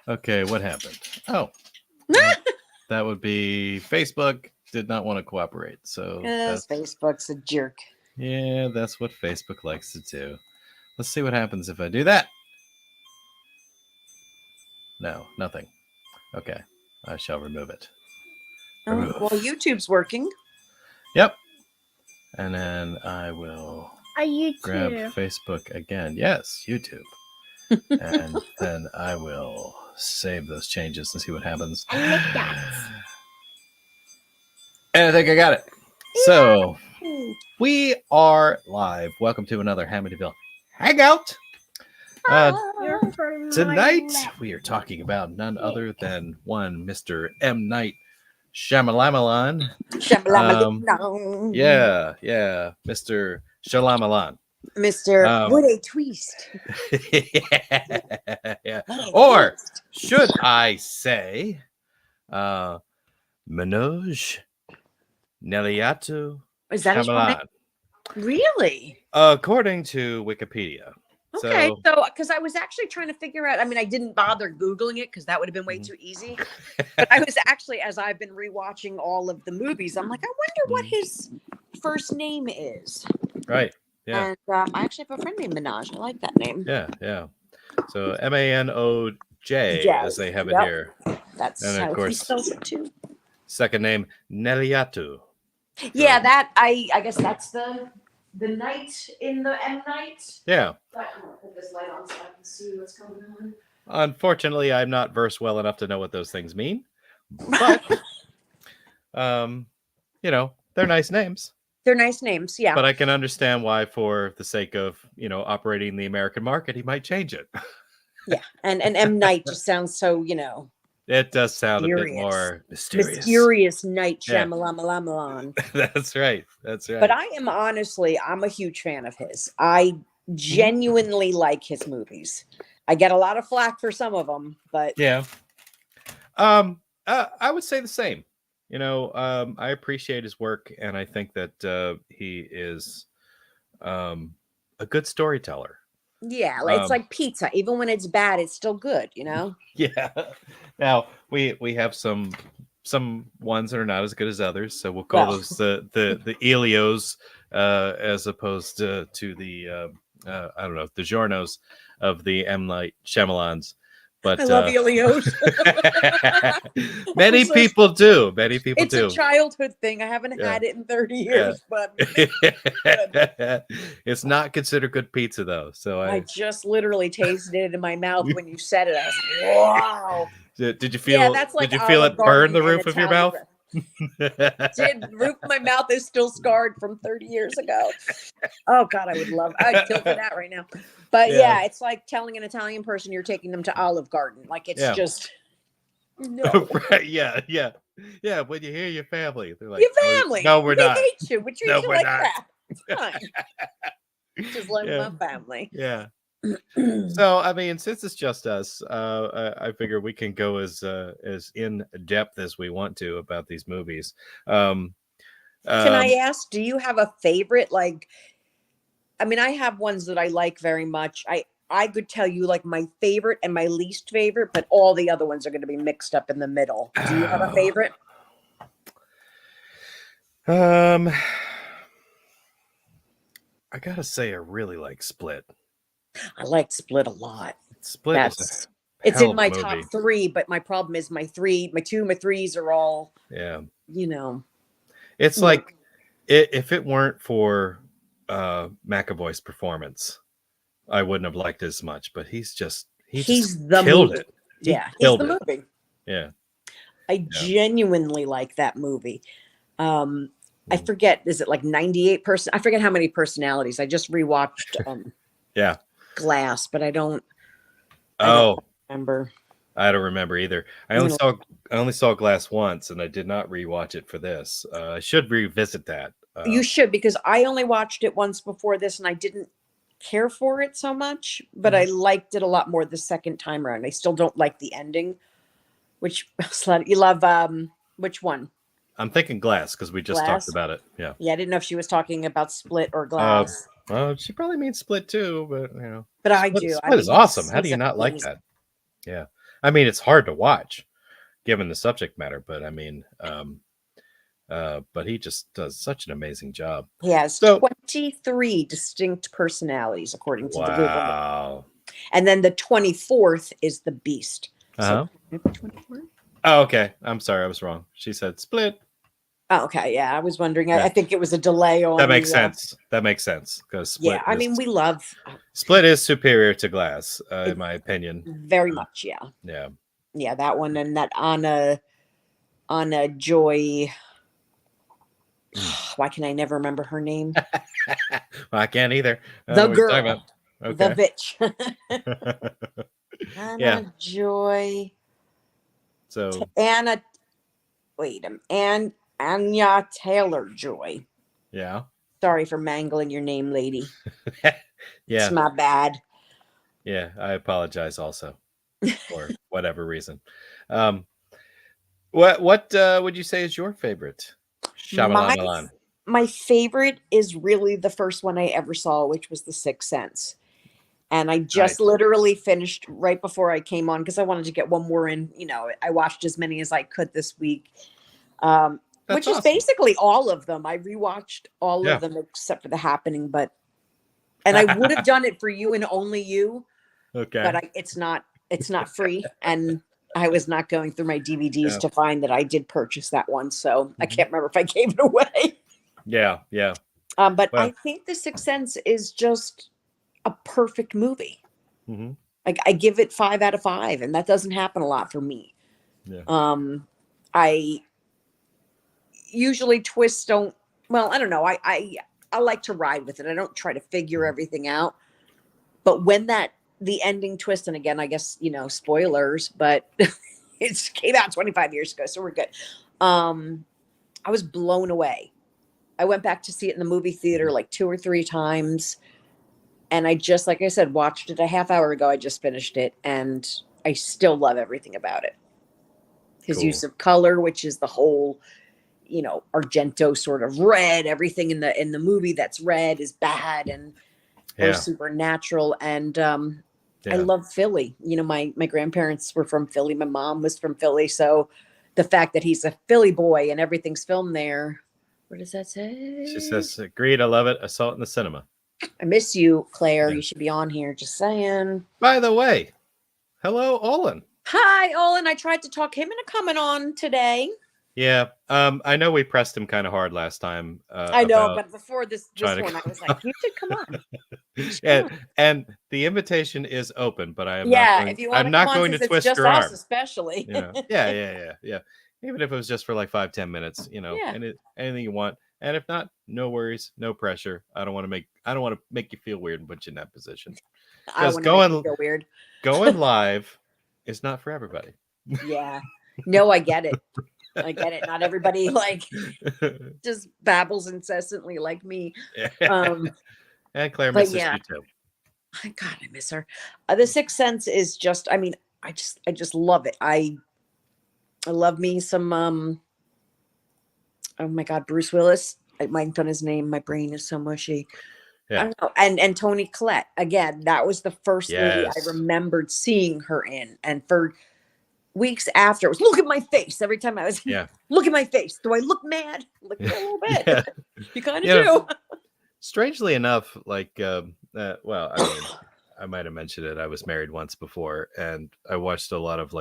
Okay, what happened? Oh, well, that would be Facebook did not want to cooperate. So Because Facebook's a jerk. yeah, that's what Facebook likes to do. Let's see what happens if I do that. No, nothing. Okay, I shall remove it. Oh, well, Remove. YouTube's working. Yep. And then I will grab YouTube. Facebook again. Yes, YouTube. And then I will save those changes and see what happens. I like that. And I think I got it. So we are live. Welcome to another Hamityville Hangout. Tonight we are talking about none other than one Mr. M. Night Shama-Lama-Ding-Dong. Shama-Lama-Ding-Dong. Yeah, Mr. Shama-Lama-Ding-Dong. Mr. What a twist. Yeah. Or should I say, Manoj Neliatu Is that his real name? Really? According to Wikipedia. Okay, so because I was actually trying to figure out, I mean, I didn't bother Googling it because that would have been way too easy. But I was actually, as I've been rewatching all of the movies, I'm like, I wonder what his first name is. Right. Yeah. And I actually have a friend named Minaj. I like that name. Yeah. So Manoj, as they have it here. That's and how of course, he spells it too. Second name, Neliatu. Yeah, that I guess that's the night in the M Night. Yeah. But I'm gonna put this light on so I can see what's going on. Unfortunately, I'm not versed well enough to know what those things mean. But they're nice names. They're nice names, yeah. But I can understand why, for the sake of, operating the American market, he might change it. Yeah, and M Night just sounds so, It does sound a bit more mysterious. Mysterious Night Shama-Lama-Lama-Ding-Dong. That's right. But I'm a huge fan of his. I genuinely like his movies. I get a lot of flack for some of them, but yeah. I would say the same. I appreciate his work, and I think that he is a good storyteller. Yeah, it's like pizza. Even when it's bad, it's still good, Yeah. Now we have some ones that are not as good as others, so we'll call those the Elios as opposed to the I don't know, the Giornos of the M. Night Shyamalan's. But I love Elios. Many people do. It's a childhood thing. I haven't had it in 30 years, but it's not considered good pizza though. So I just literally tasted it in my mouth when you said it. I was like, wow. Did you feel? That's like, did you feel it burn the roof of your mouth? The roof of my mouth is still scarred from 30 years ago. Oh God, I'd kill for that right now. But yeah, it's like telling an Italian person you're taking them to Olive Garden. Like it's just no. Right, yeah. When you hear your family, they're like, your family. No, we're not. They hate you. We treat you like that. It's fine. Just like my family. Yeah. So I mean, since it's just us, I figure we can go as in depth as we want to about these movies. Can I ask, do you have a favorite? Like, I mean, I have ones that I like very much. I could tell you like my favorite and my least favorite, but all the other ones are going to be mixed up in the middle. Do you have a favorite? I gotta say, I really like Split. I liked Split a lot. Split it's in my top three, but my problem is my threes are all It's like if it weren't for McAvoy's performance, I wouldn't have liked it as much. But he's just killed it. He's the movie. Yeah. I genuinely like that movie. I forget, is it like 98%? I forget how many personalities. I just rewatched Glass, but I don't remember. I don't remember either. I only saw Glass once, and I did not rewatch it for this. I should revisit that. You should, because I only watched it once before this, and I didn't care for it so much, but I liked it a lot more the second time around. I still don't like the ending. Which you love? Which one? I'm thinking Glass because we just talked about it. Yeah. Yeah, I didn't know if she was talking about Split or Glass. She probably means Split too, but But I do. Split is awesome. How do you not like that? Yeah. I mean, it's hard to watch given the subject matter, but I mean, but he just does such an amazing job. He has So 23 distinct personalities, according to the Google. wow. And then the 24th is the Beast. Uh-huh. So maybe 24th? Oh, okay. I'm sorry, I was wrong. She said Split. Oh, okay, yeah, I was wondering. Yeah. I think it was a delay on. That makes sense. That makes sense because Split. Yeah, I mean, we love Split is superior to Glass, in my opinion. very much. Yeah, Yeah. yeah, that one and that Anna Joy. Why can I never remember her name? Well, I can't either. The girl. Okay. The bitch. Anna Joy. So Anna. Wait a minute. Anya Taylor Joy. yeah. Sorry for mangling your name, lady. Yeah. It's my bad. Yeah, I apologize also for whatever reason. What would you say is your favorite? Shama-Lama-Ding-Dong. My favorite is really the first one I ever saw, which was The Sixth Sense. And I just literally finished right before I came on because I wanted to get one more in. You know, I watched as many as I could this week, which is basically all of them. I rewatched all of them except for The Happening, and I would have done it for you and only you. Okay. But it's not free. And I was not going through my DVDs to find that I did purchase that one. So I can't remember if I gave it away. Yeah. Yeah. But I think The Sixth Sense is just a perfect movie. Mm-hmm. Like I give it 5 out of 5, and that doesn't happen a lot for me. Yeah. I usually twists don't. Well, I don't know. I like to ride with it. I don't try to figure everything out. But when the ending twist, and again, I guess spoilers, but it came out 25 years ago, so we're good. I was blown away. I went back to see it in the movie theater like 2 or 3 times. And I just, like I said, watched it a half hour ago. I just finished it, and I still love everything about it. His use of color, which is the whole, Argento sort of red. Everything in the movie that's red is bad and or supernatural. And I love Philly. My grandparents were from Philly. My mom was from Philly. So the fact that he's a Philly boy and everything's filmed there. What does that say? She says, agreed. I love it. I saw it in the cinema. I miss you, Claire. You should be on here. Just saying. By the way, hello, Olin. Hi, Olin. I tried to talk him into coming on today. Yeah. I know we pressed him kind of hard last time. I know, but before this one, I was like, you should come on. And the invitation is open, but I am I'm not going to twist your arm. Especially. Yeah. Even if it was just for like 5-10 minutes, anything you want. And if not, no worries, no pressure. I don't want to make you feel weird and put you in that position. Because going live is not for everybody. Yeah. No, I get it. Not everybody just babbles incessantly like me. And Claire misses you too. God, I miss her. The Sixth Sense is just, I just love it. I love me some oh my God, Bruce Willis. I blanked on his name. My brain is so mushy. Yeah. I don't know. And Toni Collette. Again, that was the first movie I remembered seeing her in. And for weeks after, it was look at my face. Every time I was look at my face. Do I look mad? Like a little bit. Yeah. You kind of do. Strangely enough, well, I might have mentioned it. I was married once before, and I watched a lot of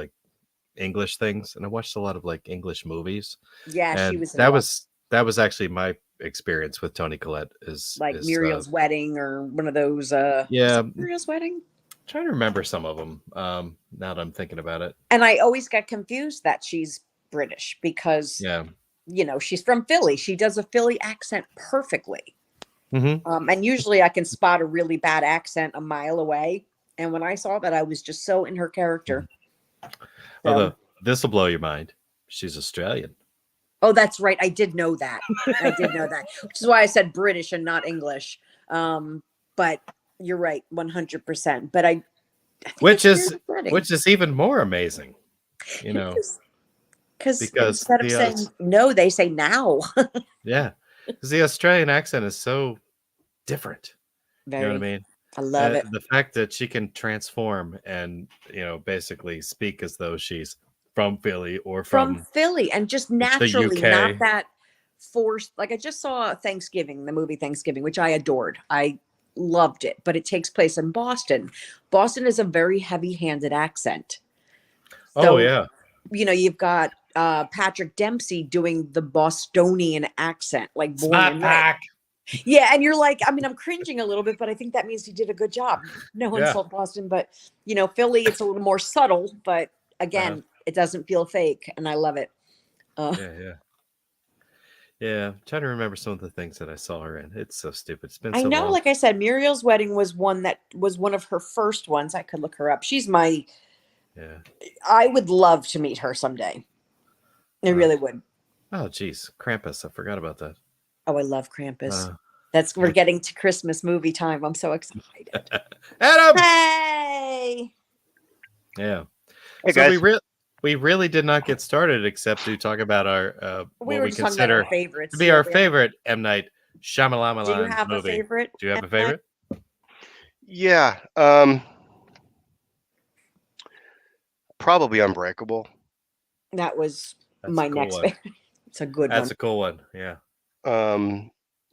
English things, and I watched a lot of English movies. Yeah, she was. That was actually my experience with Toni Collette. Is Muriel's Wedding or one of those. Muriel's Wedding. I'm trying to remember some of them. Now that I'm thinking about it, and I always got confused that she's British because she's from Philly. She does a Philly accent perfectly. Mm-hmm. And usually I can spot a really bad accent a mile away. And when I saw that, I was just so in her character. Although this will blow your mind, she's Australian. Oh, that's right. I did know that. Which is why I said British and not English. But you're right, 100%. But I which is even more amazing, because instead of saying no, they say now. Yeah, because the Australian accent is so different. Very, you know what I mean? I love it. The fact that she can transform and basically speak as though she's from Philly or From from Philly, and just the naturally, not UK. that forced. Like I just saw Thanksgiving, the movie Thanksgiving, which I adored. I loved it, but it takes place in Boston. Boston is a very heavy-handed accent. Oh So, yeah. you've got Patrick Dempsey doing the Bostonian accent, like born Smart and raised. pack. Yeah, and you're like, I mean, I'm cringing a little bit, but I think that means he did a good job. No Yeah. insult, Boston, but Philly, it's a little more subtle, but again, Uh-huh. it doesn't feel fake, and I love it. Yeah. I'm trying to remember some of the things that I saw her in. It's so stupid. It's been I so know, long. like I said, Muriel's Wedding was one of her first ones. I could look her up. She's my. Yeah. I would love to meet her someday. I really would. Oh, geez, Krampus! I forgot about that. Oh, I love Krampus. We're getting to Christmas movie time. I'm so excited. Adam! Hey! Yeah. Hey, so guys. we really did not get started except to talk about our We what were we just talking about our consider favorites. to be our favorite M. Night Do you Shama-Lama-Ding have movie. a favorite? Do you have a favorite? Yeah. Probably Unbreakable. That was That's my a cool next one. favorite. It's a good That's one. a cool one. Yeah.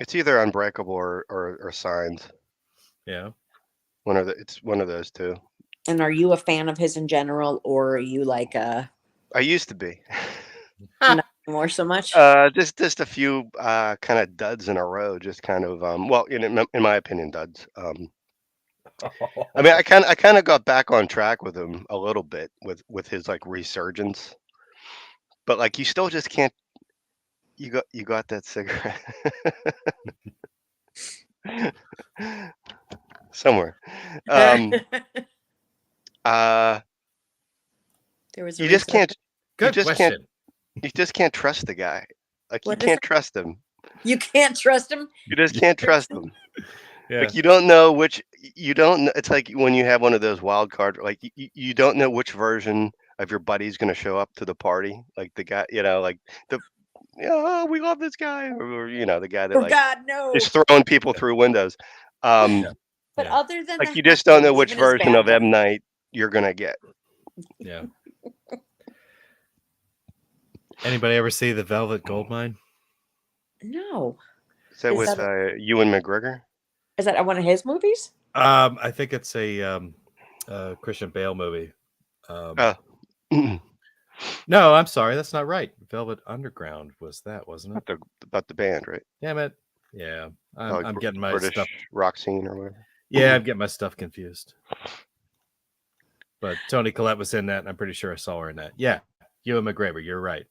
It's either Unbreakable or Signs. Yeah. It's one of those two. And are you a fan of his in general, or are you like I used to be. not anymore so much? Just a few kind of duds in a row. Just kind of well, in my opinion, duds. I mean, I kind of got back on track with him a little bit with his like resurgence, but like you still just can't. You got that cigarette somewhere. There was a You just can't. Good question. You just can't trust the guy. Like What you is can't it? trust him. You can't trust him. You just can't trust him. Yeah. Like you don't know which. You don't. It's like when you have one of those wild cards. Like you don't know which version of your buddy's going to show up to the party. Like the guy, like the. Oh, we love this guy, or the guy that Oh like God, no. is throwing people through windows. But other than Like the you just don't know happy, which even his version bad of M. ones. Night you're gonna get. Yeah. Anybody ever see The Velvet Goldmine? No. Is that with Ewan McGregor? Is that one of his movies? I think it's a Christian Bale movie. No, I'm sorry, that's not right. Velvet Underground was that, wasn't it? About the band, right? Damn it. Yeah. Like I'm getting my British stuff. rock scene or whatever. Yeah, I'm getting my stuff confused. But Toni Collette was in that, and I'm pretty sure I saw her in that. Yeah. Ewan McGregor, you're right.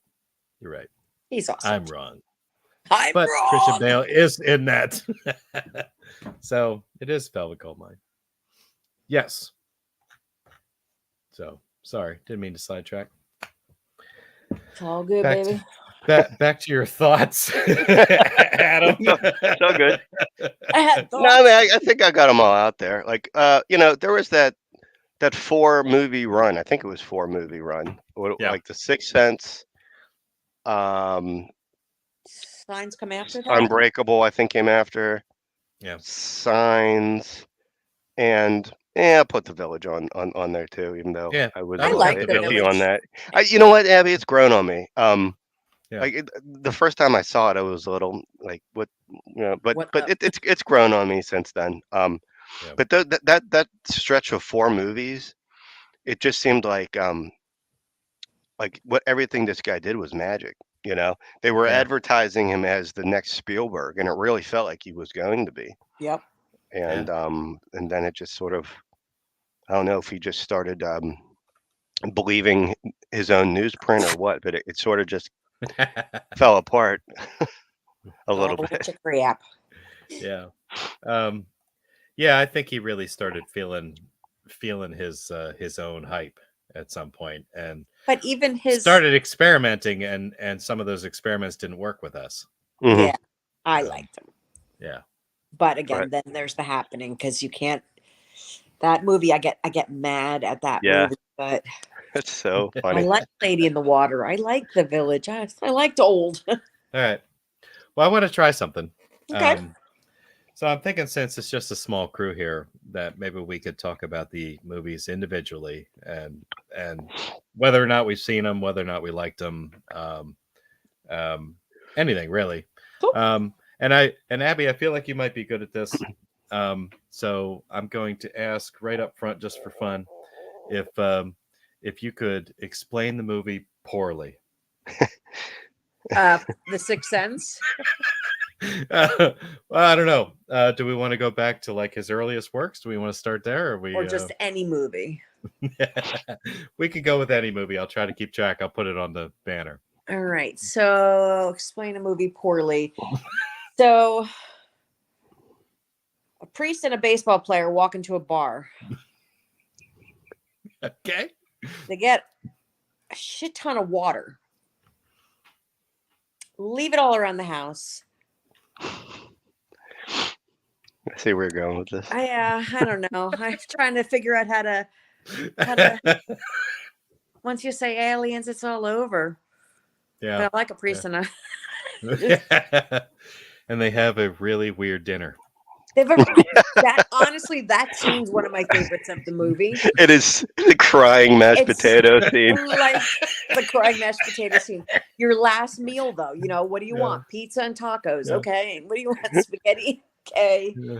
You're right. He's awesome. I'm wrong. But Christian Bale is in that. So it is Velvet Goldmine. Yes. So sorry, didn't mean to sidetrack. It's all good, baby. Back to your thoughts, Adam. So good. I had thoughts. No, I mean, I think I got them all out there. Like, there was that 4-movie run. I think it was 4-movie run. Yeah. Like The Sixth Sense. Signs come after that. Unbreakable, I think, came after. Yeah. Signs, and I'll put The Village on there too, even though I was like The iffy Village on that. You know what, Abby? It's grown on me. Yeah. Like the first time I saw it, I was a little like, what, but it's grown on me since then. But that stretch of 4 movies, it just seemed like what everything this guy did was magic. They were advertising him as the next Spielberg, and it really felt like he was going to be. Yep. And then it just sort of, I don't know if he just started believing his own newsprint or what, but it sort of just fell apart a little bit. It's a crap. Yeah. Yeah, I think he really started feeling his own hype at some point, but even his started experimenting, and some of those experiments didn't work with us. Mm-hmm. Yeah, I liked him. Yeah. But again, then there's The Happening, because you can't. That movie, I get mad at that movie, but it's so funny. I like Lady in the Water. I like The Village. I liked Old. All right. Well, I want to try something. Okay. So I'm thinking, since it's just a small crew here, that maybe we could talk about the movies individually, and whether or not we've seen them, whether or not we liked them, anything really. Cool. And Abby, I feel like you might be good at this. So I'm going to ask right up front, just for fun, if you could explain the movie poorly. The Sixth Sense. Well, I don't know. Do we want to go back to like his earliest works? Do we want to start there, or just any movie? We could go with any movie. I'll try to keep track. I'll put it on the banner. All right. So explain a movie poorly. So a priest and a baseball player walk into a bar. Okay. They get a shit ton of water. Leave it all around the house. I see where you're going with this. I don't know. I'm trying to figure out how to once you say aliens, it's all over. Yeah. But I like a priest and and they have a really weird dinner. honestly, that scene's one of my favorites of the movie. It is the crying mashed potato scene. Like the crying mashed potato scene. Your last meal, though, what do you want? Pizza and tacos. Yeah. Okay. And what do you want? Spaghetti. Okay. Yeah.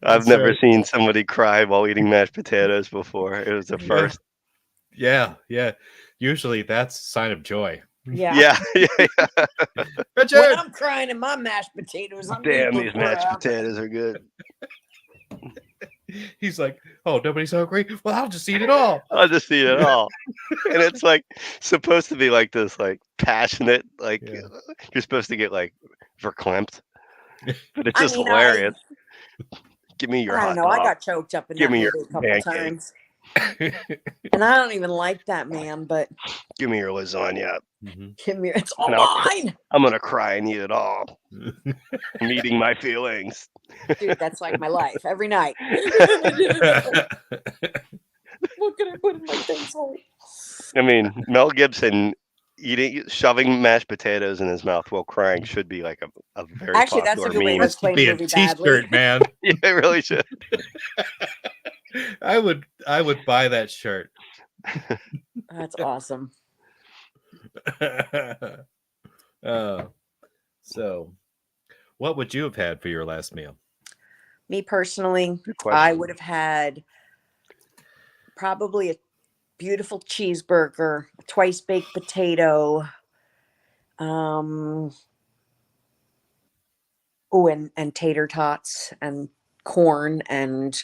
I've never seen somebody cry while eating mashed potatoes before. It was the first. Yeah. Usually that's a sign of joy. Yeah. Richard! When I'm crying in my mashed potatoes, I'm Damn, gonna these put mashed out. potatoes are good. He's like, oh, nobody's hungry? Well, I'll just eat it all. I'll just eat it all. And it's like supposed to be like this, like passionate, like you're supposed to get like verklempt. But it's just hilarious. Give me your I hot don't know. I dog. got choked up in Give that me movie your a couple pancake. times. And I don't even like that man, but Give me your lasagna. give me it's all And mine. I'm gonna cry and eat it all. I'm eating my feelings. Dude, that's like my life every night. What can I put in my face hole? I mean, Mel Gibson shoving mashed potatoes in his mouth while crying should be like a very Actually, that's a popular good way to meme. explain Be a a movie t-shirt, badly. man. Yeah, it really should. I would buy that shirt. That's awesome. So what would you have had for your last meal? Me personally, Good question. I would have had probably a beautiful cheeseburger, a twice baked potato, and tater tots and corn and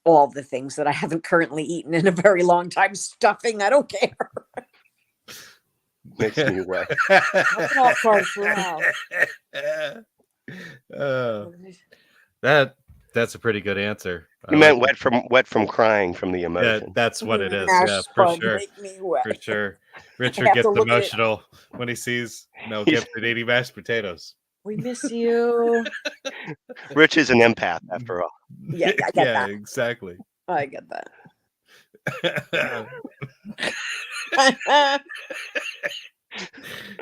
all the things that I haven't currently eaten in a very long time. Stuffing, I don't care. Makes me wet. That's a pretty good answer. You meant wet from crying from the Yeah, emotion. that's what it is. Mashed Yeah, for fun sure. make me wet. For sure. Richard have gets to look at it. emotional when he sees Mel Gibson eating mashed potatoes. We miss you. Rich is an empath, after all. Yeah, I get Yeah, that. exactly. I get that.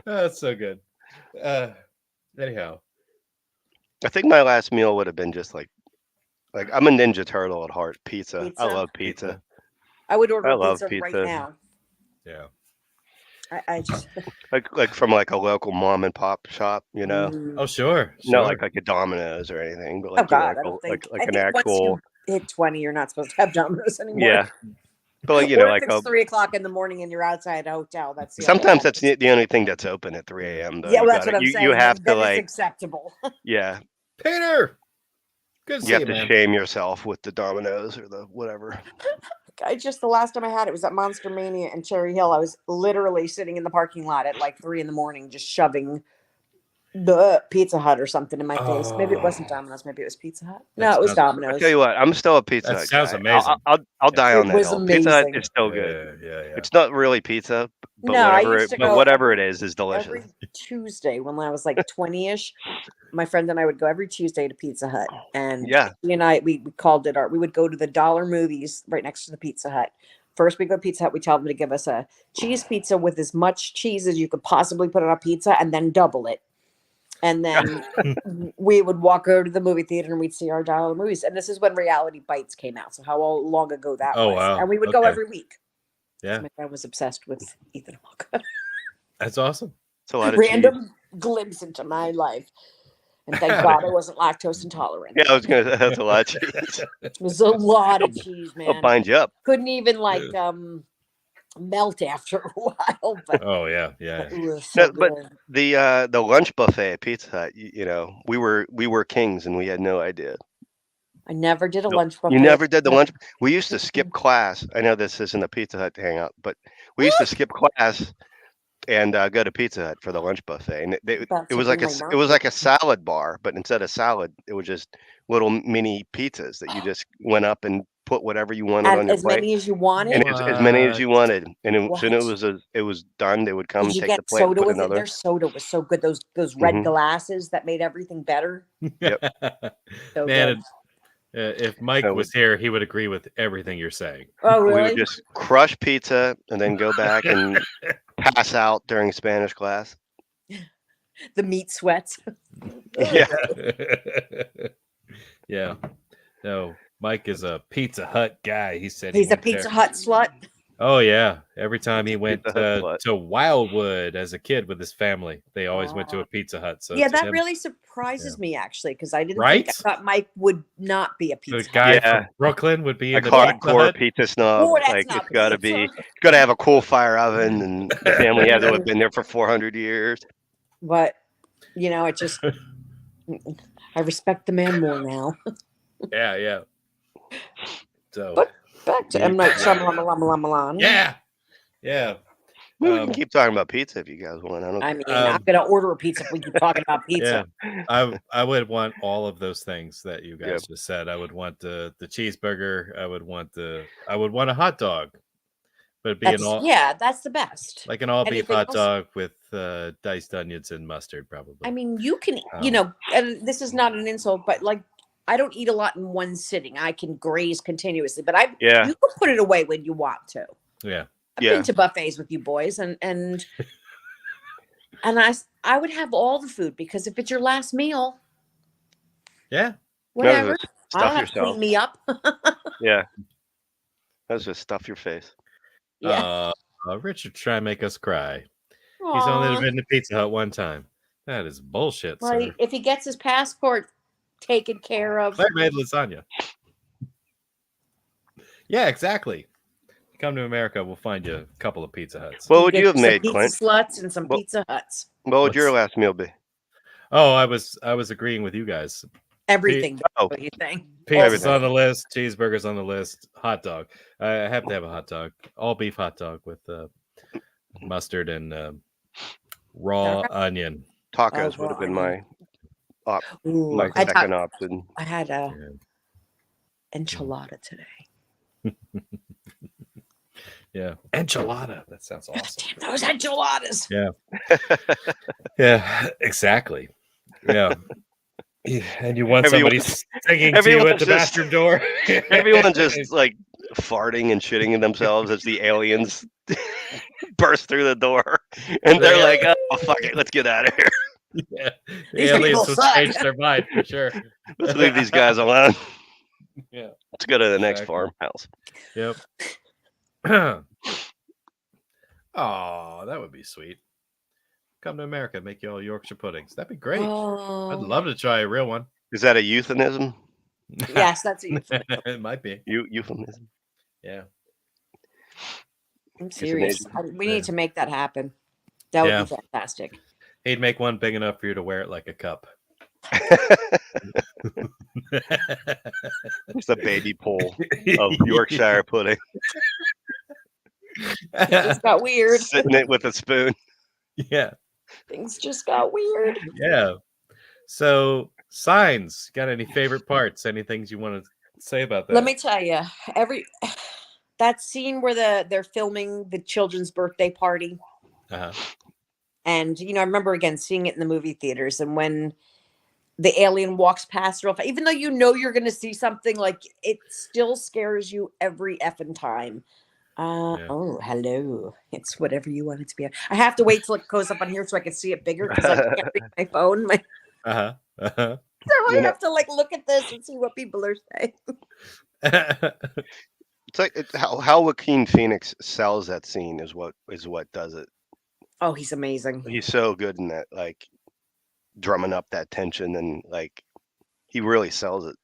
That's so good. Anyhow, I think my last meal would have been just like I'm a Ninja Turtle at heart. Pizza. Pizza? I love pizza. I would order I a love pizza right pizza. now. yeah. I just Like from like a local mom and pop shop, Oh, sure. Not like a Domino's or anything, but Oh like God, I don't think. like I an think actual. once you hit 20, you're not supposed to have Domino's anymore. Yeah, but like or like if it's 3:00 in the morning and you're outside a hotel, that's the sometimes other that's the only thing that's open at 3 a.m. though. Yeah, well, You that's what gotta- I'm saying. You have then to it's like acceptable. yeah. Peter. Good to see You have you, to man. shame yourself with the Domino's or the whatever. The last time I had it was at Monster Mania in Cherry Hill. I was literally sitting in the parking lot at like 3 a.m, just shoving the Pizza Hut or something in my face. Maybe it wasn't Domino's. Maybe it was Pizza Hut. No, That it was sounds- I Domino's. tell you what, I'm still a Pizza That Hut sounds guy. amazing. I'll die on It that was hill. Pizza Hut amazing. is still good. Yeah. It's not really pizza, but No, I whatever used to but go whatever it is delicious. Every Tuesday when I was like 20-ish, my friend and I would go every Tuesday to Pizza Hut. And Yeah. he and I, we called it we would go to the dollar movies right next to the Pizza Hut. First we go to Pizza Hut, we tell them to give us a cheese pizza with as much cheese as you could possibly put on a pizza and then double it. And then we would walk over to the movie theater and we'd see our dollar movies. And this is when Reality Bites came out. So how long ago that Oh, was. wow. And we would go every week. Yeah. My friend was obsessed with Ethan Hawke. That's awesome. It's a lot of Random cheese. glimpse into my life. And thank God I wasn't lactose intolerant. Yeah, I was gonna say that's a lot of cheese. It was a lot of cheese, man. It'll bind you up. Couldn't even melt after a while. But Oh yeah. it was so But good. the lunch buffet at Pizza Hut, you know, we were kings and we had no idea. I never did a lunch buffet. You never did the lunch. We used to skip class. I know this isn't a Pizza Hut hangout, but we used to skip class and go to Pizza Hut for the lunch buffet. And it was like a salad bar, but instead of salad, it was just little mini pizzas that you just went up and put whatever you wanted on your as plate. many as you wanted. And as many as you wanted. And as soon as What? it was done, they would come Did you take get the plate and soda put with it? another. Their soda was so good. Those red glasses that made everything better. Yep. So Man, good. if Mike was here, he would agree with everything you're saying. Oh, We really? would just crush pizza and then go back and pass out during Spanish class. The meat sweats. Yeah. Yeah. No, Mike is a Pizza Hut guy. He said He's he a went there. Pizza Hut slut. Oh yeah. Every time he went Pizza Hut slut. to Wildwood as a kid with his family, they always went to a Pizza Hut. So Yeah, to that him, really surprises me actually, because I didn't Right? think I thought Mike would not be a the Pizza Hut. guy Yeah. from Brooklyn would be A in the Pizza hardcore Hut. pizza snob. Oh, that's Like not it's gotta pizza. have a coal fire oven and the family had to have been there for 400 years. But it just I respect the man more now. Yeah, yeah. So But back to M. Night Shama-Lama-Ding-Dong. yeah, yeah. We can keep talking about pizza if you guys want. I mean, I'm gonna order a pizza if we keep talking about pizza. Yeah, I would want all of those things that you guys just said. I would want the cheeseburger. I would want a hot dog, but it'd be that's the best. Like an all beef Anything hot else? dog with diced onions and mustard, probably. I mean, you can, and this is not an insult, but like, I don't eat a lot in one sitting. I can graze continuously, but you can put it away when you want to. Yeah. I've been to buffets with you boys, and I would have all the food, because if it's your last meal, whatever. I don't have to clean me up. Yeah. That's just stuff your face. Yeah. Richard trying to make us cry. Aww. He's only been to Pizza Hut one time. That is bullshit, right. Sir. If he gets his passport taken care of. Claire made lasagna. Yeah, exactly. Come to America, we'll find you a couple of Pizza Huts. What would you have made, Pizza Clint? sluts and some Pizza Huts. What would your last meal be? Oh, I was agreeing with you guys. Everything. What you think? Pizza's on the list. Cheeseburgers on the list. Hot dog. I have to have a hot dog. All beef hot dog with mustard and raw onion. Tacos would have been my second option. I had a enchilada today. Yeah, enchilada. That sounds awesome. Damn those enchiladas. Yeah. Yeah, exactly. Yeah. And you want somebody singing to you at the bathroom door. Everyone just like farting and shitting in themselves as the aliens burst through the door, and they're like, "Oh fuck it, let's get out of here." Yeah, the aliens will change their mind for sure. Let's leave these guys alone. Yeah, let's go to the next farmhouse. Yep. Oh, that would be sweet. Come to America, make you all Yorkshire puddings. That'd be great. Oh. I'd love to try a real one. Is that a euphemism? Yes, that's a euphemism. It might be. Euphemism. Yeah. I'm serious. We need to make that happen. That would be fantastic. He'd make one big enough for you to wear it like a cup. It's the baby pole of Yorkshire pudding. It just got weird. Sitting it with a spoon. Yeah. Things just got weird. Yeah. So, signs. Got any favorite parts? Any things you want to say about that? Let me tell you, that scene where they're filming the children's birthday party. Uh-huh. And, I remember, again, seeing it in the movie theaters. And when the alien walks past her, even though you're going to see something, like, it still scares you every effing time. Yeah. Oh, hello. It's whatever you want it to be. I have to wait till it goes up on here so I can see it bigger because I can't read my phone. Uh-huh. Uh-huh. So I You know, have to like look at this and see what people are saying. it's like how Joaquin Phoenix sells that scene is what does it. Oh, he's amazing. He's so good in that, like drumming up that tension, and like he really sells it.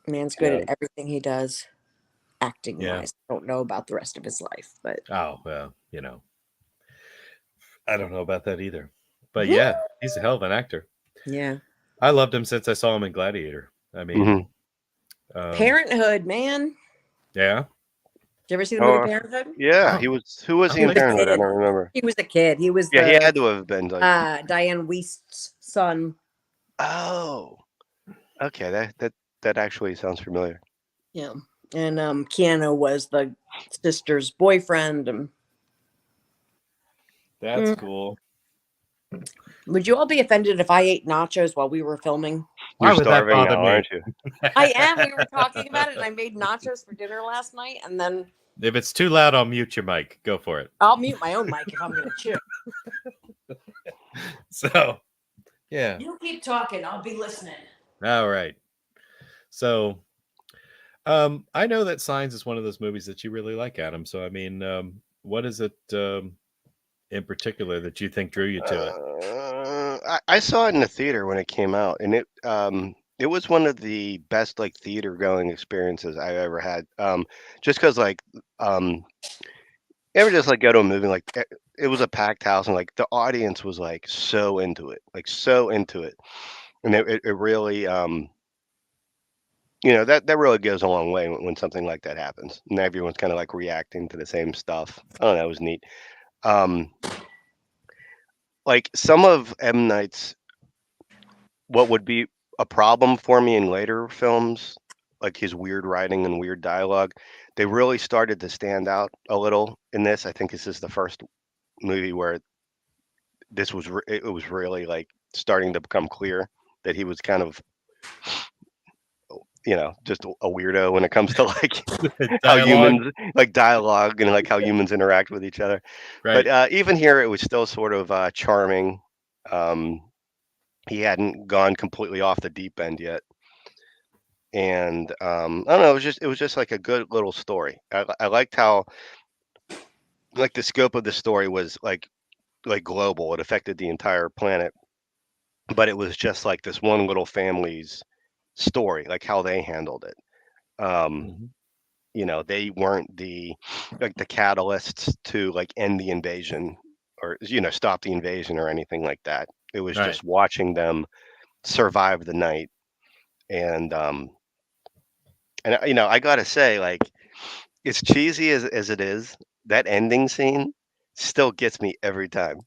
Man's You good know? at everything he does, acting Yeah. wise. I don't know about the rest of his life, but Oh, well, I don't know about that either. But yeah, he's a hell of an actor. yeah. I loved him since I saw him in Gladiator. I mean, Parenthood, man. yeah. Did you ever see the movie Oh, Parenthood? yeah. Oh, Who was he He in was a Parenthood? I kid. don't remember. He was a kid. He was Yeah, he the had to have been like. Diane Weist's son. Oh, okay. That actually sounds familiar. Yeah. And Keanu was the sister's boyfriend. And That's cool. would you all be offended if I ate nachos while we were filming? Why You're would that starving bother now, me? aren't you? I am. We were talking about it, and I made nachos for dinner last night, and then If it's too loud, I'll mute your mic. Go for it. I'll mute my own mic if I'm going to chew. So, yeah. You keep talking. I'll be listening. All right. So, I know that Signs is one of those movies that you really like, Adam. So, I mean, what is it in particular that you think drew you to it? I saw it in the theater when it came out, and it was one of the best like theater going experiences I've ever had. Just because you ever just like go to a movie like it was a packed house, and like the audience was like so into it, and it really that really goes a long way when something like that happens, and everyone's kind of like reacting to the same stuff. I don't know, it was neat. Like some of M. Night's what would be a problem for me in later films, like his weird writing and weird dialogue, they really started to stand out a little in this. I think this is the first movie where it was really like starting to become clear that he was kind of just a weirdo when it comes to like how Dialogue. humans like dialogue and like how humans interact with each other. Right. But even here, it was still sort of charming. He hadn't gone completely off the deep end yet, and I don't know. It was just like a good little story. I liked how like the scope of the story was like global. It affected the entire planet, but it was just like this one little family's story, like how they handled it. Mhm. They weren't the catalysts to like end the invasion or stop the invasion or anything like that. It was Right. just watching them survive the night. And I gotta say, like, as cheesy as it is, that ending scene still gets me every time.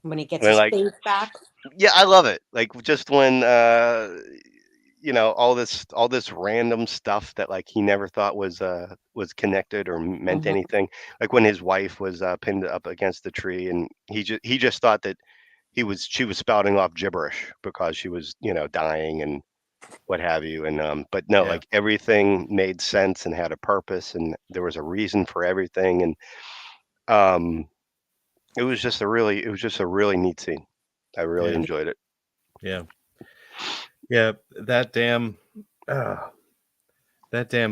When he gets When his like, face back. yeah, I love it. Like just when all this random stuff that like he never thought was connected or meant Mhm. anything. Like when his wife was pinned up against the tree, and he just thought that she was spouting off gibberish because she was dying and what have you. And but no, Yeah. like everything made sense and had a purpose, and there was a reason for everything. And um it was just a really neat scene. I really Yeah. enjoyed it. Yeah. Yeah. That damn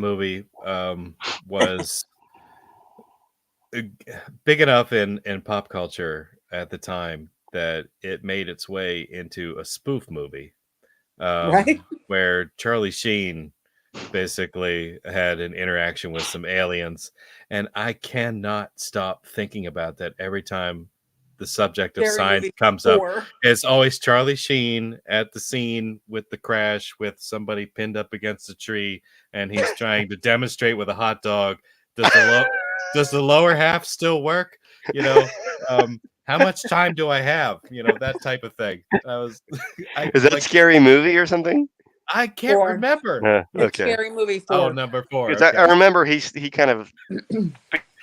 movie was big enough in pop culture at the time that it made its way into a spoof movie, Right. where Charlie Sheen basically had an interaction with some aliens, and I cannot stop thinking about that every time the subject of Scary Signs movie comes up. 4. It's always Charlie Sheen at the scene with the crash with somebody pinned up against a tree, and he's trying to demonstrate with a hot dog. Does the lower half still work? How much time do I have? That type of thing. Is that a scary movie or something? I can't 4. remember. It's Okay. Scary Movie 4. Oh, number 4. Because Okay. I remember he kind of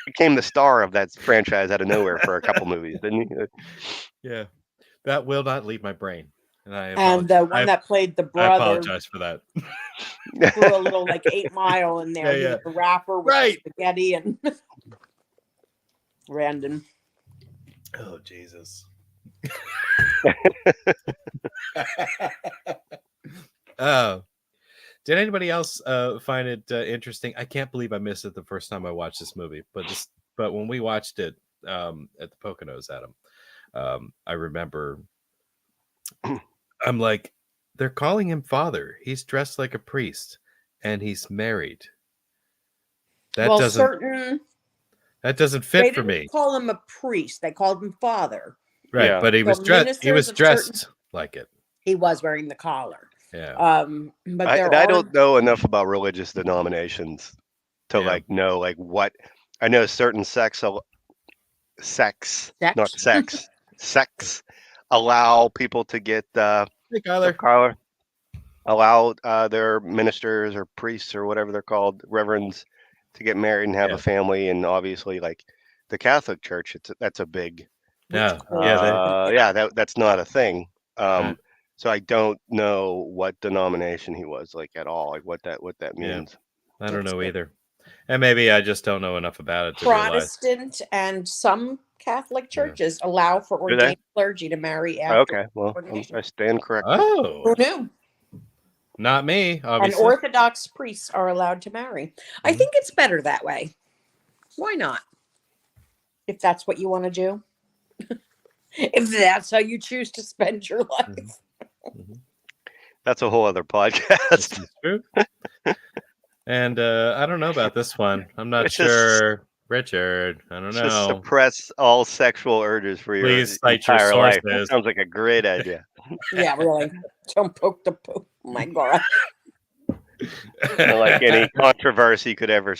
became the star of that franchise out of nowhere for a couple movies, didn't he? Yeah, that will not leave my brain, and I And apologize. the one that played the I brother. apologize for that. threw a little like 8 Mile in there. Yeah. The wrapper with Right. the spaghetti and random. Oh Jesus. Did anybody else find it interesting? I can't believe I missed it the first time I watched this movie, but when we watched it at the Poconos, Adam, I remember I'm like, they're calling him father. He's dressed like a priest, and he's married. That doesn't fit for me. They didn't call him a priest. They called him father. Right, Yeah. but he was dressed. He was dressed like it. He was wearing the collar. Yeah. But I don't know enough about religious denominations to like know like what. I know certain sex, not sex, sex allow people to get Hey, Kyler. Kyler, allow their ministers or priests or whatever they're called, reverends, to get married and have a family. And obviously, like the Catholic Church, that's a big Yeah. that's not a thing. Right. So I don't know what denomination he was like at all, like what that means. I don't know either. And maybe I just don't know enough about it to Protestant and some Catholic churches allow for ordained clergy to marry after. Okay, well, I stand corrected. Oh, who knew? Not me, obviously. And Orthodox priests are allowed to marry. I think it's better that way. Why not? If that's what you want to do. If that's how you choose to spend your life. That's a whole other podcast. True. And I don't know about this one. I'm not sure. Richard, I don't know. Just suppress all sexual urges for your entire life. That sounds like a great idea. Yeah, really. Don't poke the poop. Oh my God. Like any controversy could ever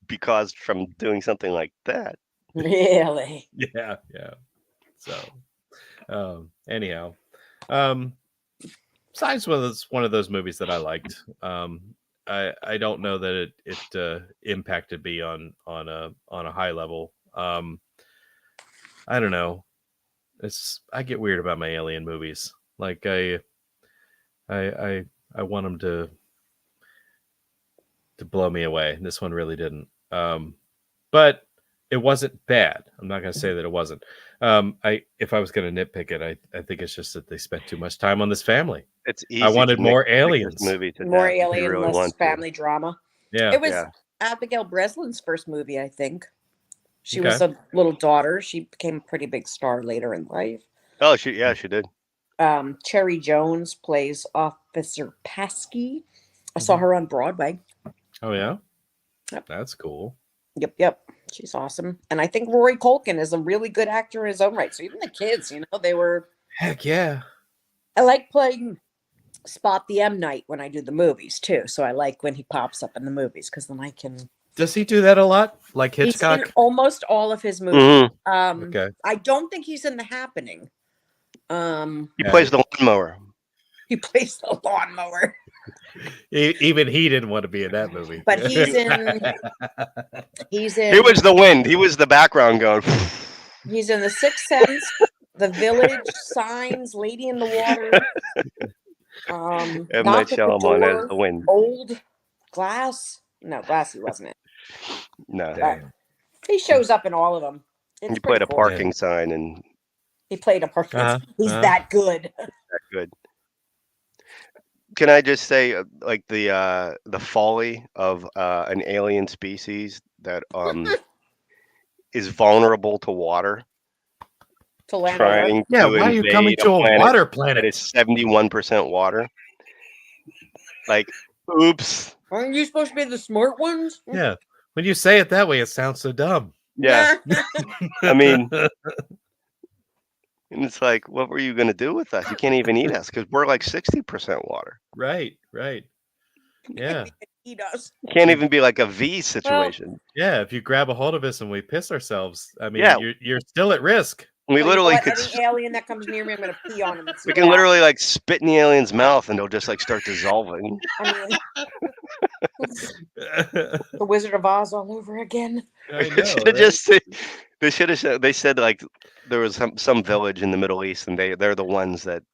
be caused from doing something like that. Really? Yeah. So, anyhow, Signs was one of those movies that I liked. I don't know that it impacted me on a high level. I don't know. I get weird about my alien movies. Like I want them to blow me away. This one really didn't. But it wasn't bad. I'm not going to say that it wasn't. If I was going to nitpick it, I think it's just that they spent too much time on this family. It's easy. I wanted more aliens. More alien, less family drama. Yeah. It was Abigail Breslin's first movie, I think. She was a little daughter. She became a pretty big star later in life. Oh, she did. Cherry Jones plays Officer Paskey. I saw her on Broadway. Oh, yeah? Yep. That's cool. Yep. She's awesome. And I think Rory Culkin is a really good actor in his own right. So even the kids, they were... Heck yeah. I like playing Spot the M. Night when I do the movies, too. So I like when he pops up in the movies, because then I can... Does he do that a lot? Like Hitchcock? He's in almost all of his movies. Mm-hmm. Okay. I don't think he's in The Happening. He plays the lawnmower. He plays the lawnmower. Even he didn't want to be in that movie. But he's in. He was the wind. He was the background going. He's in The Sixth Sense, The Village, Signs, Lady in the Water. M. Night Shyamalan as the wind. Old Glass. No, Glass he wasn't in. No. He shows up in all of them. He played a parking sign and. He played a parking sign. He's that good. That good. Can I just say, like the folly of an alien species that is vulnerable to water, to land trying why are you coming to a water planet? That is 71% water. Like, oops. Aren't you supposed to be the smart ones? Yeah. When you say it that way, it sounds so dumb. Yeah. I mean. And it's like, what were you going to do with us? You can't even eat us because we're like 60% water. Right. Yeah. Eat us. Can't even be like a V situation. Yeah, if you grab a hold of us and we piss ourselves, I mean, you're still at risk. We literally could. Any alien that comes near me, I'm going to pee on him. We can literally like spit in the alien's mouth and they'll just like start dissolving. I mean, the Wizard of Oz all over again. I know, they said like there was some village in the Middle East and they're the ones that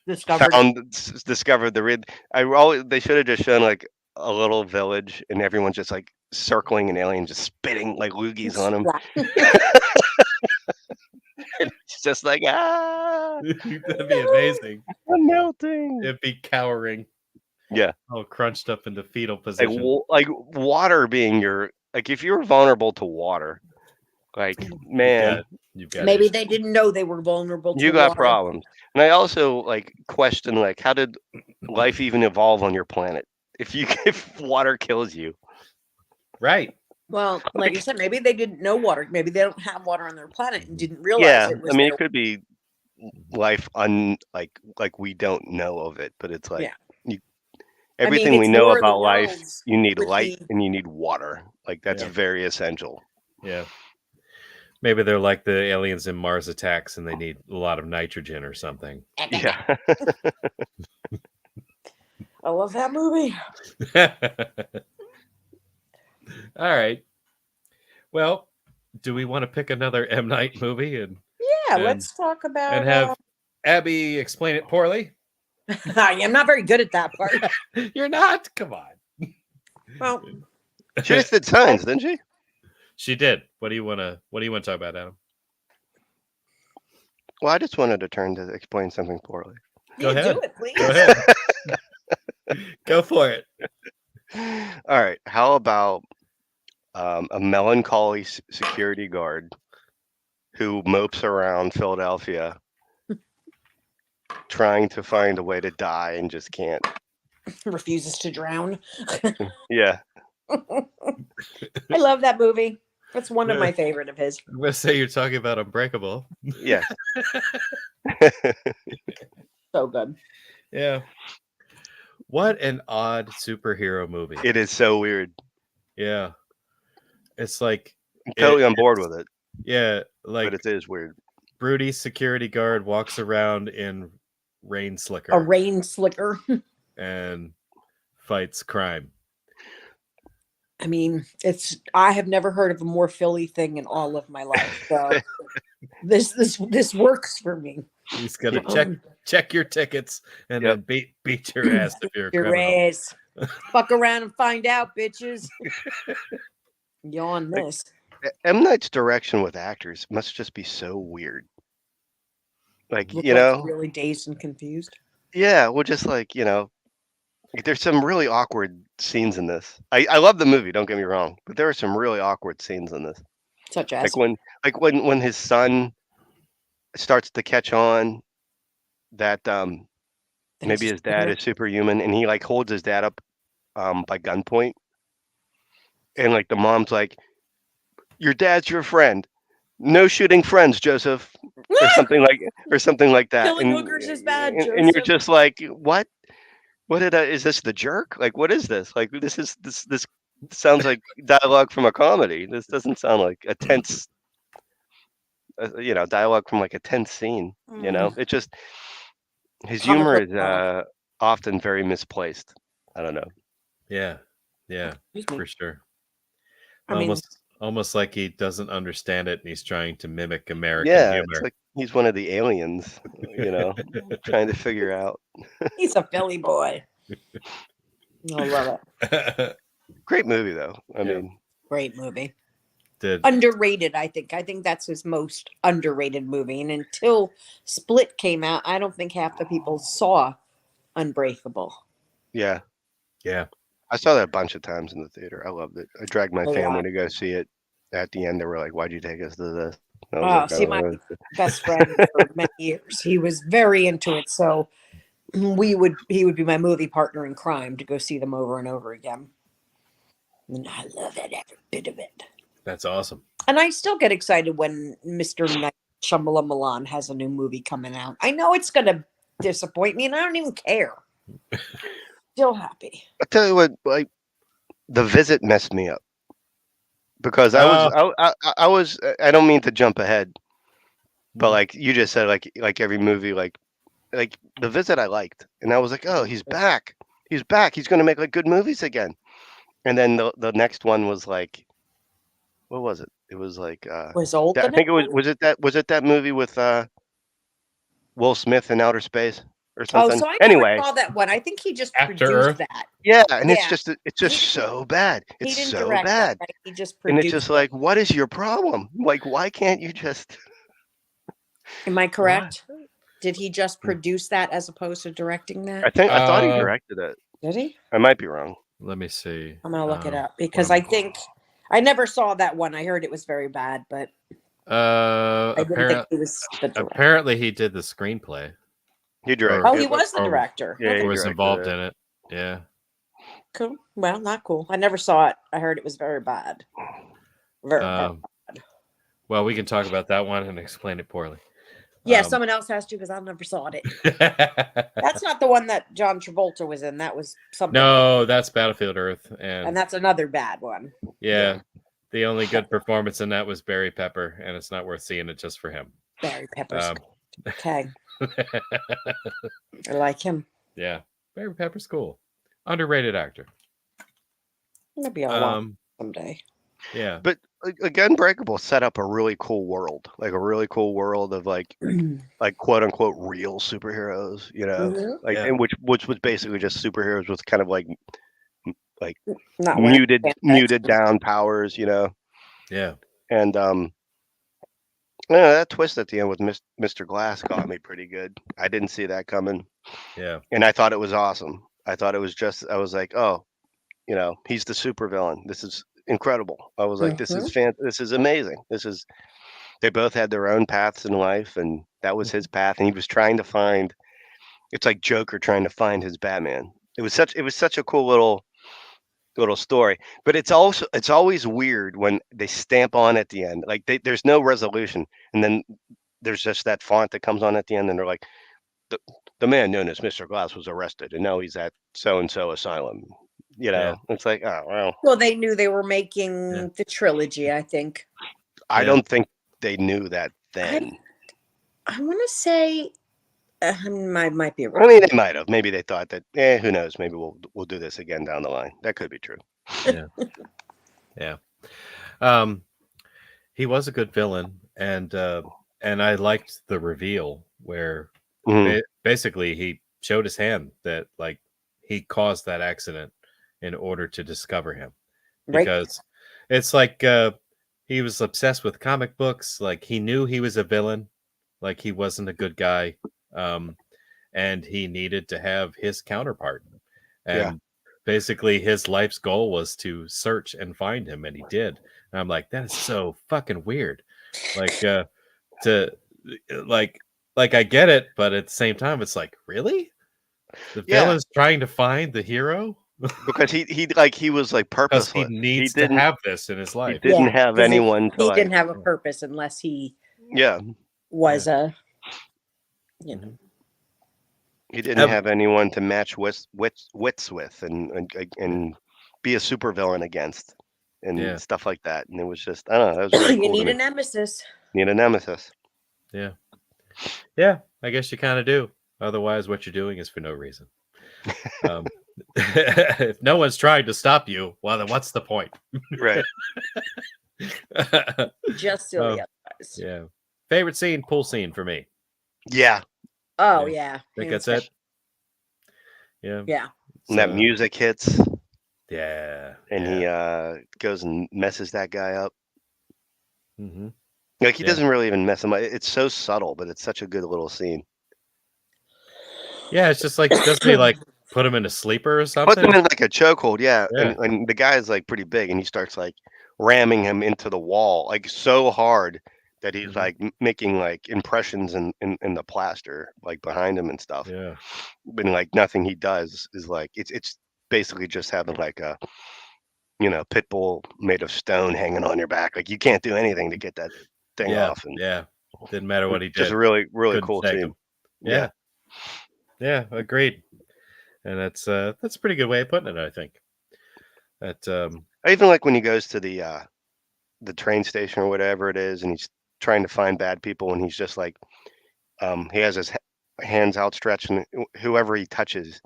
discovered the real. They should have just shown like a little village and everyone's just like circling an alien, just spitting like loogies on him. It's just like That'd be amazing. I'm melting. It'd be cowering. Yeah. All crunched up into fetal position. Like water being your like if you're vulnerable to water, like man, you've got maybe issues. they didn't know they were vulnerable to you got water. problems. And I also like question like how did life even evolve on your planet if water kills you? Right. Well, like you said, maybe they didn't know water. Maybe they don't have water on their planet and didn't realize it was. I mean, it could be life like we don't know of it, but it's like everything we know about life. You need light and you need water. Like that's very essential. Yeah. Maybe they're like the aliens in Mars Attacks, and they need a lot of nitrogen or something. Yeah. I love that movie. All right. Well, do we want to pick another M. Night movie and let's talk about and have Abby explain it poorly? I'm not very good at that part. You're not? Come on. Well, she just did signs, didn't she? She did. What do you want to talk about, Adam? Well, I just wanted to turn to explain something poorly. Go ahead. Do it, please. Go ahead. Go for it. All right. How about a melancholy security guard who mopes around Philadelphia trying to find a way to die and just can't. Refuses to drown. Yeah. I love that movie. That's one of my favorite of his. I'm going to say you're talking about Unbreakable. Yeah. So good. Yeah. What an odd superhero movie. It is so weird. Yeah. It's like... I'm totally on board with it. Yeah. Like, but it is weird. Broody security guard walks around in rain slicker. A rain slicker. And fights crime. I mean, I have never heard of a more Philly thing in all of my life. So this works for me. He's gonna check your tickets and then beat your ass if you're a criminal. Ass. Fuck around and find out, bitches. Yawn this. M. Night's direction with actors must just be so weird. Like, Look really dazed and confused. Yeah, well, just like, there's some really awkward scenes in this. I love the movie, don't get me wrong, but there are some really awkward scenes in this. Such as when his son starts to catch on that maybe his dad is superhuman, and he like holds his dad up by gunpoint, and like the mom's like, "Your dad's your friend. No shooting friends, Joseph," or something like that. Killing hookers is bad, Joseph. And you're just like, what? What is this the jerk? Like, what is this? Like, this sounds like dialogue from a comedy. This doesn't sound like a tense, dialogue from like a tense scene. It just, his humor is often very misplaced. I don't know. Yeah, for sure. I Almost like he doesn't understand it and he's trying to mimic American humor. It's like he's one of the aliens, trying to figure out. He's a Philly boy. I love it. Great movie, though. I mean, great movie. Underrated, I think. I think that's his most underrated movie. And until Split came out, I don't think half the people saw Unbreakable. Yeah. Yeah. I saw that a bunch of times in the theater. I loved it. I dragged my family to go see it. At the end, they were like, "Why'd you take us to this?" My best friend for many years. He was very into it. So he would be my movie partner in crime to go see them over and over again. And I love it, every bit of it. That's awesome. And I still get excited when Mr. Night Shyamalan has a new movie coming out. I know it's going to disappoint me, and I don't even care. Still happy. I tell you what, like, The Visit messed me up because I was. I don't mean to jump ahead, but like you just said, like every movie, like The Visit, I liked, and I was like, oh, he's back. He's back. He's going to make like good movies again. And then the next one was like, what was it? It was like was old. I think it was it that movie with Will Smith in outer space? or something. so I Anyway, never saw that one. I think he just After produced Earth? that. yeah, and Yeah. it's just so bad. He It's didn't so direct bad. that, right? He just And it's produced just like, what is your problem? Like, why can't you just? Am I What? correct? Did he just produce that as opposed to directing that? I thought he directed it. Did he? I might be wrong. Let me see. I'm gonna look it up because I think I never saw that one. I heard it was very bad, but I didn't think he was the director. Apparently he did the screenplay. He directed. Oh, he was the director. Yeah, he Or was directed involved it. in it. Yeah. Cool. Well, not cool. I never saw it. I heard it was very bad. Very bad. Um, Well, we can talk about that one and explain it poorly. Yeah, someone else has to because I never saw it. That's not the one that John Travolta was in. That was something. No, that's Battlefield Earth, And that's another bad one. yeah, the only good performance in that was Barry Pepper, and it's not worth seeing it just for him. Barry Pepper's okay. I like him. Yeah, Barry Pepper's cool. Underrated actor. Maybe I'll watch someday. Yeah, but like Unbreakable set up a really cool world, like a really cool world of like quote unquote real superheroes, you know, and which was basically just superheroes with kind of like not muted down powers, you know. Yeah, and that twist at the end with Mr. Glass got me pretty good. I didn't see that coming. Yeah, and I thought it was awesome. I thought it was just, I was like, oh, you know, he's the supervillain. This is incredible. I was like, this is amazing. They both had their own paths in life, and that was his path, and he was trying to find, it's like Joker trying to find his Batman. It was such a cool little story, but it's always weird when they stamp on at the end, like there's no resolution, and then there's just that font that comes on at the end, and they're like, the man known as Mr. Glass was arrested, and now he's at so and so asylum. You know, it's like, oh well. Well, they knew they were making the trilogy. I think. I don't think they knew that then. I want to say, I might be wrong. I mean, they might have. Maybe they thought that. Who knows? Maybe we'll do this again down the line. That could be true. Yeah. He was a good villain, and I liked the reveal where basically he showed his hand that like he caused that accident in order to discover him, because it's like he was obsessed with comic books. Like he knew he was a villain, like he wasn't a good guy, and he needed to have his counterpart, and basically his life's goal was to search and find him, and he did. And I'm like, that is so fucking weird. Like I get it, but at the same time, it's like, really? The villain's trying to find the hero? Because he was like purposeless. He needs to have this in his life. He didn't have anyone to he didn't have a purpose unless he was a, you know. He didn't have anyone to match wits with and be a supervillain against and stuff like that. And it was just, I don't know. That was really you cool need a nemesis. Need a nemesis. Yeah. Yeah, I guess you kind of do. Otherwise, what you're doing is for no reason. If no one's trying to stop you, well, then what's the point? Right. Just silly otherwise. Yeah. Favorite scene, pool scene for me. Yeah. Oh, yeah. I think that's it. Yeah. Yeah. And that music hits. Yeah. And he goes and messes that guy up. Mm-hmm. Like he doesn't really even mess him up. It's so subtle, but it's such a good little scene. Yeah, it's just like, doesn't he like put him in a sleeper or something? Put him in like a chokehold, yeah. And the guy's like pretty big, and he starts like ramming him into the wall like so hard that he's like making like impressions in the plaster like behind him and stuff. Yeah. But like nothing he does is like it's basically just having like a pit bull made of stone hanging on your back. Like you can't do anything to get that thing off. And didn't matter what he did. Just a really Couldn't cool take scene. him. Yeah, agreed. And that's a pretty good way of putting it, I think. That I even like when he goes to the train station or whatever it is, and he's trying to find bad people, and he's just like he has his hands outstretched, and whoever he touches,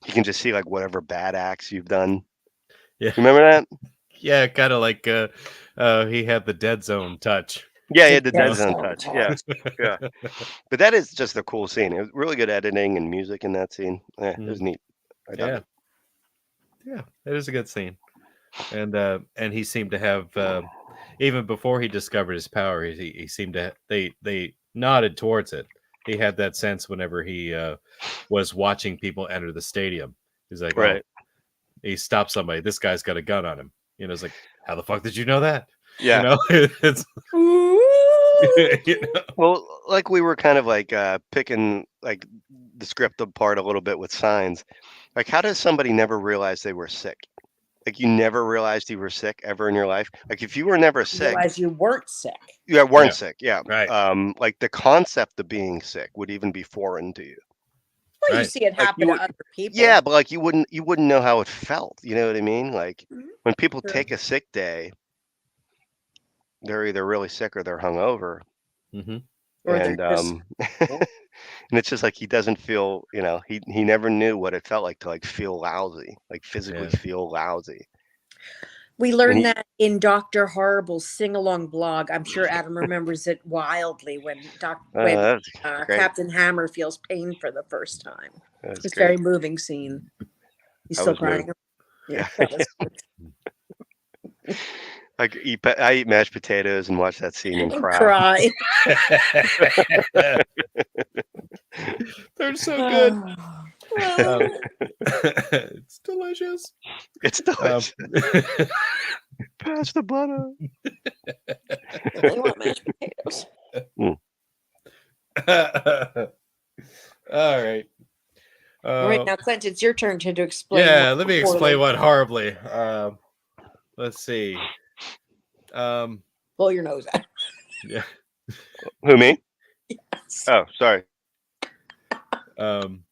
he can just see like whatever bad acts you've done. Yeah. You remember that? Yeah, kind of like he had the Dead Zone touch. Yeah, The the Dead Dead Zone Zone touch. Yeah, touch. yeah. But that is just a cool scene. It was really good editing and music in that scene. Yeah, it was Mhm. neat. I dug Yeah, it. yeah, it is a good scene. And he seemed to have even before he discovered his power, he seemed to they nodded towards it. He had that sense whenever he was watching people enter the stadium. He's like, oh, Right. he stopped somebody. This guy's got a gun on him. You know, it's like, how the fuck did you know that? You Yeah. know, it's Ooh. you know? Well, like we were kind of like picking like the script apart a little bit with Signs. Like, how does somebody never realize they were sick? Like, you never realized you were sick ever in your life. Like, if you were never sick, Realize you weren't sick. you weren't Yeah, sick. Yeah. right, Like the concept of being sick would even be foreign to you. Well, you right. see it Like happen you to would, other people. yeah, but like you wouldn't know how it felt. You know what I mean? Like Mhm. when people Sure. take a sick day, they're either really sick or they're hungover, Mm-hmm. Or they're and just and it's just like he doesn't feel. You know, he never knew what it felt like to like feel lousy, like physically Yeah. feel lousy. We And learned he, that in Dr. Horrible's sing-along blog. I'm sure Adam remembers it wildly when that's great. Captain Hammer feels pain for the first time. That's It's a great. very moving scene. You I still was moved. crying? Yeah, Yeah. that was I eat mashed potatoes and watch that scene and and cry. cry. They're so good. Well, It's delicious. It's Um, delicious. Pass the butter. I really want mashed potatoes. all right. All right, now Clint, it's your turn to explain. Yeah, What let me poorly. explain what horribly. Let's see. Blow your nose out. Yeah. Who, me? Yes. Oh, sorry. Um,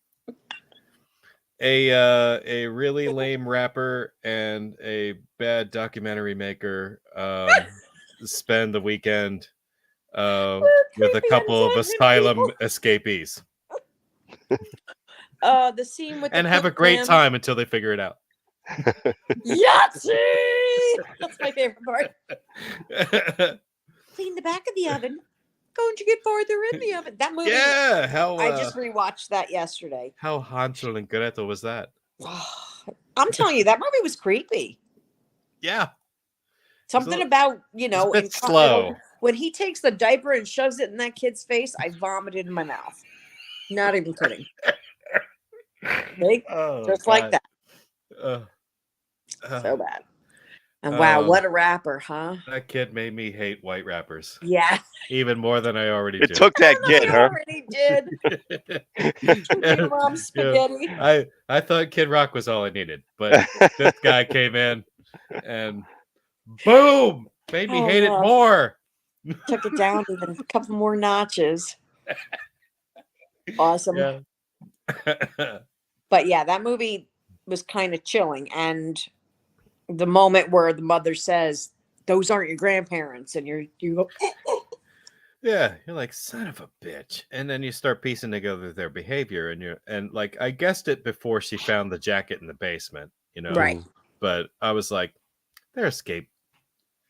a really lame rapper and a bad documentary maker spend the weekend with a Creepy couple of undead asylum people. escapees The scene with and the have a pink great man. time until they figure it out. Yahtzee! That's my favorite part. Clean the back of the oven. Go and you get farther in the oven. That movie. Yeah, I just rewatched that yesterday. how Hansel and Gretel was that? I'm telling you, that movie was creepy. Yeah, Something about, it's a bit and slow. when he takes the diaper and shoves it in that kid's face, I vomited in my mouth. Not even kidding. Just like that. So bad. And wow, what a rapper, huh? That kid made me hate white rappers Yeah. even more than I already It do. took that kid, I huh? already did. Took your mom's spaghetti. I thought Kid Rock was all I needed, but this guy came in and boom, made me hate it more. Took it down even a couple more notches. Awesome. Yeah. But yeah, that movie was kind of chilling. And the moment where the mother says, "Those aren't your grandparents," and you go, Yeah, you're like, son of a bitch. And then you start piecing together their behavior and like I guessed it before she found the jacket in the basement, right, But I was like, they're escape,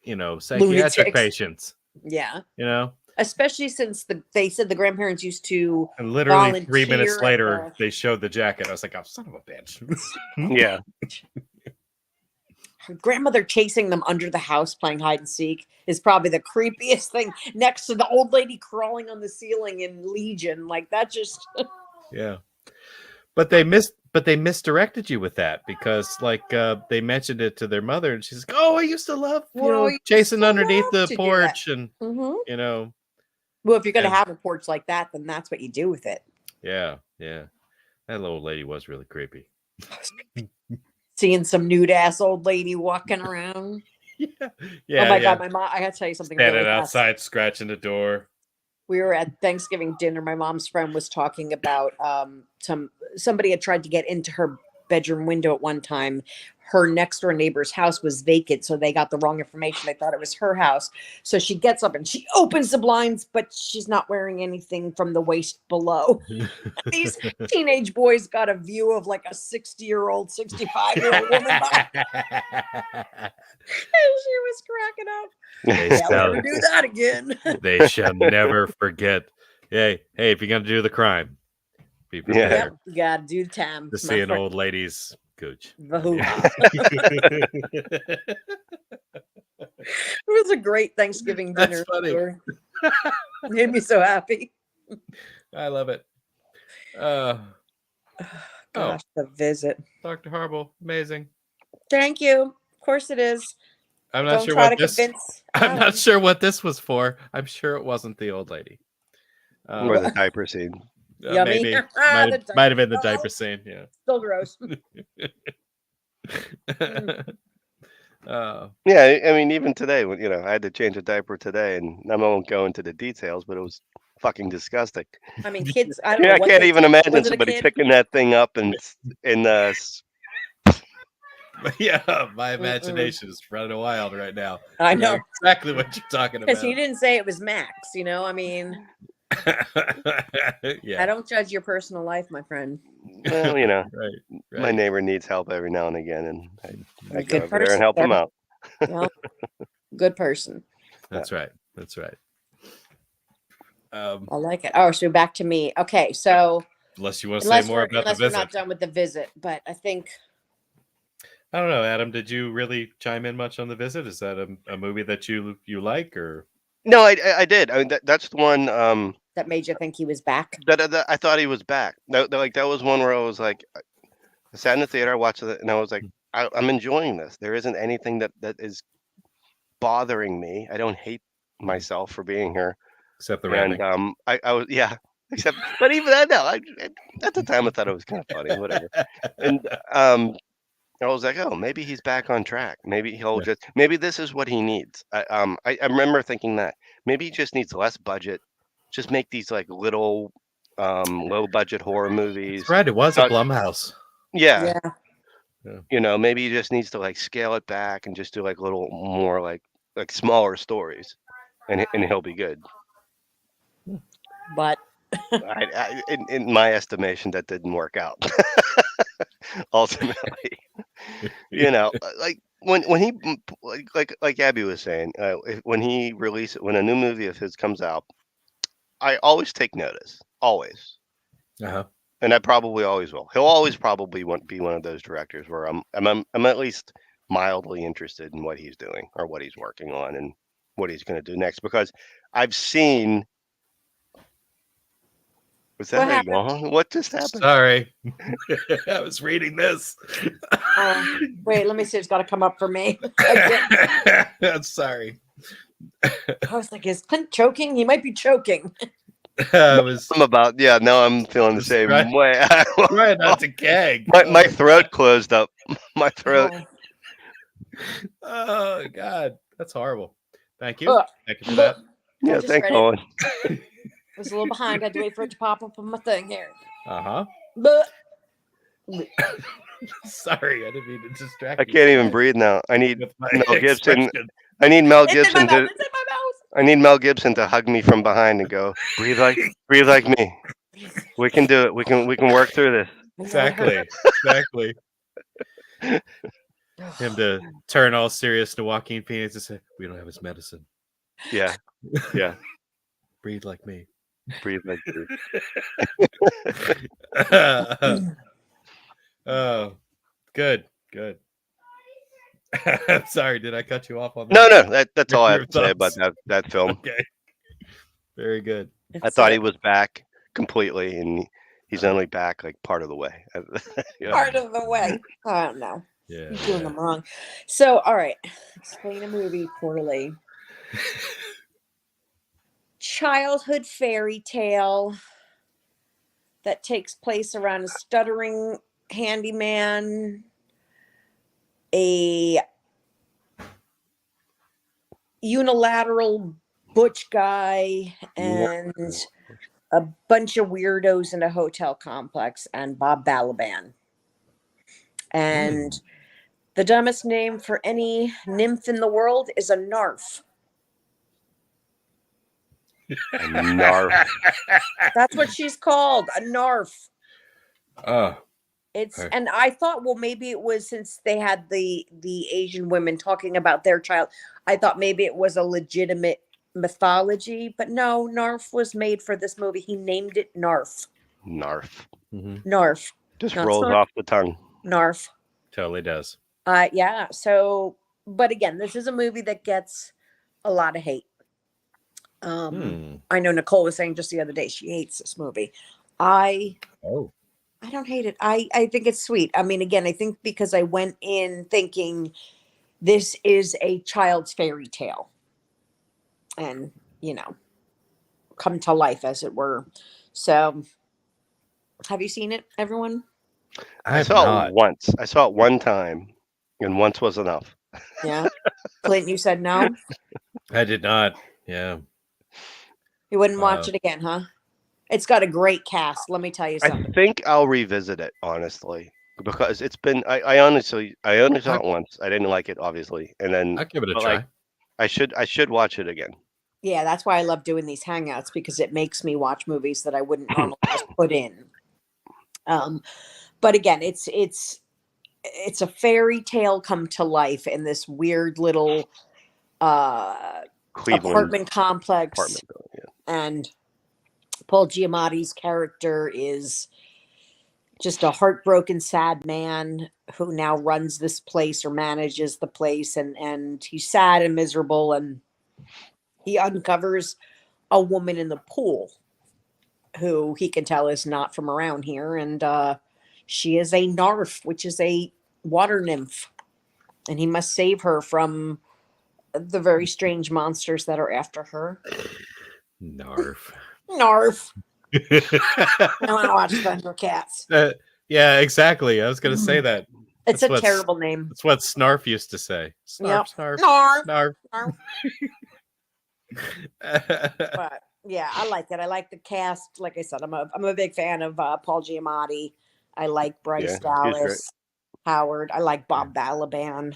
psychiatric lunatics. patients, Yeah. Especially since they said the grandparents used to And literally 3 volunteer minutes at later, they showed the jacket. I was like, oh, son of a bitch. Yeah. Her grandmother chasing them under the house playing hide and seek is probably the creepiest thing, next to the old lady crawling on the ceiling in Legion. Like that just Yeah. But they misdirected you with that because they mentioned it to their mother and she's like, oh, I used to love chasing underneath the porch and Well, if you're gonna and- have a porch like that, then that's what you do with it. Yeah. That little lady was really creepy. Seeing some nude ass old lady walking around. Yeah. Oh my god, my mom! I gotta tell you something. Standing really outside, scratching the door. We were at Thanksgiving dinner. My mom's friend was talking about somebody had tried to get into her bedroom window at one time. her next door neighbor's house was vacant. So they got the wrong information. They thought it was her house. So she gets up and she opens the blinds, but she's not wearing anything from the waist below. These teenage boys got a view of like a 60-year-old, 65-year-old woman. And she was cracking up. They'll never do that again. They shall never forget. Hey, if you're gonna do the crime, be prepared. Yep, you gotta do the time. To see an old lady's gooch. It was a great Thanksgiving dinner. That's funny. It made me so happy. I love it. Gosh, the visit. Dr. Harble, amazing. Thank you. Of course it is. I'm not sure what this. I'm not sure what this was for. I'm sure it wasn't the old lady. Or the diaper scene. Yummy. Maybe might have been the diaper scene. Yeah. Still gross. Yeah, I mean, even today, when I had to change a diaper today, and I won't go into the details, but it was fucking disgusting. I mean, kids. I don't know. I can't even imagine somebody picking that thing up and yeah, my imagination is running wild right now. I know exactly what you're talking about. Because you didn't say it was Max. I mean. Yeah. I don't judge your personal life, my friend. Well, right. My neighbor needs help every now and again, and I go over person, there and help him out. Well, good person. That's right. I like it. Oh, so back to me. Okay, so unless you want to say more about the visit, we're not done with the visit, but I think. I don't know, Adam. Did you really chime in much on the visit? Is that a movie that you like, or? No, I did. I mean, that's the one that made you think he was back. That I thought he was back. That was one where I was like, I sat in the theater, I watched it, and I was like, I'm enjoying this. There isn't anything that is bothering me. I don't hate myself for being here, except the ramming. And I was except, but even that, no, at the time I thought it was kind of funny, whatever. And I was like, oh, maybe he's back on track. Maybe maybe this is what he needs. I remember thinking that maybe he just needs less budget. Just make these like little low budget horror movies. That's right. It was a Blumhouse. Yeah. Maybe he just needs to like scale it back and just do like little more like smaller stories, and he'll be good. But in my estimation, that didn't work out. Ultimately, like when he like Abby was saying, when a new movie of his comes out, I always take notice, always, and I probably always will. He'll always probably be one of those directors where I'm at least mildly interested in what he's doing or what he's working on and what he's going to do next, because I've seen. Was that a yawn? What just happened? Sorry. I was reading this. Wait, let me see. It's got to come up for me. I'm sorry. I was like, is Clint choking? He might be choking. I'm feeling the same way. Try not to gag. My throat closed up. My throat. Oh, God. That's horrible. Thank you. Thank you for that. Yeah, thanks, Owen. I was a little behind. I had to wait for it to pop up on my thing here. Sorry, I didn't mean to distract you. I can't even breathe now. I need Mel Gibson. I need Mel Gibson to. I need Mel Gibson to hug me from behind and go, breathe like me. We can do it. We can work through this. Exactly. Him to turn all serious to Joaquin Phoenix and say, "We don't have his medicine." Yeah. Breathe like me. Breathe like me. Oh, good. I'm sorry, did I cut you off on that? No, that's all I have to say about that film. Okay. Very good. I thought he was back completely, and he's only back like part of the way. Part of the way. I don't know. Yeah. You're doing them wrong. So, all right. Explain a movie poorly. Childhood fairy tale that takes place around a stuttering handyman, a unilateral butch guy, and a bunch of weirdos in a hotel complex, and Bob Balaban. And The dumbest name for any nymph in the world is a narf. A narf. That's what she's called, a narf. Oh, And I thought, well, maybe it was since they had the Asian women talking about their child. I thought maybe it was a legitimate mythology, but no, Narf was made for this movie. He named it Narf. Narf. Narf. Just Not rolls snarf. off the tongue. Narf. totally does. Yeah. So, but again, this is a movie that gets a lot of hate. I know Nicole was saying just the other day she hates this movie. I don't hate it. I think it's sweet. I mean, again, I think because I went in thinking this is a child's fairy tale, and come to life, as it were. So, have you seen it, everyone? I saw it once. I saw it one time, and once was enough. Yeah. Clint, you said no? I did not. Yeah. You wouldn't watch it again, huh? It's got a great cast. Let me tell you something. I think I'll revisit it, honestly, because it's been. I honestly saw it once. I didn't like it, obviously, and then I'll give it a try. I should watch it again. Yeah, that's why I love doing these hangouts, because it makes me watch movies that I wouldn't normally just put in. But again, it's a fairy tale come to life in this weird little Cleveland apartment complex. And Paul Giamatti's character is just a heartbroken, sad man who now runs this place or manages the place, and he's sad and miserable, and he uncovers a woman in the pool who he can tell is not from around here, and she is a narf, which is a water nymph, and he must save her from the very strange monsters that are after her. Narf. Narf. I want to watch Thundercats. Yeah, exactly. I was going to say that. It's a terrible name. That's what Snarf used to say. Snarf, yep. Snarf, Narf. Snarf. But yeah, I like it. I like the cast. Like I said, I'm a big fan of Paul Giamatti. I like Bryce Dallas Howard. I like Bob Balaban.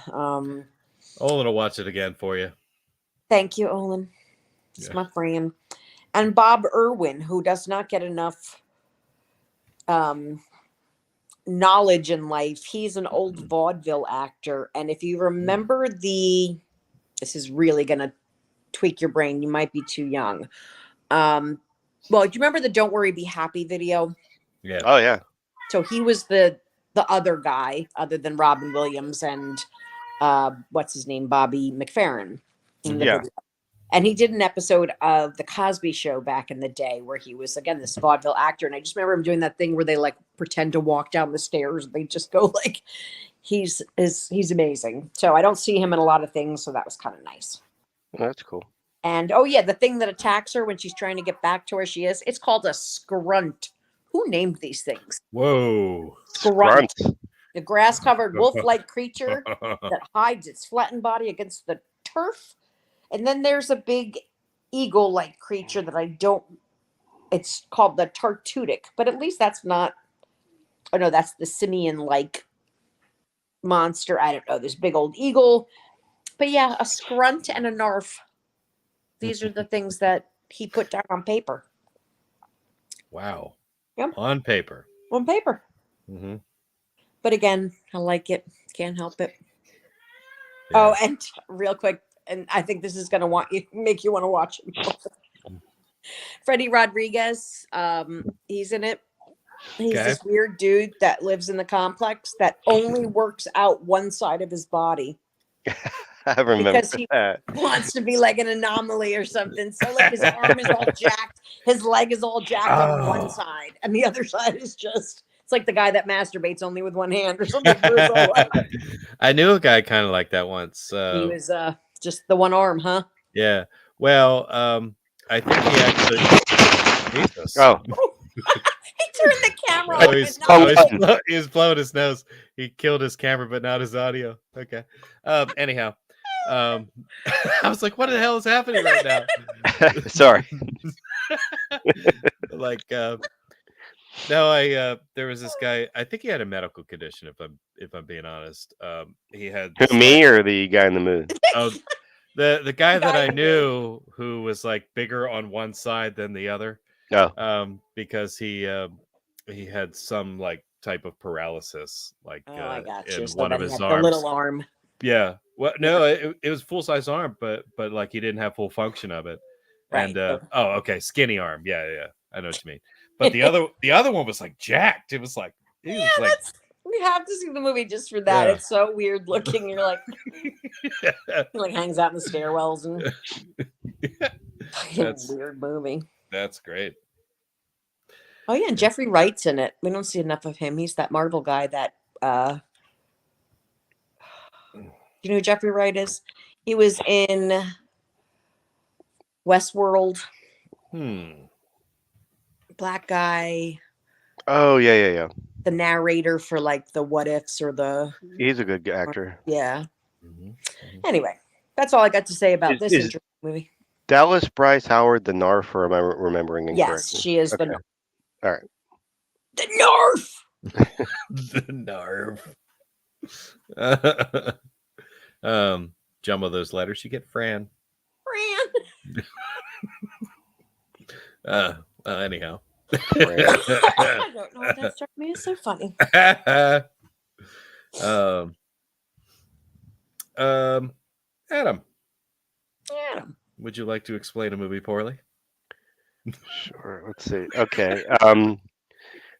Olin will watch it again for you. Thank you, Olin. It's my friend. And Bob Irwin, who does not get enough knowledge in life. He's an old vaudeville actor. And if you remember this is really going to tweak your brain. You might be too young. Well, do you remember the Don't Worry, Be Happy video? Yeah. Oh, yeah. So he was the other guy other than Robin Williams and what's his name? Bobby McFerrin. In the video. And he did an episode of The Cosby Show back in the day where he was, again, this vaudeville actor. And I just remember him doing that thing where they like pretend to walk down the stairs. They just go like, he's amazing. So I don't see him in a lot of things. So that was kind of nice. Oh, that's cool. And, oh, yeah, the thing that attacks her when she's trying to get back to where she is, it's called a scrunt. Who named these things? Whoa. Scrunt. The grass-covered wolf-like creature that hides its flattened body against the turf. And then there's a big eagle-like creature that it's called the Tartutic. But at least that's not, oh no, that's the simian-like monster. I don't know, this big old eagle. But yeah, a scrunt and a narf. These are the things that he put down on paper. Wow. Yep. On paper. On paper. Mm-hmm. But again, I like it. Can't help it. Yeah. Oh, and real quick, and I think this is going to make you want to watch it. Freddie Rodriguez, he's in it. He's this weird dude that lives in the complex that only works out one side of his body. I remember because he wants to be like an anomaly or something. So like his arm is all jacked, his leg is all jacked on one side, and the other side is just, it's like the guy that masturbates only with one hand or something. I knew a guy kind of like that once. He was just the one arm, huh? Yeah. Well, I think he actually. Jesus. Oh. He turned the camera off. He's blowing his nose. He killed his camera, but not his audio. Okay. Anyhow. I was like, what the hell is happening right now? Sorry. Like No, I there was this guy. I think he had a medical condition. If I'm being honest, he had Who, me or the guy in the moon? oh the guy that guy I in the knew who was like bigger on one side than the other, Oh, because he had some like type of paralysis, like Oh, I got you. in So one of that he his had the little arms. arm. Yeah. Well, Yeah. no, it was full size arm, but like he didn't have full function of it. And Right. oh, okay, skinny arm. Yeah, yeah, I know what you mean. But the other one was like jacked. It was like he was like That's we have to see the movie just for that. yeah. It's so weird looking. You're like he like hangs out in the stairwells and fucking That's weird movie. that's great. Oh yeah, and Jeffrey Wright's in it. We don't see enough of him. He's that Marvel guy that you know who Jeffrey Wright is? He was in Westworld, black guy, oh yeah. the narrator for like the what ifs or the He's a good actor. yeah. Mhm. Anyway, that's all I got to say about this Is interesting movie. Dallas Bryce Howard the Narf, or am I remembering incorrectly? Yes, she is Okay. the All right. Narf. The nerve. Jumbo those letters. You get Fran. Anyhow. I don't know what that struck me as so funny. Adam, Adam. would you like to explain a movie poorly? Sure. Let's see. Okay.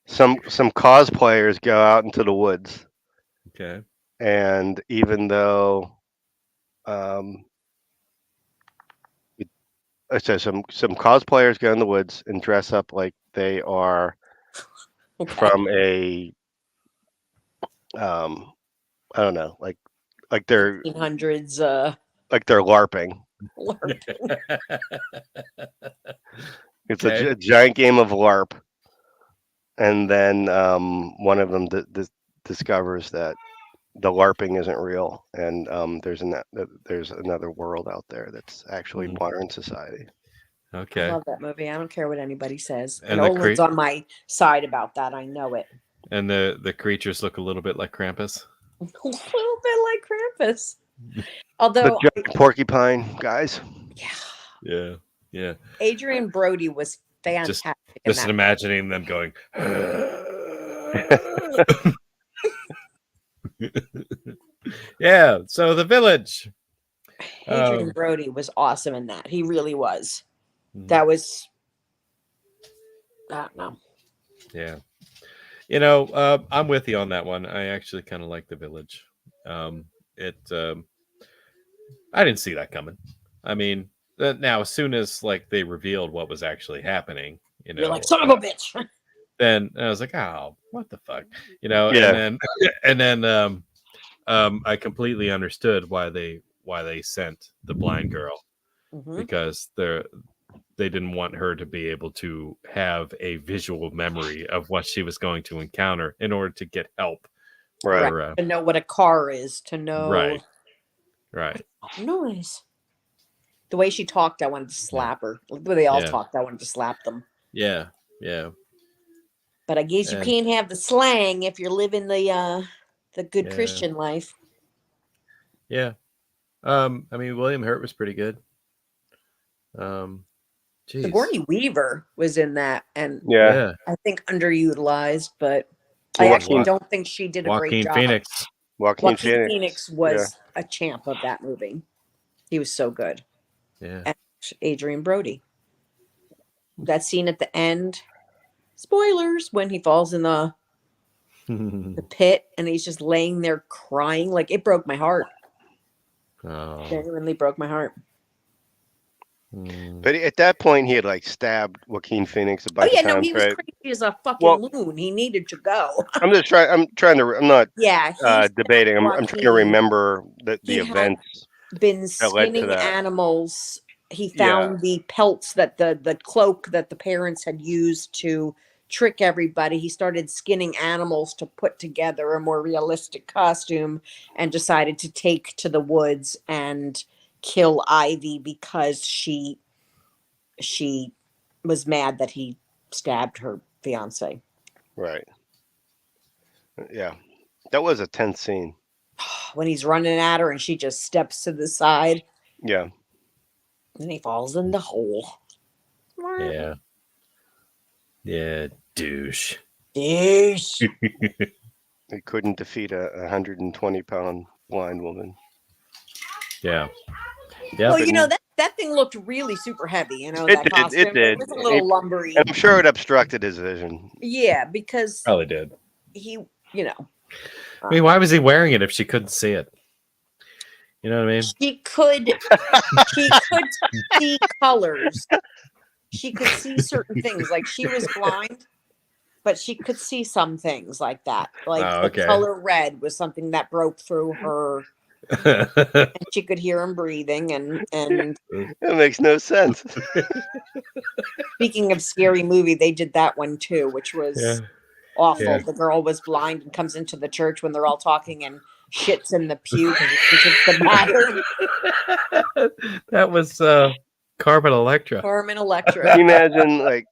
Some cosplayers go out into the woods, Okay. and even though so some cosplayers go in the woods and dress up like they are Okay. from a I don't know, like they're 1800s like they're LARPing. LARPing. It's Okay. a giant game of LARP, and then one of them discovers that the LARPing isn't real, and there's another world out there that's actually modern society. I Okay. love that movie. I don't care what anybody says. And And the Olin's on my side about that. I know it. And the creatures look a little bit like Krampus. A little bit like Krampus. Although The giant porcupine guys. yeah, Yeah. Adrian Brody was fantastic. Just imagining them going. Yeah. So the village. Adrian Brody was awesome in that. He really was. Mhm. That was. I don't know. Yeah. I'm with you on that one. I actually kind of like the village. I didn't see that coming. I mean, now as soon as like they revealed what was actually happening, You're like, son of a bitch. Then I was like, oh, what the fuck, Yeah. and then I completely understood why they sent the blind girl, because they didn't want her to be able to have a visual memory of what she was going to encounter in order to get help. Right. To know what a car is, to know. Right. Noise. The way she talked, I wanted to slap her. The way they all talked, I wanted to slap them. Yeah. But I guess you can't have the slang if you're living the good Christian life. Yeah. I mean, William Hurt was pretty good. Sigourney Weaver was in that, and Yeah. I think underutilized, but I actually don't think she did a great job. Joaquin Phoenix was a champ of that movie. He was so good. Yeah. And Adrian Brody. That scene at the end, spoilers, when he falls in the pit and he's just laying there crying, like it broke my heart. Oh. Genuinely broke my heart. But at that point, he had like stabbed Joaquin Phoenix a bunch of times. He was crazy as a fucking loon. He needed to go. I'm just trying. I'm not debating. I'm trying to remember the events. Been skinning animals. He found the pelts that the cloak that the parents had used to trick everybody. He started skinning animals to put together a more realistic costume, and decided to take to the woods and kill Ivy because she was mad that he stabbed her fiance. Right. Yeah. That was a tense scene. When he's running at her and she just steps to the side Yeah. and he falls in the hole. Yeah. Yeah. Douche. Yes. He couldn't defeat a 120-pound blind woman. Yeah. Yeah. Well, you know, that thing looked really super heavy, you know, It that did. costume. It did. It was a little lumbery. And I'm sure it obstructed his vision. Yeah, because Probably did. he, you know. I mean, why was he wearing it if she couldn't see it? You know what I mean? She could see colors. She could see certain things. Like she was blind, but she could see some things like that. Like the color red was something that broke through her. And she could hear him breathing and That makes no sense. Speaking of scary movie, they did that one too, which was awful. Yeah. The girl was blind and comes into the church when they're all talking and shits in the pew because it's the bathroom. That was Carmen Electra. Carmen Electra. Can you imagine like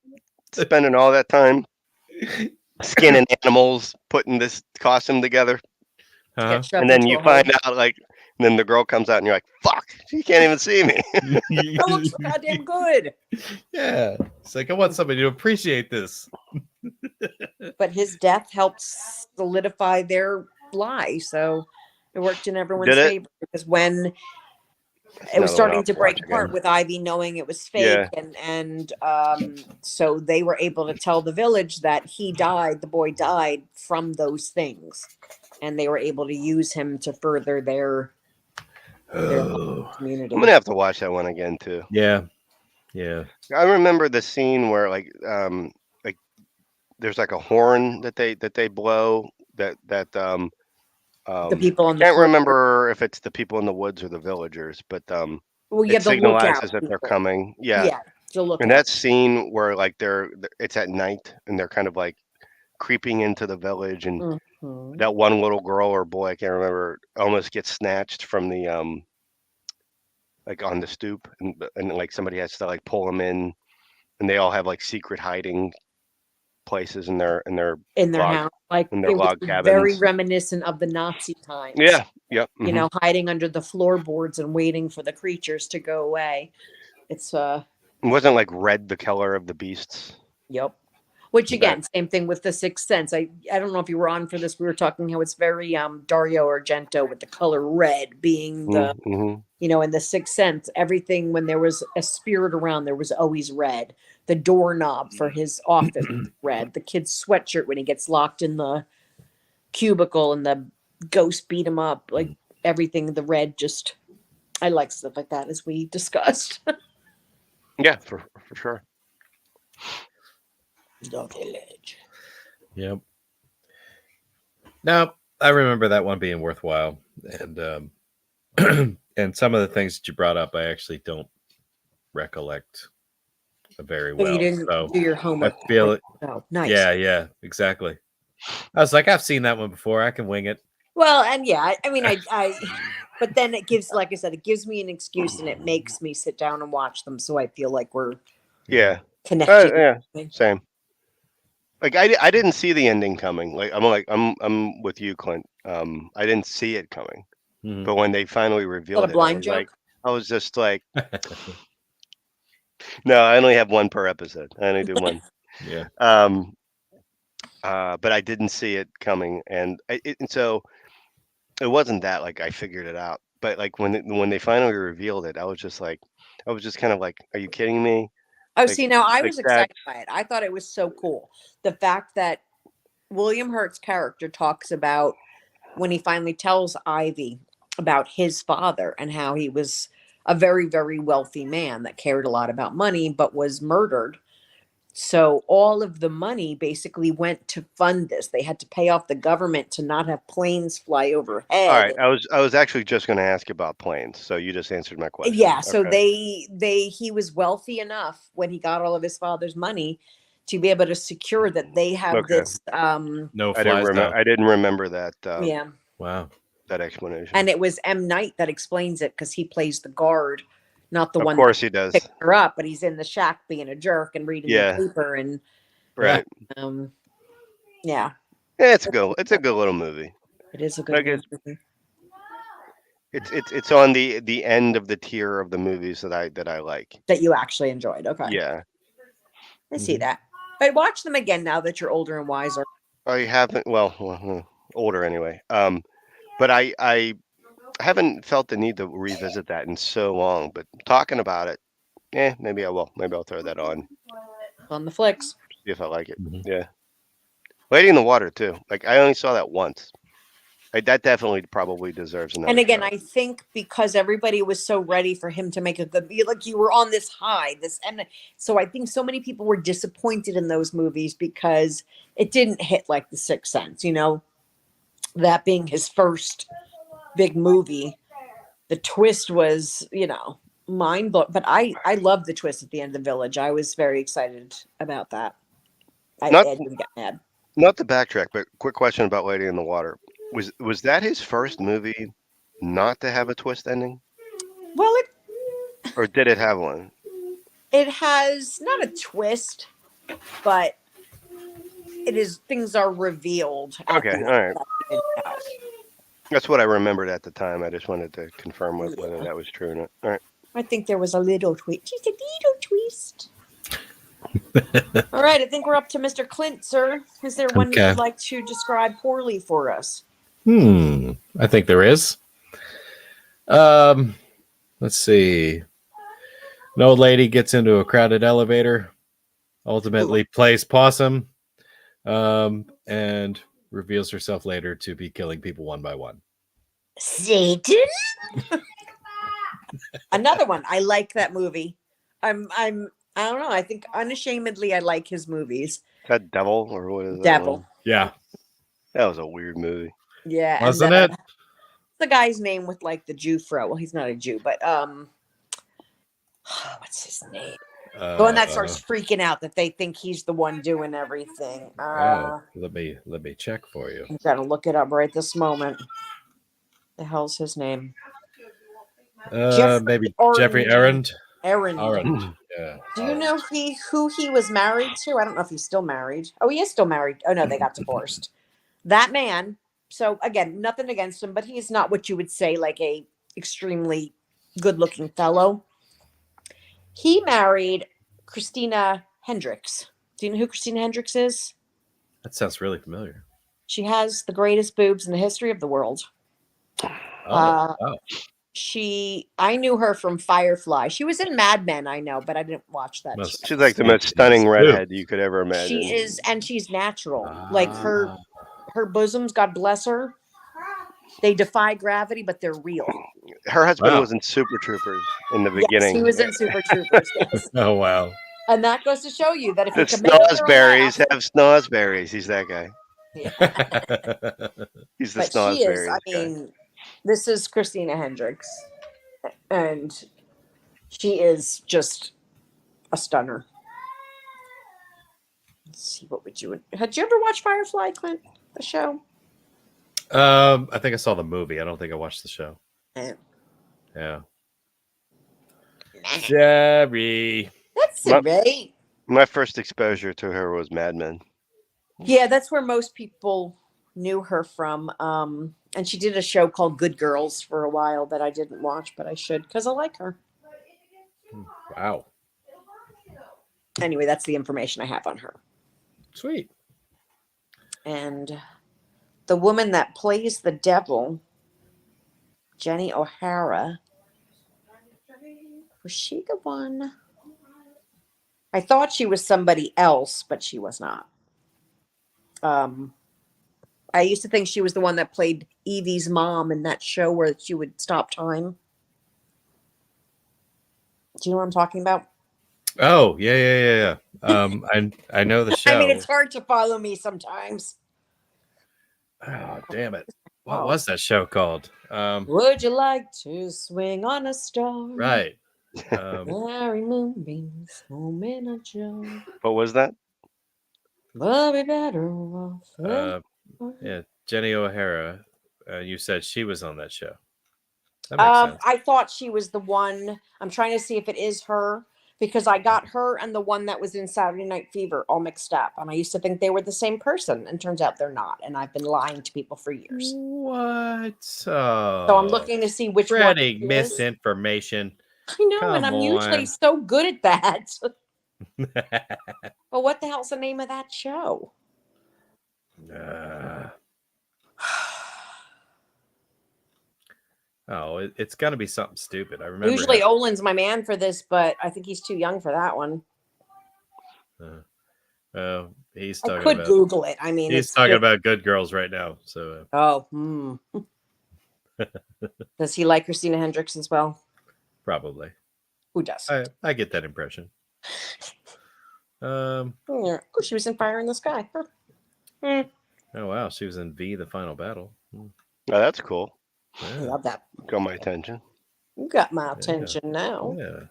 spending all that time skinning animals, putting this costume together, and then you find out like, and then the girl comes out and you're like, "Fuck, she can't even see me." That looks goddamn good. Yeah, it's like I want somebody to appreciate this. But his death helped solidify their lie, so it worked in everyone's favor because when it was starting to break apart with Ivy knowing it was fake, and so they were able to tell the village that he died, the boy died from those things, and they were able to use him to further their community. I'm gonna have to watch that one again too. Yeah. I remember the scene where like there's like a horn that they blow that the people on I can't remember if it's the people in the woods or the villagers, but well, you it signalizes that they're coming. Yeah. And that scene where like it's at night and they're kind of like creeping into the village, and that one little girl or boy, I can't remember, almost gets snatched from the like on the stoop, and like somebody has to like pull them in, and they all have like secret hiding places in their house, like in their log cabins. Very reminiscent of the Nazi times. Yeah. Yep. You know, hiding under the floorboards and waiting for the creatures to go away. It's It wasn't like Red the Killer of the Beasts. Yep. Which again, same thing with The Sixth Sense. I don't know if you were on for this. We were talking how it's very Dario Argento with the color red being the you know, in The Sixth Sense, everything when there was a spirit around, there was always red. The doorknob for his office red. The kid's sweatshirt when he gets locked in the cubicle and the ghost beat him up. Like everything, the red just I like stuff like that, as we discussed. Yeah, for sure. The village. Yep. Now I remember that one being worthwhile, and and some of the things that you brought up, I actually don't recollect very well. So you didn't do your homework. I feel it. Oh, nice. Yeah, exactly. I was like, I've seen that one before. I can wing it. Well, and yeah, I mean, I but then it gives, like I said, it gives me an excuse and it makes me sit down and watch them, so I feel like we're connected. Same. Like I didn't see the ending coming. Like I'm with you, Clint. I didn't see it coming, but when they finally revealed it, I was just like, no, I only have one per episode. I only do one. Yeah. But I didn't see it coming, and so it wasn't that like I figured it out. But like when they finally revealed it, I was just kind of like, are you kidding me? Oh, see, now I was excited by it. I thought it was so cool. The fact that William Hurt's character talks about when he finally tells Ivy about his father and how he was a very, very wealthy man that cared a lot about money, but was murdered. So all of the money basically went to fund this. They had to pay off the government to not have planes fly overhead. All right, I was actually just going to ask about planes, so you just answered my question. Yeah, so he was wealthy enough when he got all of his father's money to be able to secure that they have this. No, I didn't remember that. Yeah. Wow. That explanation. And it was M. Night that explains it because he plays the guard. Not the one. Of course he does. Picked her up, but he's in the shack being a jerk and reading the paper and right. Yeah, Yeah, it's a good little movie. it is a good Like movie it's on the end of the tier of the movies that I like. that you actually enjoyed. Okay, Yeah. I see that. But watch them again now that you're older and wiser. I haven't. Older anyway. But I haven't felt the need to revisit that in so long. But talking about it, maybe I will. Maybe I'll throw that on, On the flicks. see if I like it. Mhm. Yeah. Lady in the Water too. Like I only saw that once. That definitely probably deserves And another again, shot. I think because everybody was so ready for him to make a good, like you were on this high, and so I think so many people were disappointed in those movies because it didn't hit like The Sixth Sense, that being his first big movie. The twist was, mind blowing. But I loved the twist at the end of the Village. I was very excited about that. I Not didn't get mad. not to backtrack, but quick question about Lady in the Water. Was that his first movie not to have a twist ending, Well, or did it have one? it has not a twist, but it is things are revealed at Okay, the all end right. that we didn't know. That's what I remembered at the time. I just wanted to confirm whether Yeah. that was true or not. All right. I think there was a little twist. Just a little twist. All right, I think we're up to Mr. Clint, sir. Is there one you Okay. would like to describe poorly for us? I think there is. Let's see. An old lady gets into a crowded elevator, ultimately plays possum, and reveals herself later to be killing people one by one. Satan. Another one. I like that movie. I don't know. I think unashamedly I like his movies. Is that Devil or what is that Devil. one? Yeah. That was a weird movie. Yeah, Wasn't and it? the guy's name with like the Jew fro. Well, he's not a Jew, but what's his name? The one that starts freaking out that they think he's the one doing everything. Let me check for you. I've got to look it up right this moment. The hell's his name? Maybe Jeffrey Arend. Arend. Yeah. Do you know who he was married to? I don't know if he's still married. Oh, he is still married. Oh no, they got divorced. That man. So again, nothing against him, but he's not what you would say like a extremely good-looking fellow. He married Christina Hendricks. Do you know who Christina Hendricks is? That sounds really familiar. She has the greatest boobs in the history of the world. Wow. I knew her from Firefly. She was in Mad Men, I know, but I didn't watch that show. She's like the most stunning redhead you could ever imagine. She is, and she's natural. Like her bosoms, God bless her. They defy gravity, but they're real. Her husband was in Super Troopers in the beginning. Yes, he was in Super Troopers. Yes. Oh wow! And that goes to show you that if the you can make a girl Snozberries laugh, have Snozberries. He's that guy. yeah. He's the But Snozberries. she is. I mean, this is Christina Hendricks, and she is just a stunner. Let's see, what would you? Had you ever watched Firefly, Clint? The show? I think I saw the movie. I don't think I watched the show. Yeah. Jerry. That's right. My first exposure to her was Mad Men. Yeah, that's where most people knew her from. And she did a show called Good Girls for a while that I didn't watch, but I should because I like her. Wow. Anyway, that's the information I have on her. Sweet. And the woman that plays the devil, Jenny O'Hara, was she the one? I thought she was somebody else, but she was not. I used to think she was the one that played Evie's mom in that show where she would stop time. Do you know what I'm talking about? Oh, yeah. I know the show. I mean, it's hard to follow me sometimes. Oh, damn it. What was that show called? Would you like to swing on a star? Right. Mary Moonbeams, home in a jar. What was that? We'll be better off. Yeah, Jenny O'Hara. You said she was on that show. That makes sense. I thought she was the one. I'm trying to see if it is her because I got her and the one that was in Saturday Night Fever all mixed up. And I used to think they were the same person. And turns out they're not. And I've been lying to people for years. What? So I'm looking to see which one spreading it is. misinformation. I know, Come and I'm usually on. so good at that. Well, what the hell's the name of that show? It's gonna be something stupid. I remember. Usually Olin's my man for this, but I think he's too young for that one. He's I talking could about. Google it. I mean, He's talking about Good Girls right now. So. Does he like Christina Hendricks as well? Probably. Who does? I get that impression. Oh, she was in Fire in the Sky. Oh wow, she was in V: The Final Battle. Oh, that's cool. I love that. Got my attention. You got my attention now. Yeah.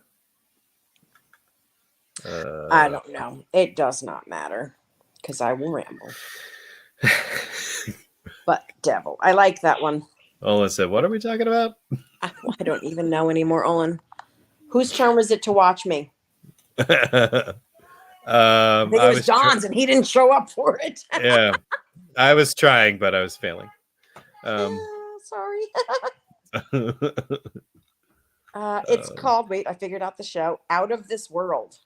I don't know. It does not matter because I will ramble. But Devil, I like that one. Olin said, "What are we talking about?" I don't even know anymore, Olin. Whose turn was it to watch me? I think it was Don's, and he didn't show up for it. Yeah, I was trying, but I was failing. Sorry. It's called. Wait, I figured out the show. Out of This World.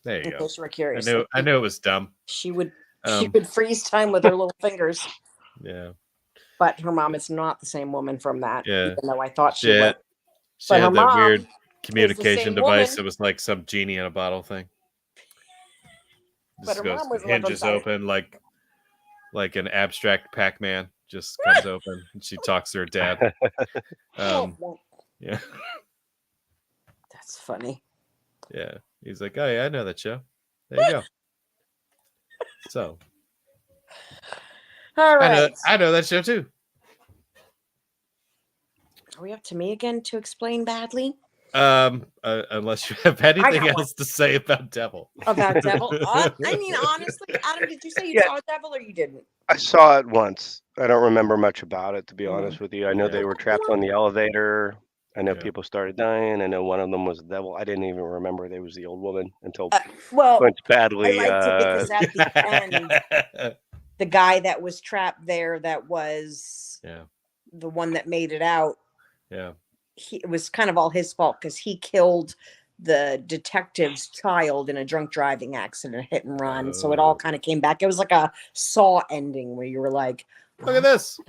There you in go. case you were curious. I knew it was dumb. She would freeze time with her little fingers. Yeah. But her mom is not the same woman from that. Yeah. Even though I thought she was. She had that weird communication device. Woman. It was like some genie in a bottle thing. But her mom was hinges open like an abstract Pac-Man just comes open and she talks to her dad. Yeah. That's funny. Yeah. He's like, oh yeah, I know that show. There you go. So all right. I know that show too. Are we up to me again to explain badly? Unless you have anything else to say about Devil. About Devil? I mean, honestly, Adam, did you say you saw Devil or you didn't? I saw it once. I don't remember much about it, to be honest with you. I know they were trapped on the elevator. I know people started dying. I know one of them was the devil. I didn't even remember they was the old woman until went badly. I liked it because at the end, the guy that was trapped there, that was the one that made it out. Yeah. It was kind of all his fault because he killed the detective's child in a drunk driving accident, hit and run. So it all kind of came back. It was like a Saw ending where you were like, look at this.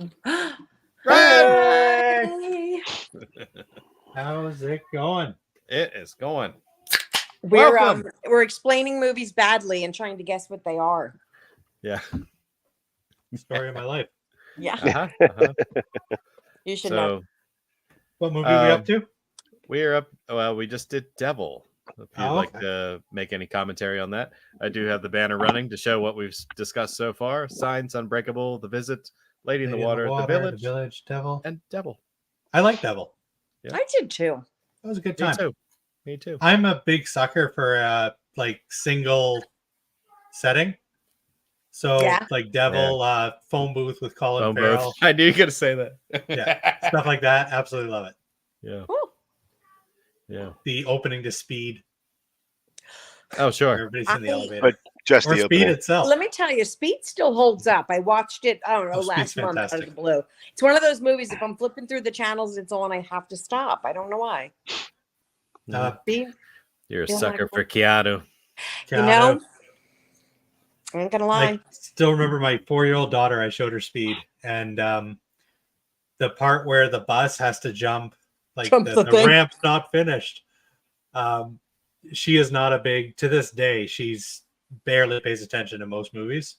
Hey! How's it going? It is going. We're explaining movies badly and trying to guess what they are. Yeah. Story of my life. Yeah. You should know. What movie are we up to? We're up. Well, we just did Devil. If you'd like to make any commentary on that, I do have the banner running to show what we've discussed so far. Signs, Unbreakable, The Visit, Lady in the Water, The Village, Devil, and Devil. I like Devil. Yeah. I did too. That was a good time. Me too. I'm a big sucker for like single setting. So like Devil, Phone Booth with Colin Farrell. I knew you were gonna say that. Yeah, stuff like that. Absolutely love it. Yeah. Ooh. Yeah. The opening to Speed. Oh, sure. Everybody's in the elevator. But just or the Speed opening. itself. Let me tell you, Speed still holds up. I watched it, I don't know, last month out of the blue. It's one of those movies, if I'm flipping through the channels, it's on, I have to stop. I don't know why. Speed? You're a sucker for Keanu. You know? I ain't gonna lie. I still remember my 4-year-old daughter, I showed her Speed. And the part where the bus has to jump, like the ramp's not finished. She is not a big, to this day, she's barely pays attention to most movies.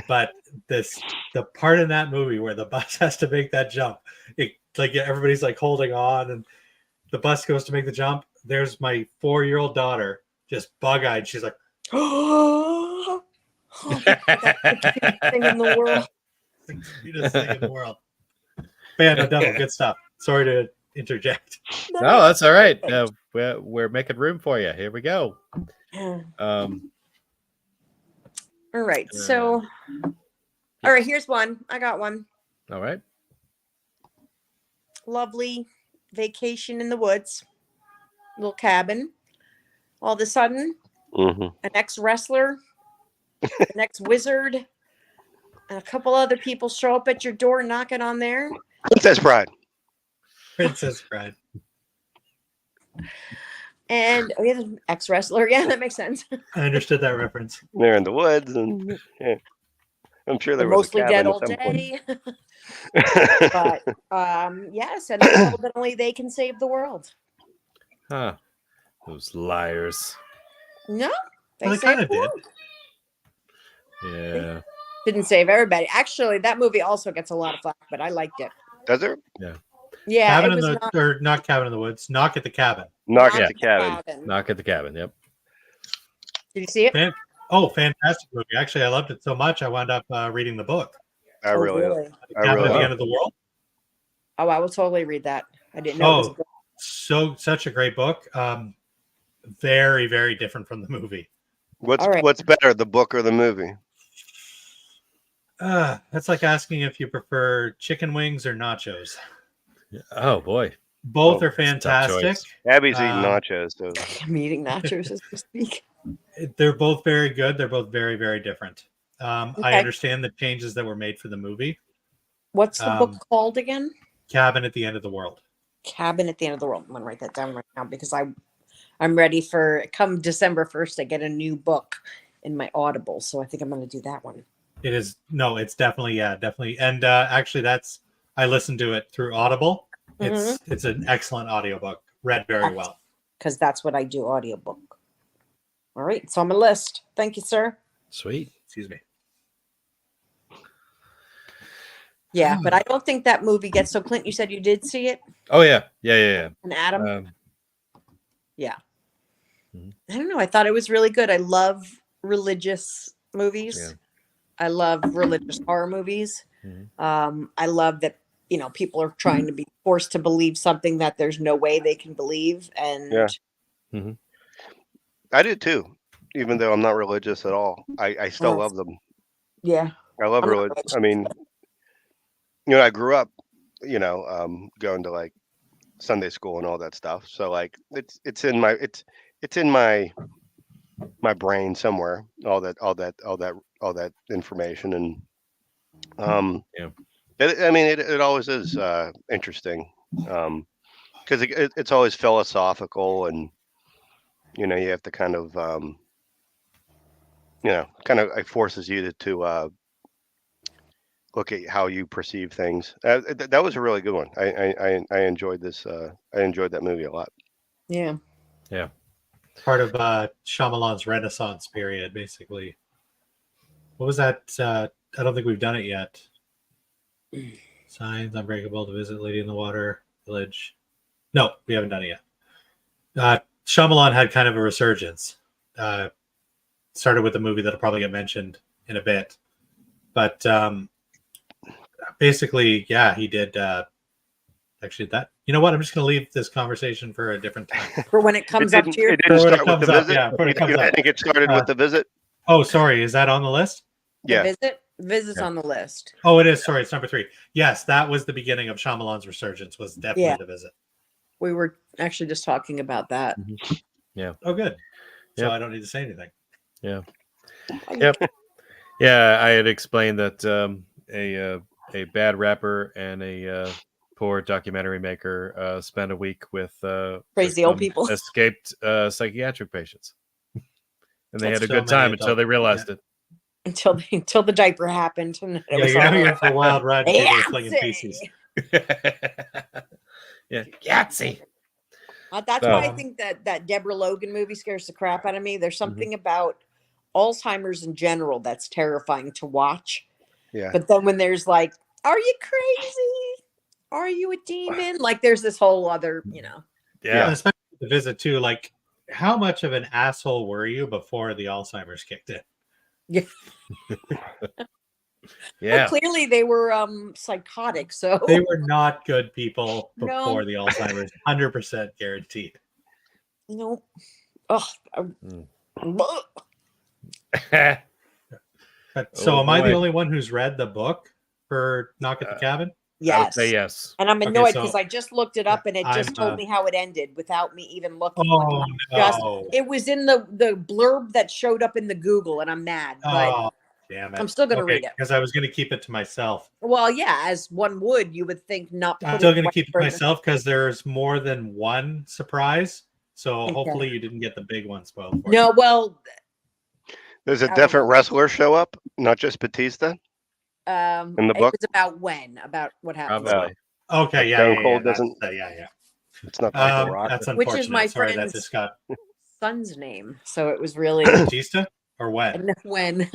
But the part in that movie where the bus has to make that jump, everybody's like holding on and the bus goes to make the jump. There's my 4-year-old daughter just bug-eyed. She's like, oh, that's the cutest thing in the world. The cutest thing in the world. Man, no, Devil, good stuff. Sorry to interject. No, that's all right. We're making room for you. Here we go. All right. So, all right, here's one. I got one. All right. Lovely vacation in the woods. Little cabin. all of a sudden, Mhm. an ex-wrestler, an ex-wizard, and a couple other people show up at your door knocking on there. Princess Bride. Princess Bride. And oh yeah, ex-wrestler. Yeah, that makes sense. I understood that reference. They're in the woods, and yeah. I'm sure there They're was a mostly dead cabin all at some point. day. But yes, and they're told that only they can save the world. Huh. Those liars. No, Well, they saved kind of the did. world. Yeah. Didn't save everybody. Actually, that movie also gets a lot of flack, but I liked it. Does there? Yeah, Cabin it in was the or not Cabin in the Woods. Knock at the Cabin. Knock Knock at the cabin. Knock at the cabin. Yep. Did you see it? Fantastic movie. Actually, I loved it so much I wound up reading the book. I really. Cabin really at the am. End of the World. Oh, I will totally read that. I didn't know. It was good. Such a great book. Very, very different from the movie. All right. What's better, the book or the movie? That's like asking if you prefer chicken wings or nachos. Oh boy. Both are Tough choice. fantastic. Abby's eating nachos. So. I'm eating nachos as we speak. They're both very good. They're both very, very different. I Okay. understand the changes that were made for the movie. What's the book called again? Cabin at the End of the World. Cabin at the End of the World. I'm gonna write that down right now because I'm ready for come December 1st. I get a new book in my Audible, so I think I'm gonna do that one. It is it's definitely and actually I listened to it through Audible. It's an excellent audiobook, read very well. Because that's what I do, audiobook. All right, it's on my list. Thank you, sir. Sweet. Excuse me. Yeah, but I don't think that movie gets so. Clint, you said you did see it, Oh yeah. Yeah. and Adam. Mhm. I don't know. I thought it was really good. I love religious movies. Yeah. I love religious horror movies. Mhm. I love that people are trying to be forced to believe something that there's no way they can believe, and Yeah. I do too. Even though I'm not religious at all, I still love them. yeah, I love I'm not religion. religious. I mean, I grew up, going to like Sunday school and all that stuff. So like it's in my brain somewhere. All that information and Yeah. it always is interesting because it's always philosophical and you have to kind of it forces you to look at how you perceive things. That was a really good one. I enjoyed this. I enjoyed that movie a lot. Yeah. Part of Shyamalan's Renaissance period, basically. What was that? I don't think we've done it yet. Signs, Unbreakable, To Visit, Lady in the Water, Village. No, we haven't done it yet. Shyamalan had kind of a resurgence. Started with a movie that'll probably get mentioned in a bit. But basically, yeah, he did. Actually, that. You know what? I'm just going to leave this conversation for a different time. For when it comes up to your. It didn't For when it start with comes the up, visit. yeah, when it comes up. I think it started with the visit. Oh, sorry. Is that on the list? Yeah. Visit's on the list. Oh, it is. Sorry, it's number 3. Yes, that was the beginning of Shyamalan's resurgence. Was definitely The Visit. We were actually just talking about that. Yeah. Oh, good. So Yep. I don't need to say anything. Yeah. Yep. Yeah, I had explained that a bad rapper and a poor documentary maker spent a week with Crazy old people. escaped psychiatric patients, and they That's had a so good time many until they realized it. Until the diaper happened. And it was You're all in for a wild ride. People are Yahtzee! flinging feces. Yeah, Yahtzee. That's why I think that Deborah Logan movie scares the crap out of me. There's something about Alzheimer's in general that's terrifying to watch. Yeah. But then when there's like, are you crazy? Are you a demon? Like there's this whole other, Yeah, Yeah. especially The Visit too. Like, how much of an asshole were you before the Alzheimer's kicked in? Yeah. Yeah. Well, clearly they were psychotic. So They were not good people No. before the Alzheimer's. 100% guaranteed. no. Oh. But so Oh, am I the boy. only one who's read the book for Knock at the Cabin? I would say Yes. yes. And I'm Okay, annoyed so because I just looked it up and it just told me how it ended without me even looking. Oh Just no! it was in the blurb that showed up in the Google, and I'm mad, but Oh damn it! I'm still gonna read it. Because I was gonna keep it to myself. Well, yeah, as one would, you would think not. I'm still gonna keep it to myself because there's more than one surprise. So hopefully you didn't get the big one spoiled for you. No, well, There's a different wrestler show up, not just Batista. In the book, it was about what happened. Probably. Okay, Like yeah, Stone yeah, Cold yeah, doesn't. yeah. It's not like The Rock. That's unfortunate. Which is my Sorry, that friend's just got son's name, so it was really Batista or when? when.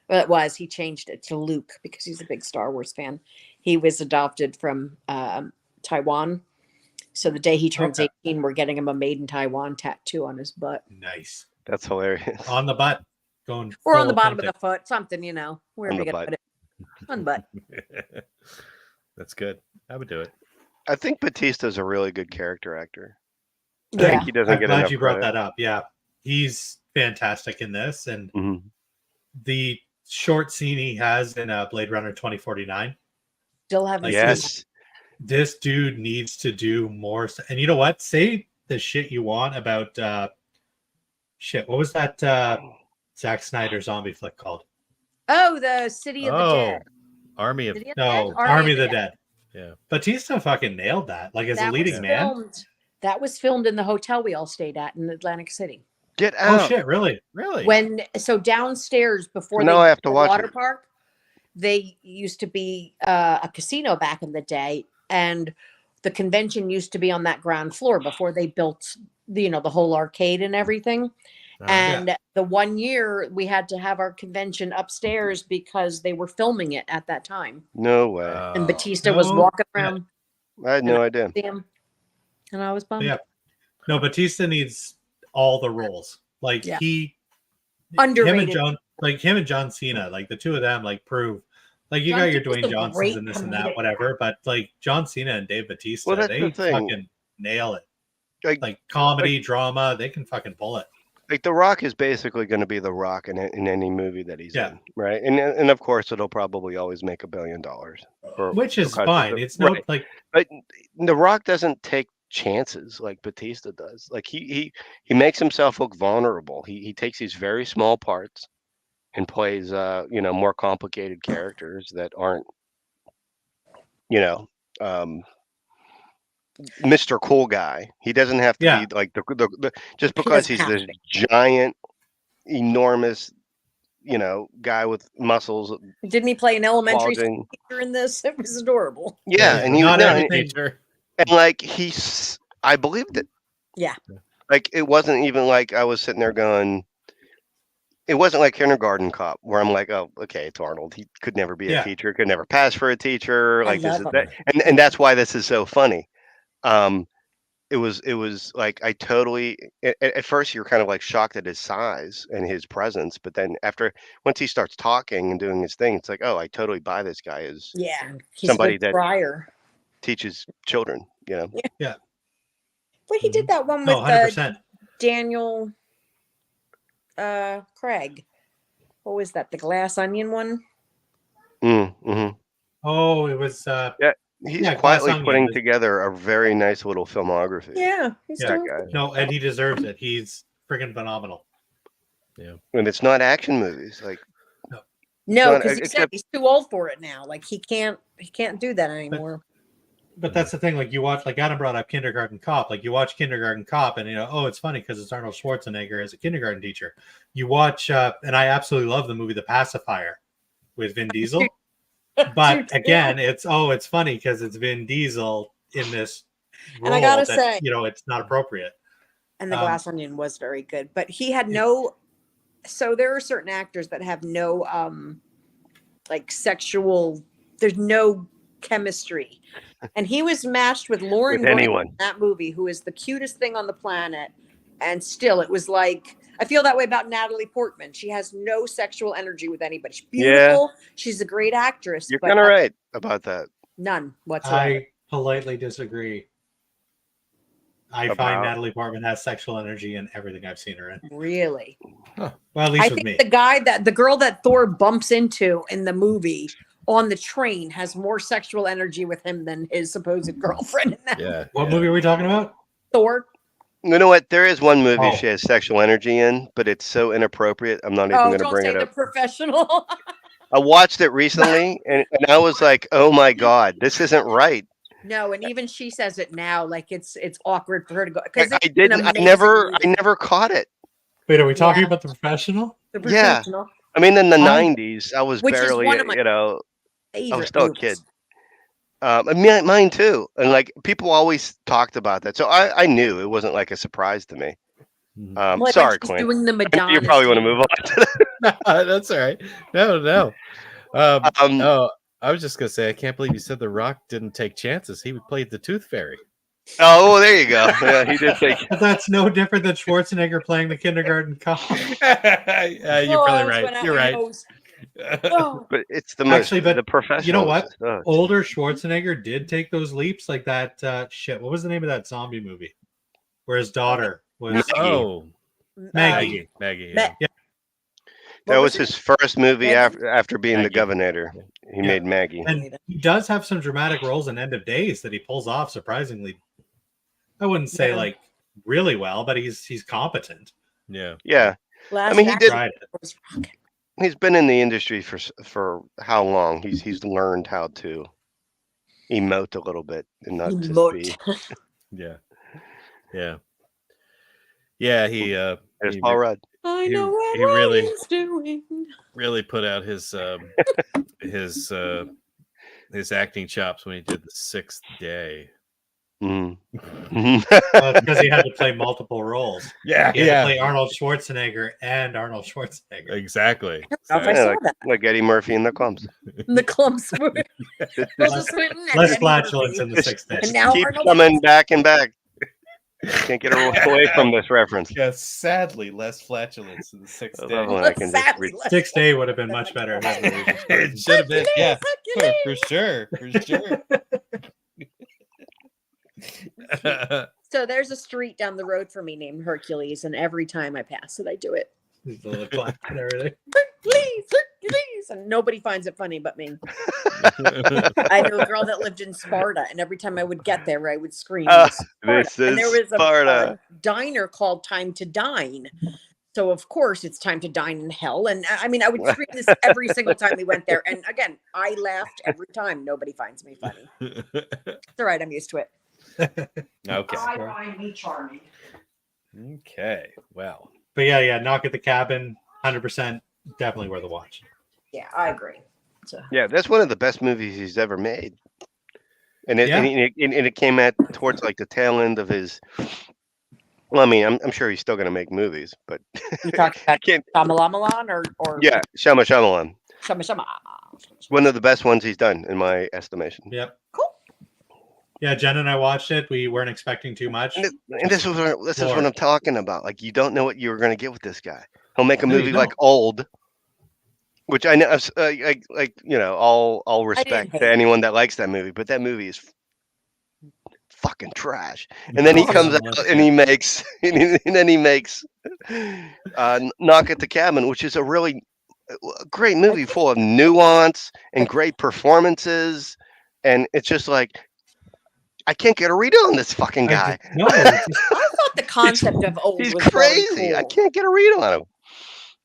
Well, it was. He changed it to Luke because he's a big Star Wars fan. He was adopted from Taiwan. So the day he turns 18, we're getting him a Made in Taiwan tattoo on his butt. Nice. That's hilarious. On the butt. Going or on the bottom authentic. of the foot, something, wherever you put it. On the butt. That's good. I would do it. I think Batista's a really good character actor. Yeah. I think he doesn't I'm get glad enough you brought credit. that up. Yeah. He's fantastic in this. And Mhm. the short scene he has in Blade Runner 2049. Still haven't seen Yes. This dude needs to do more. And you know what? Say the shit you want about what was that Zack Snyder zombie flick called? Oh, the City of the Dead. Army of City of No, Dead? Army of the Dead. Yeah. Batista fucking nailed that. Like as a leading man. That was filmed in the hotel we all stayed at in Atlantic City. Get out. Oh shit, really? Really? So downstairs before now I have to the watch water it. park, they used to be a casino back in the day, and the convention used to be on that ground floor before they built the whole arcade and everything. And the one year we had to have our convention upstairs because they were filming it at that time. No way. And Batista was walking around. I had no idea. And I was bummed. Yeah. No, Batista needs all the roles. Like underrated. him and John Cena, like the two of them, like prove. Like you got your Dwayne Johnsons and this and that, whatever. But like John Cena and Dave Batista, they fucking nail it. Like comedy, drama, they can fucking pull it. Like The Rock is basically going to be The Rock in any movie that he's in, right? And of course it'll probably always make $1 billion, which is fine. It's not like, but The Rock doesn't take chances like Batista does. Like he makes himself look vulnerable. He takes these very small parts and plays more complicated characters that aren't Mr. Cool Guy. He doesn't have to be like the just because he's this giant, enormous, guy with muscles. Didn't he play an elementary school teacher in this? It was adorable. Yeah, and he not was everything. And like I believed it. Yeah. Like it wasn't even like I was sitting there going. It wasn't like Kindergarten Cop where I'm like, oh, okay, it's Arnold. He could never be a teacher. Could never pass for a teacher. Like this is that, and that's why this is so funny. It was like I totally at first you're kind of like shocked at his size and his presence, but then once he starts talking and doing his thing, it's like, oh, I totally buy this guy as he's somebody that teaches children, Yeah. But he did that one with 100%. Daniel Craig. What was that? The Glass Onion one? Mm-hmm. Oh, it was He's quietly putting together a very nice little filmography. Yeah, he's doing good. No, and he deserves it. He's freaking phenomenal. Yeah. And it's not action movies. Like no, because he said he's too old for it now. Like he can't do that anymore. But that's the thing. Like you watch, like Adam brought up Kindergarten Cop. Like you watch Kindergarten Cop, and oh, it's funny because it's Arnold Schwarzenegger as a kindergarten teacher. You watch, and I absolutely love the movie The Pacifier with Vin Diesel. But again, it's funny because it's Vin Diesel in this role, and I gotta say, it's not appropriate. And The Glass Onion was very good, but he had no. So there are certain actors that have no, like sexual. There's no chemistry, and he was matched with Lauren with anyone in that movie, who is the cutest thing on the planet, and still it was like. I feel that way about Natalie Portman. She has no sexual energy with anybody. She's beautiful. Yeah. She's a great actress. You're kind of right about that. None whatsoever. I politely disagree. I find Natalie Portman has sexual energy in everything I've seen her in. Really? Huh. Well, at least with me. The girl that Thor bumps into in the movie on the train has more sexual energy with him than his supposed girlfriend in that. Yeah. What movie are we talking about? Thor. You know what? There is one movie Oh. she has sexual energy in, but it's so inappropriate. I'm not even Oh, going to don't bring say it The up. Professional. I watched it recently, and I was like, "Oh my god, this isn't right." No, and even she says it now, like it's awkward for her to go I, because I it's an didn't. I amazing never movie. caught it. Wait, are we talking Yeah. about The Professional? The Yeah. Professional, I mean, in the I- '90s, I was which is barely, one of my I was favorite still a movies. kid. Mine too. And like people always talked about that, so I knew it wasn't like a surprise to me. Like when Sorry, she's Clint. doing the You Madonna. probably want to scene. move on to that. That's all right. No. Oh, I was just gonna say, I can't believe you said The Rock didn't take chances. He played the Tooth Fairy. Oh, well, there you go. Yeah, he did take. But that's no different than Schwarzenegger playing the kindergarten cop. You're Oh, I probably almost right. went out You're my right. nose. Oh, But it's the most. Actually, but the Professional. you know what? Oh, Older Schwarzenegger did take those leaps, like that. Shit, what was the name of that zombie movie where his daughter was Maggie. Oh, Maggie? Maggie. Ma- Yeah. that what was it? his first movie Megan? after being the Maggie. governor. He Yeah. made Maggie. And he does have some dramatic roles in End of Days that he pulls off surprisingly. I wouldn't say Yeah. like really well, but he's competent. Yeah. Yeah, Last I mean, he did. Tried it. was Rocket. He's been in the industry for how long? He's learned how to emote a little bit and not just Emote. be. Yeah. Yeah. Yeah. There's He Paul Rudd. I He- know what he really- Ryan's doing. really put out his acting chops when he did The Sixth Day. Mm. Because he had to play multiple roles. Yeah. He had to play Arnold Schwarzenegger and Arnold Schwarzenegger. Exactly. I don't know if I Yeah, saw that. like Eddie Murphy in the Clumps. In the clumps. Less flatulence in the Sixth Day. And now Keep Arnold coming back and back. Can't get away from this reference. Yeah, sadly, less flatulence in The Sixth Day. Oh, I can just Sadly, read. Sixth Day would have been much better. if that movie was It written. should have been, yeah, Hercules, for sure. So there's a street down the road from me named Hercules, and every time I pass it, I do it. The little clap and everything. Hercules, Hercules, and nobody finds it funny but me. I knew a girl that lived in Sparta, and every time I would get there, I would scream. Sparta. This And there is was Sparta. a diner called Time to Dine. So of course it's time to dine in hell. And I mean, I would scream this every single time we went there. And again, I laughed every time. Nobody finds me funny. It's all right. I'm used to it. Okay. I find me charming. Okay. Well. But yeah, Knock at the Cabin, 100%, definitely worth a watch. Yeah, I agree. So, Yeah, that's one of the best movies he's ever made. And it, Yeah. and it came at towards like the tail end of his. Well, I mean, I'm sure he's still going to make movies, but you talking about can't. Shama-Lama-Lan or Yeah, Shama-Lama-Ding-Dong. Shama. One of the best ones he's done, in my estimation. Yep. Cool. Yeah, Jen and I watched it. We weren't expecting too much. And this is what I'm talking about. Like, you don't know what you were going to get with this guy. He'll make a No, you movie like don't. Old, which I know, like you know, all respect hate to it. anyone that likes that movie, but that movie is fucking trash. And then he comes out and he makes, and then he makes Knock at the Cabin, which is a really great movie full of nuance and great performances, and it's just like, I can't get a read on this fucking guy. No, I thought the concept of old He's was crazy. Really cool. I can't get a read on him.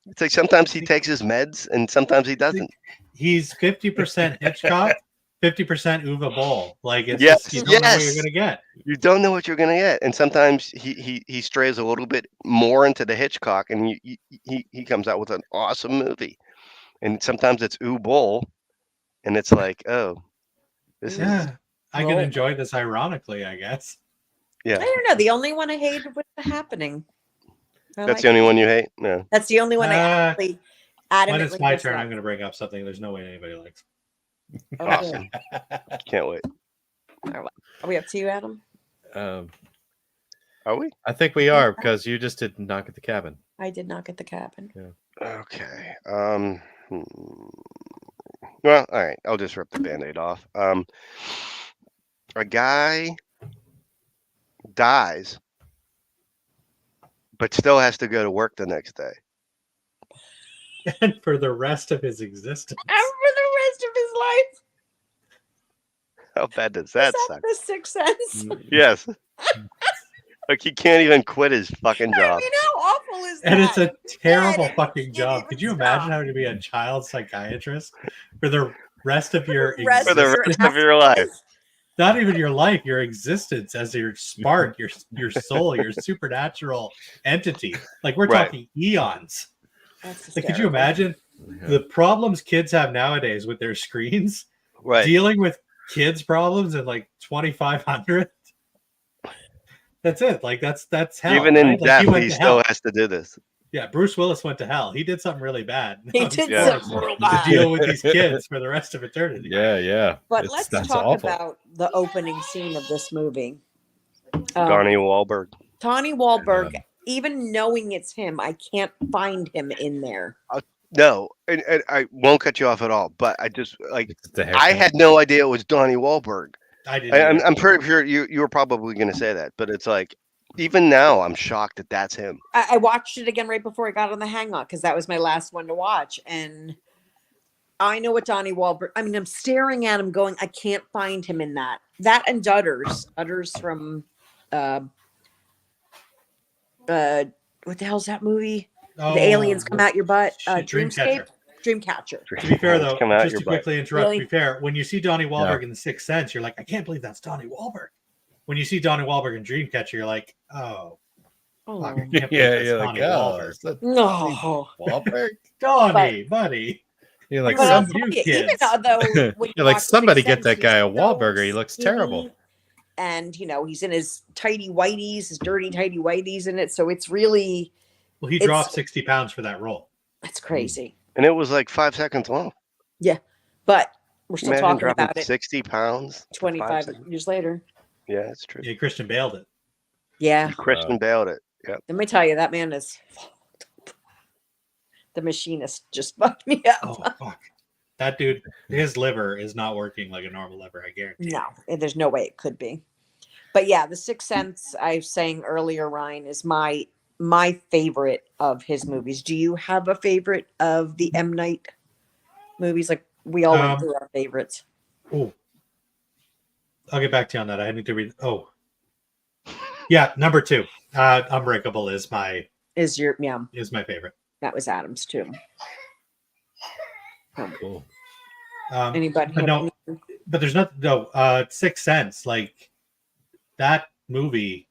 It's like sometimes he takes his meds and sometimes he doesn't. he's 50% Hitchcock, 50% Uwe Boll. Like, it's Yes, just, you don't know what yes. you're going to get. You don't know what you're gonna get, and sometimes he strays a little bit more into the Hitchcock, and he comes out with an awesome movie, and sometimes it's Uwe Boll, and it's like, oh, this is Yeah, I can Well- enjoy this ironically, I guess. I yeah. don't know. The only one I hated was The Happening. That's the only one you hate. No. That's the only one I When actually adamantly it's my turn, disliked. I'm going to bring up something there's no way anybody likes. Oh, Awesome. good. Can't wait. Are we up to you, Adam? Are we? I think we are, because you just did Knock at the Cabin. I did not get the cabin. Okay. Well, all right. I'll just rip the Band-Aid off. A guy dies, but still has to go to work the next day. And for the rest of his existence. And for the rest of his life, How bad does that Is suck? that The Sixth Sense? Yes. Like he can't even quit his fucking I job. mean, how awful is that? And it's a terrible and he fucking can't job. even Could you stop. imagine having to be a child psychiatrist for the rest of your rest For the existence? rest of your life. Not even your life, your existence as your spark, your soul, your supernatural entity. Like we're Right. talking eons. That's Like, could you hysterical. imagine Yeah. the problems kids have nowadays with their screens? Right. Dealing with kids' problems in like 2500. That's it. Like that's hell. Even in right? Like death, he went he to still hell. has to do this. Yeah, Bruce Willis went to hell. He did something really bad. He Now did he's Yeah. something forced real to bad. deal with these kids for the rest of eternity. Yeah. But let's That's talk awful. about the opening scene of this movie. Donnie Wahlberg. Tony Wahlberg, even knowing it's him, I can't find him in there. No, and I won't cut you off at all. But I just like It's the I haircut. had no idea it was Donnie Wahlberg. I didn't. I'm pretty sure you were probably going to say that, but it's like even now I'm shocked that that's him. I watched it again right before I got on the Hangout because that was my last one to watch, and I know what Donnie Wahlberg. I mean, I'm staring at him, going, I can't find him in that. That and Dutters from, what the hell's that movie? Oh, The aliens come out your butt. shit, Dreamscape, Dreamcatcher. To be fair, though, Come out just your to butt. quickly interrupt, Really? to be fair, when you see Donnie Wahlberg in The Sixth Sense, you're like, I can't believe that's Donnie Wahlberg. When you see Donnie Wahlberg in Dreamcatcher, you're like, oh, Oh. fuck, I can't believe Yeah, that's you're Donnie like, oh, Wahlberg. is that No. Wahlberg? Donnie, buddy. You're like, But I'll some tell new you, even kids. though when you You're like, watch somebody Sixth get that Sense, guy a he's so Wahlburger. He looks skinny, terrible. and he's in his tighty whities, his dirty tighty whities in it. So it's really, Well, he It's- dropped 60 pounds for that role. it's crazy. And it was like 5 seconds long. But we're still Imagine talking dropping about it 60 pounds. for 5 25 seconds. years later. Yeah, it's true. Yeah, Christian bailed it. Yeah. Christian bailed it. Yep. Let me tell you, that man is. The machinist just fucked me up. Oh, fuck. That dude, his liver is not working like a normal liver, I guarantee. No, there's no way it could be. But yeah, The Sixth Sense, I was saying earlier, Ryan, is my favorite of his movies. Do you have a favorite of the M. Night movies? Like we all went through our favorites. Oh, I'll get back to you on that. I need to read. Oh, yeah, number 2. Unbreakable is my favorite. That was Adam's too. Cool. Anybody? But no, but there's no Sixth Sense. Like that movie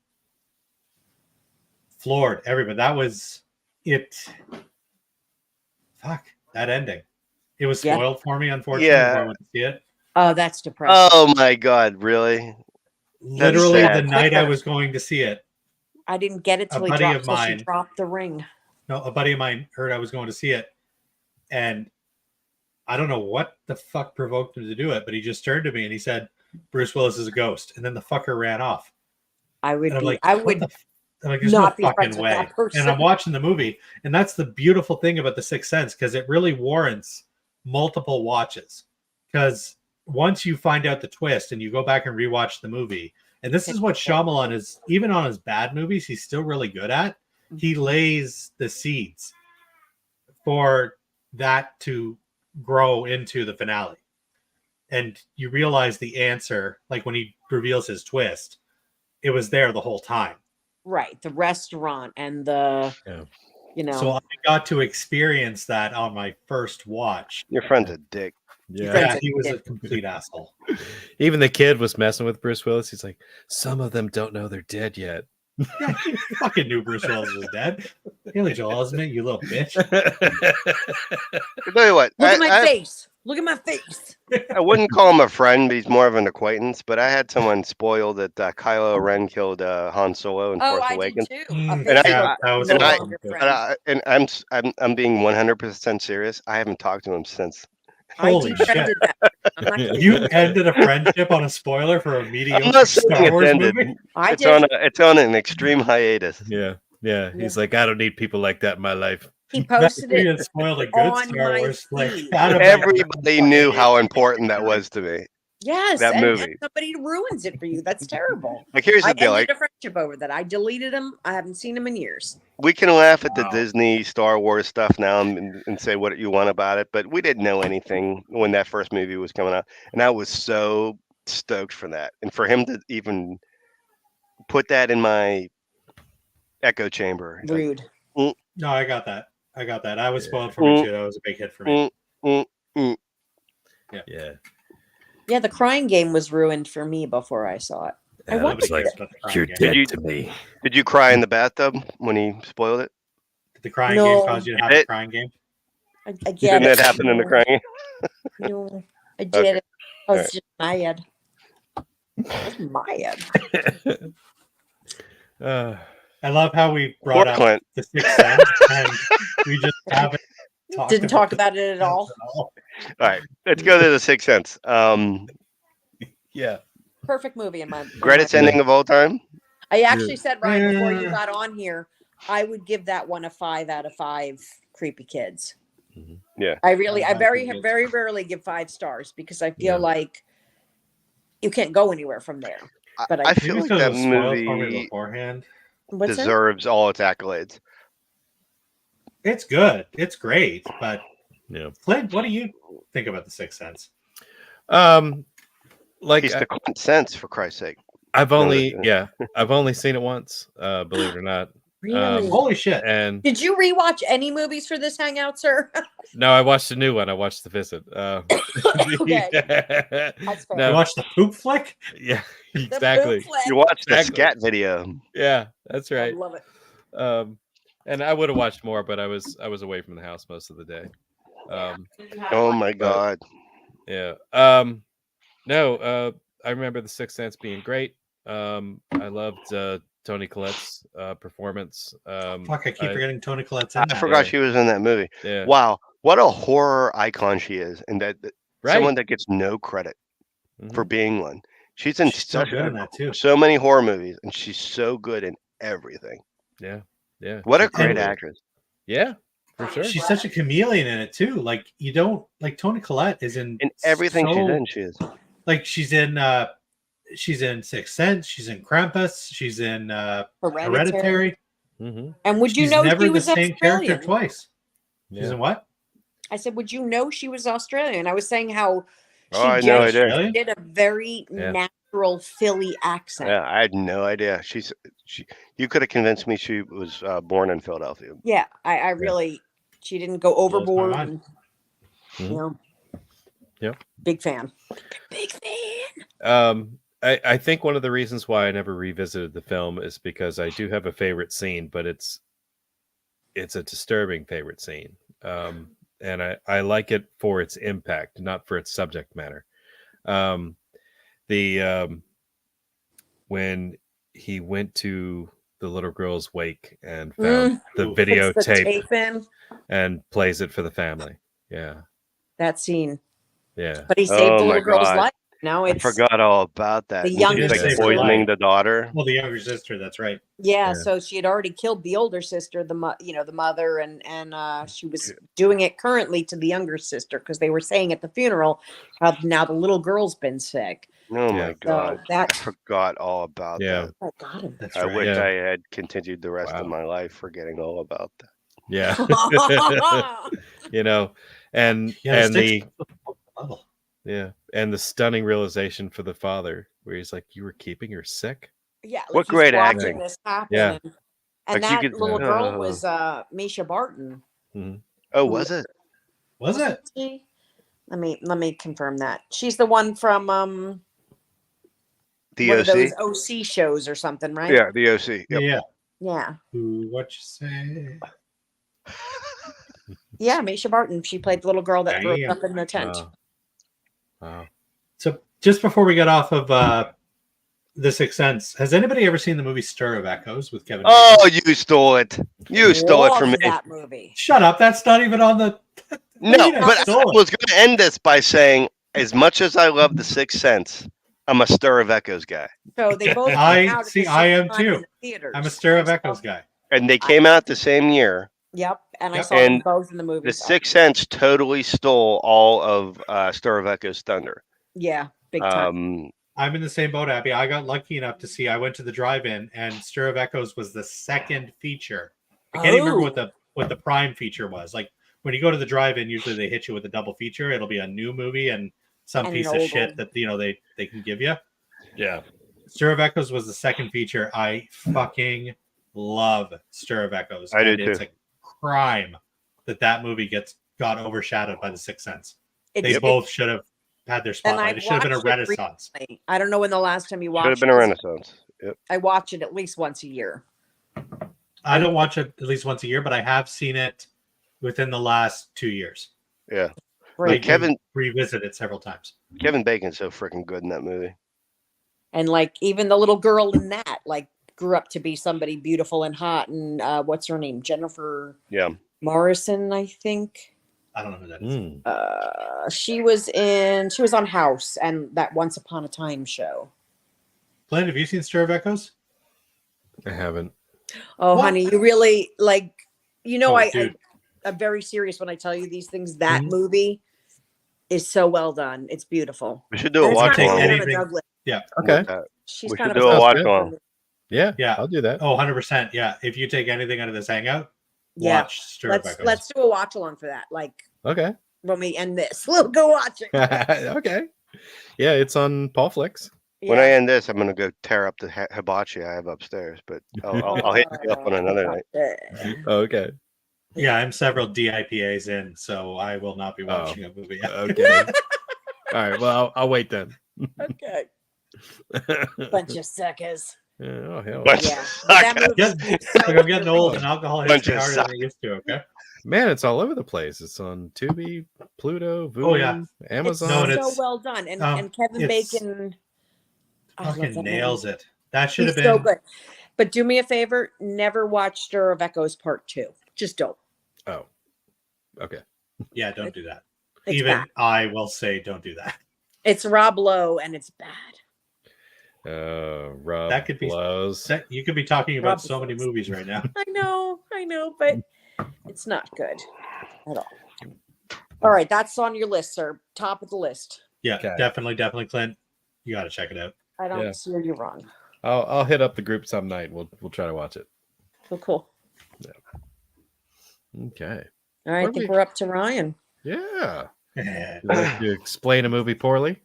floored everybody. That was it. Fuck that ending. It was Yeah. spoiled for me, unfortunately, Yeah. before I went to see it. Oh, that's depressing. Oh my God, really? Literally the sad. night I was going to see it, I didn't get it till a he buddy dropped, of till she mine- dropped the ring. no, a buddy of mine heard I was going to see it, and I don't know what the fuck provoked him to do it, but he just turned to me and he said, "Bruce Willis is a ghost," and then the fucker ran off. I would And I'm be. like, I what would. the I'm like, there's not no be fucking friends with way. that person. And I'm watching the movie, and that's the beautiful thing about The Sixth Sense, because it really warrants multiple watches. Because once you find out the twist and you go back and rewatch the movie, and this is what Shyamalan is, even on his bad movies, he's still really good at. He lays the seeds for that to grow into the finale. And you realize the answer, like when he reveals his twist, it was there the whole time. Right, the restaurant and the, So I got to experience that on my first watch. Your friend's a dick. Yeah. Yeah, he was a complete asshole. Even the kid was messing with Bruce Willis. He's like, some of them don't know they're dead yet. Yeah, he fucking knew Bruce Willis was dead. Haley Joel Osment, you little bitch. I'll tell you what, look at my face. Look at my face. I wouldn't call him a friend. He's more of an acquaintance. But I had someone spoil that Kylo Ren killed Han Solo in Force I Awakens. did too. Mm, And I- that was no and I- longer good. friends. I'm being 100% serious. I haven't talked to him since. Holy I shit. defriended that. I'm not kidding. You ended a friendship on a spoiler for a I'm mediocre not saying Star it's Wars ended. movie? I It's did. it's on an extreme hiatus. Yeah. He's like, I don't need people like that in my life. He posted You it. had spoiled a good on Star my Wars like feed. Everybody knew how important that was to me. Yes, that and movie. somebody ruins it for you. That's terrible. Like, here's I the deal. ended Like, a friendship over that. I deleted him. I haven't seen him in years. we can laugh at the Wow. Disney Star Wars stuff now and say what you want about it, but we didn't know anything when that first movie was coming out, and I was so stoked for that, and for him to even put that in my echo chamber. Rude. No, I got that. I was spoiled for me too. That was a big hit for me. Yeah. Yeah, The Crying Game was ruined for me before I saw it. I That was watched like, it. you're dead to me. Did you cry in the bathtub when he spoiled it? Did the crying No. game cause you to have a crying game? I get Didn't it. that happen in the crying game? No, I did Okay. it. I was Alright. just mad. I was mad. I love how we brought Poor up Clint. the Sixth Sense and we just haven't Didn't talk about it at Sense all. All right, let's go to the Sixth Sense. Yeah. Perfect movie in my. Greatest ending of all time. I actually said, Ryan, before you Yeah. got on here, I would give that one a 5 out of 5 creepy kids. Yeah. I I very rarely give 5 stars because I feel like you can't go anywhere from there. But I feel like because that it was spoiled for me movie beforehand. what's that? deserves all its accolades. It's good. It's great. But Yeah. Clint, what do you think about the Sixth Sense? Like He's the Clint Sense, for Christ's sake. I've only seen it once, believe it or not. Really? Holy shit. And Did you rewatch any movies for this hangout, sir? no, I watched a new one. I watched The Visit. Okay. That's fair. You No, watched the poop flick? yeah, The exactly. bootleg. You watched the Exactly. scat video. Yeah, that's I right. love it. And I would have watched more, but I was away from the house most of the day. Oh my god. Yeah. No, I remember The Sixth Sense being great. I loved Toni Collette's performance. Fuck, I keep forgetting Toni Collette's in I that. forgot she was in that movie. Yeah. Wow, what a horror icon she is, and that Right. someone that gets no credit for Mhm. being one. She's in She's so good in that too. so many horror movies, and she's so good in everything. Yeah. Yeah. What a She's great totally- actress. Yeah, for sure. She's such a chameleon in it too. Like you don't like Toni Collette is in Everything she's so- in, she is. Like she's in Sixth Sense, she's in Krampus, she's in Hereditary. Mhm. And would you She's know never she the was same Australian? character twice. She's Yeah. in what? I said, would you know she was Australian? I was saying how she Oh, I had no idea. Australian? did a very Yeah. natural Philly accent. Yeah, I had no idea. You could have convinced me she was born in Philadelphia. Yeah, I really, she didn't go Blows my overboard. mind. And, Mhm. you know, Yep. big fan. Big fan. I think one of the reasons why I never revisited the film is because I do have a favorite scene, but it's a disturbing favorite scene. And I like it for its impact, not for its subject matter. When he went to the little girl's wake and found the Ooh. Puts the videotape tape in and plays it for the family. Yeah. that scene. Yeah. But he saved Oh the my little girl's God. life. Now I it's forgot all about that. the And younger she's like sister. poisoning the daughter. Well, the younger sister, that's right. yeah, Yeah. so she had already killed the older sister, the mother, and she was doing it currently to the younger sister because they were saying at the funeral how now the little girl's been sick. Oh Yeah. my god. So that I forgot all about Yeah. that. I got him. That's I right. wish Yeah. I had continued the rest of Wow. my life forgetting all about that. Yeah. You know, and Yeah, and the level. yeah, and the stunning realization for the father where he's like, "You were keeping her sick." Yeah, What he's great watching acting. this happen. Yeah. And Like, you that could- little girl was Misha Barton. Oh, was it? Was it? She? Let me confirm that. She's the one from The one of those OC? OC shows or something, right? Yeah, the OC. Yep. Yeah. Yeah. Ooh, what you say? Yeah, Misha Barton. She played the little girl that broke Damn. up in the tent. Wow. So just before we get off of The Sixth Sense, has anybody ever seen the movie Stir of Echoes with Kevin Bacon? Oh, you stole it. You stole it from me. Love that movie. Shut up. That's not even on the... No, Yeah, but I stole it. was going to end this by saying, as much as I love The Sixth Sense, I'm a Stir of Echoes guy. So they both I- came out at the see, same I am time too. in the theaters. I'm a Stir of I saw- Echoes guy. And they came out the same year. Yep, and I Yep. saw them And both in the The movies. Sixth Sense totally stole all of Stir of Echoes' thunder. Yeah, big time. I'm in the same boat, Abby. I got lucky enough to see. I went to the drive-in, and Stir of Echoes was the second feature. I can't even remember what the prime feature was. Like when you go to the drive-in, usually they hit you with a double feature. It'll be a new movie and some And piece an of old shit one. that they can give you. Yeah. Stir of Echoes was the second feature. I fucking love Stir of Echoes. I do And it's too. a crime that movie got overshadowed by The Sixth Sense. They It's, both should have had their and spotlight. I've It should have been a watched it renaissance. recently. I don't know when the last time you watched Should have been a it. renaissance. Yep. I watch it at least once a year. I don't watch it at least once a year, but I have seen it within the last 2 years. Yeah. Right. Kevin Revisit it several times. Kevin Bacon's so freaking good in that movie. And like even the little girl in that, like grew up to be somebody beautiful and hot. And what's her name? Jennifer Yeah. Morrison, I think. I don't know who that is. She was on House and that Once Upon a Time show. Glenn, have you seen Stir of Echoes? I haven't. Oh, What? honey, you really like, Dude. I'm very serious when I tell you these things. That movie is so well done. It's beautiful. We should do a And it's watch got along. Take Anna anything- Douglas. Yeah. Okay. She's We kind should of do a Sounds watch good. along. Yeah. Yeah. I'll do that. Oh, 100%. Yeah. If you take anything out of this hangout, Yeah. watch Stir of Echoes. Let's do a watch along for that. Like Okay. when we end this, we'll go watch it. Okay. Yeah, it's on Paulflix. When I end this, I'm gonna go tear up the hibachi I have upstairs. But I'll hit you up on another night. Okay. Yeah, I'm several DIPAs in, so I will not be watching a movie. Okay. All right. Well, I'll wait then. Okay. Bunch of suckers. Oh hell. Yeah. That movie- Look, I'm getting old and alcohol hits Bunch me of harder than it used to, okay? Man, it's all over the place. It's on Tubi, Pluto, Vudu, Oh, yeah. Amazon. No, and so it's- well done. And Kevin it's- Bacon I love Fucking that nails movie. it. That should He's have so been. good. But do me a favor, never watch Stir of Echoes Part 2. Just don't. Oh. Okay. Yeah, don't do that. It's Even bad. I will say don't do that. It's Rob Lowe and it's bad. Rob That could be- blows. You could be talking about Rob so many Lowe. movies right now. I know, but it's not good at all. All right, that's on your list, sir. Top of the list. Yeah, Okay. definitely, Clint. You got to check it out. I don't Yeah. steer you wrong. I'll hit up the group some night. We'll try to watch it. Cool. Okay. All right, I think we're up to Ryan. Yeah. Explain You like to explain a movie poorly?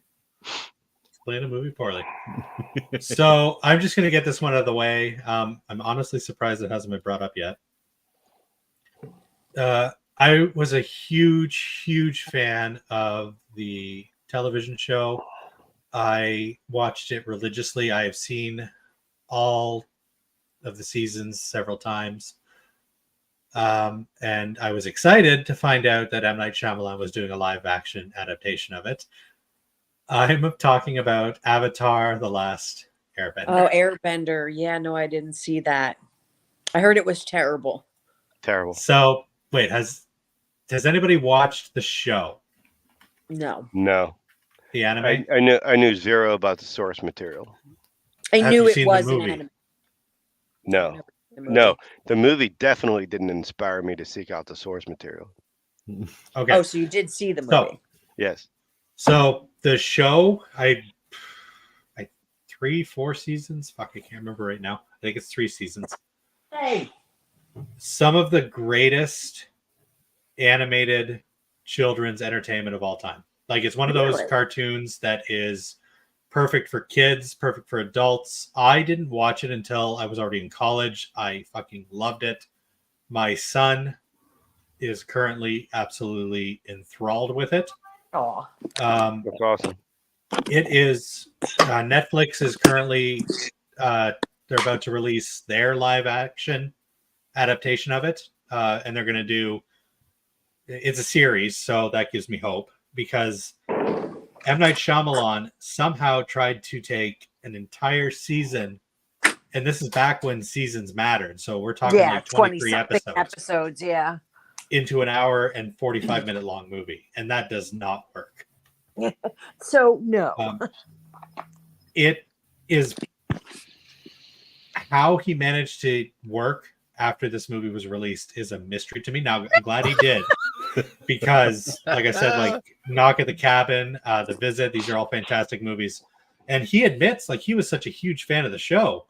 a movie poorly. So I'm just going to get this one out of the way. I'm honestly surprised it hasn't been brought up yet. I was a huge fan of the television show. I watched it religiously. I have seen all of the seasons several times. And I was excited to find out that M. Night Shyamalan was doing a live action adaptation of it. I'm talking about Avatar: The Last Airbender. Oh, Airbender. Yeah, no, I didn't see that. I heard it was terrible. Terrible. So, wait, has anybody watched the show, No. No. the anime? I knew zero about the source material. I Have knew you it seen the was an movie? anime. No. The movie. No. The movie definitely didn't inspire me to seek out the source material. Okay. Oh, so you did see the movie. So, Yes. So the show, I 3-4 seasons. Fuck, I can't remember right now. I think it's 3 seasons. Hey. Some of the greatest animated children's entertainment of all time. Like, it's one of those Really? cartoons that is perfect for kids, perfect for adults. I didn't watch it until I was already in college. I fucking loved it. My son is currently absolutely enthralled with it. Oh. That's awesome. It is Netflix is currently they're about to release their live action adaptation of it, and they're going to do. It's a series, so that gives me hope because M. Night Shyamalan somehow tried to take an entire season, and this is back when seasons mattered. So we're talking like 23 episodes. Yeah. into an hour and 45-minute long movie, and that does not work. So no. It is how he managed to work after this movie was released is a mystery to me. Now, I'm glad he did because, like I said, like Knock at the Cabin, The Visit, these are all fantastic movies. And he admits, like, he was such a huge fan of the show.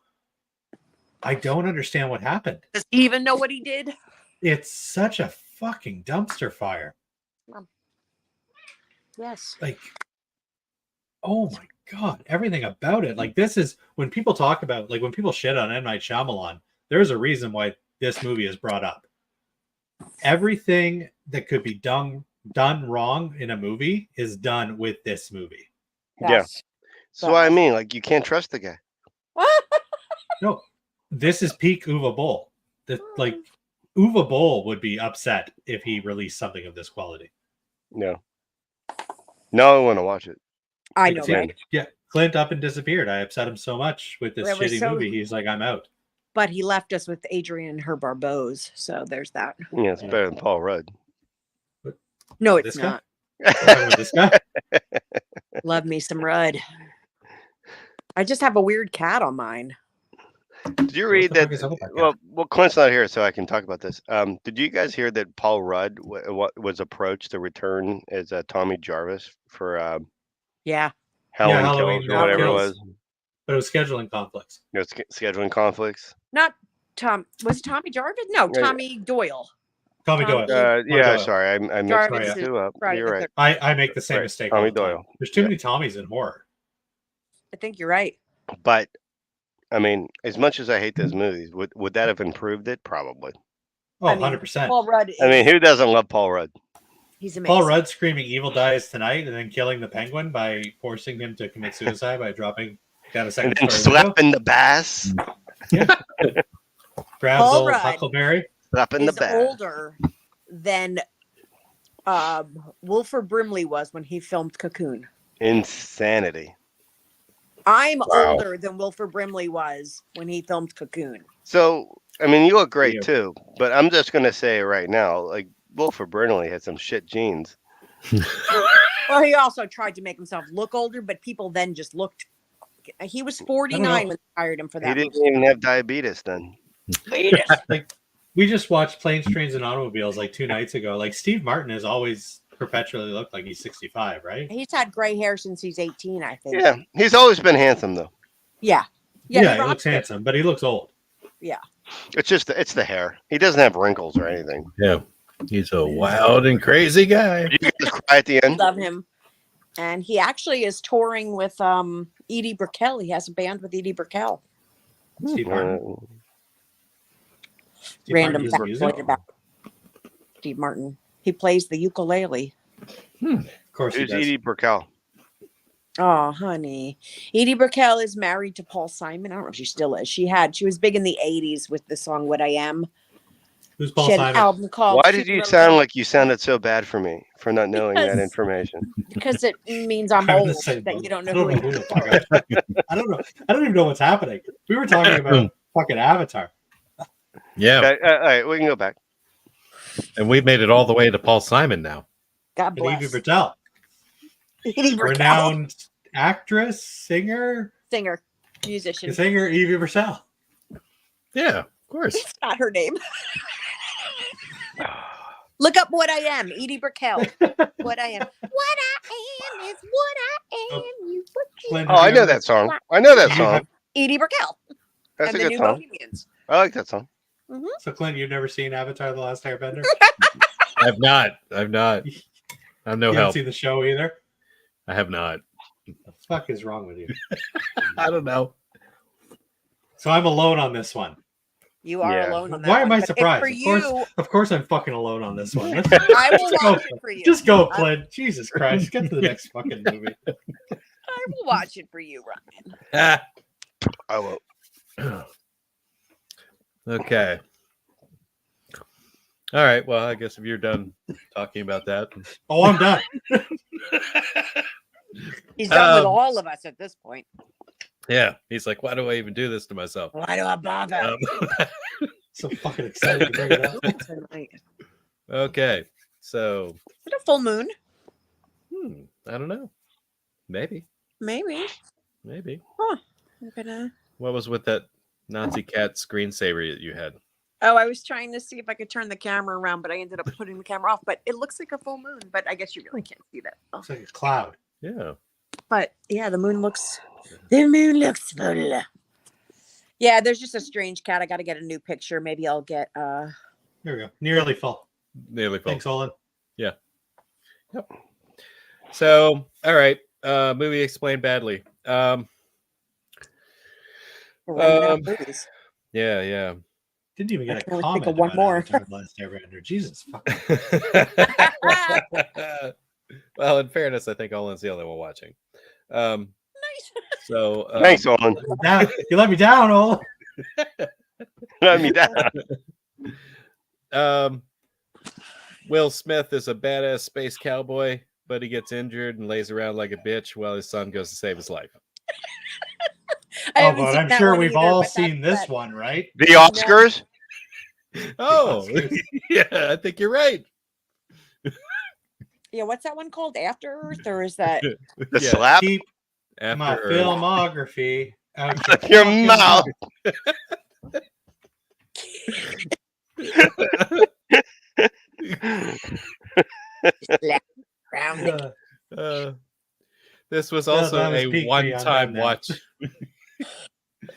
I don't understand what happened. Does he even know what he did? It's such a fucking dumpster fire. Yes. Like, Oh my god, everything about it. Like this is when people talk about like when people shit on M. Night Shyamalan, there's a reason why this movie is brought up. Everything that could be done wrong in a movie is done with this movie. Yeah. So I mean, like, you can't trust the guy. No, this is peak Uwe Boll. Like Uwe Boll would be upset if he released something of this quality. No. No, I want to watch it. I know, See, right? Yeah, Clint up and disappeared. I upset him so much with this shitty movie. He's like, I'm out. But he left us with Adrian and her Barbeaus, so there's that. Yeah, it's better than Paul Rudd. No, it's not. This guy? Love me some Rudd. I just have a weird cat on mine. Did you read that? Well, Clint's not here, so I can talk about this. Did you guys hear that Paul Rudd was approached to return as Tommy Jarvis for Halloween Kills or whatever it was? But it was scheduling conflicts. No, scheduling conflicts. Not Tom. Was it Tommy Jarvis? No, Tommy Doyle. Tommy Doyle. Yeah, sorry, I mixed the two up. You're right. I make the same mistake. Tommy Doyle. There's too many Tommies in horror. I think you're right. But I mean, as much as I hate those movies, would that have improved it? Probably. Oh, 100%. Paul Rudd. I mean, who doesn't love Paul Rudd? He's amazing. Paul Rudd screaming "Evil dies tonight" and then killing the penguin by forcing him to commit suicide by dropping down a second and then story slapping the bass. Yeah. Grabs Paul old Rudd Huckleberry. Slapping the bass. Older than Wilford Brimley was when he filmed Cocoon. Insanity. I'm older than Wilford Brimley was when he filmed Cocoon. So, I mean, you look great too, but I'm just going to say right now, like, Wilford Brimley had some shit genes. Well, he also tried to make himself look older, but people then just looked. He was 49 when they hired him for that. He didn't even have diabetes then. Like, we just watched Planes, Trains, and Automobiles like 2 nights ago. Like, Steve Martin has always perpetually looked like he's 65, right? He's had gray hair since he's 18, I think. Yeah, he's always been handsome though. Yeah, he looks handsome, but he looks old. Yeah, it's the hair. He doesn't have wrinkles or anything. Yeah, he's a wild and crazy guy. You guys cry at the end. Love him, and he actually is touring with Edie Brickell. He has a band with Edie Brickell. Steve Martin. Random fact about Steve Martin. He plays the ukulele. Of course, who's Edie Brickell? Oh, honey. Edie Brickell is married to Paul Simon. I don't know if she still is. She was big in the 80s with the song What I Am. Who's Paul She had Simon? an album called Why did you sound like you sounded so bad for me for not knowing that Because- information? Because it means I'm I'm old. the same That boat. you don't know I don't who know who the fuck I don't know. I don't even know what's happening. We were talking about fucking Avatar. Yeah, Okay, all right, we can go back. and we've made it all the way to Paul Simon now. God And bless. Evie Brickell, Edie Brickell. renowned actress, singer, Singer, musician. singer Evie Brickell. Yeah, of course. It's not her name. Look up What I Am, Edie Brickell. What I Am. What I am is what I am. You Clint, Oh, I know that song. I know that song. Edie Brickell. That's and a the good New song. Bohemians. I like that song. So, Clint, you've never seen Avatar: The Last Airbender? I've not. I'm no You haven't help. seen the show either. I have not. What the fuck is wrong with you? I don't know. So I'm alone on this one. You are Yeah. alone on that. Why am one, I but surprised? For you, Of course, I'm fucking alone on this one. I will Just go, watch it for you. Just go, Clint. Jesus Christ. Get to the next fucking movie. I will watch it for you, Ryan. Ah. I won't. Okay. All right. Well, I guess if you're done talking about that. Oh, I'm done. He's done with all of us at this point. Yeah. He's like, why do I even do this to myself? Why do I bother? So fucking excited to bring it up. Tonight. Okay. So, Is it a full moon? I don't know. Maybe. Maybe. I'm gonna... What was with that Nazi cat screensaver that you had? Oh, I was trying to see if I could turn the camera around, but I ended up putting the camera off. But it looks like a full moon, but I guess you really can't see that. Oh. Looks like a cloud. Yeah. But yeah, the moon looks full. Yeah, there's just a strange cat. I got to get a new picture. Maybe I'll get Here we go. Nearly full. Nearly full. Thanks, Olin. Yeah. Yep. So, all right. Movie explained badly. We're running out of movies. Yeah. Didn't even get a I can only comment think of one about more. Avatar: The Last Airbender. Jesus fuck. Well, in fairness, I think Olin's the only one watching. So Thanks, Olin. You let me down, Ol. Let me down. Will Smith is a badass space cowboy, but he gets injured and lays around like a bitch while his son goes to save his life. But I'm sure we've all seen this one, right? The Oscars? Oh, yeah, I think you're right. Yeah, what's that one called? After Earth, or is that The slap? Keep After my Earth. filmography out Your fucking mouth. grounding? This was Well, also that was a peak me, I'm one-time done now. watch.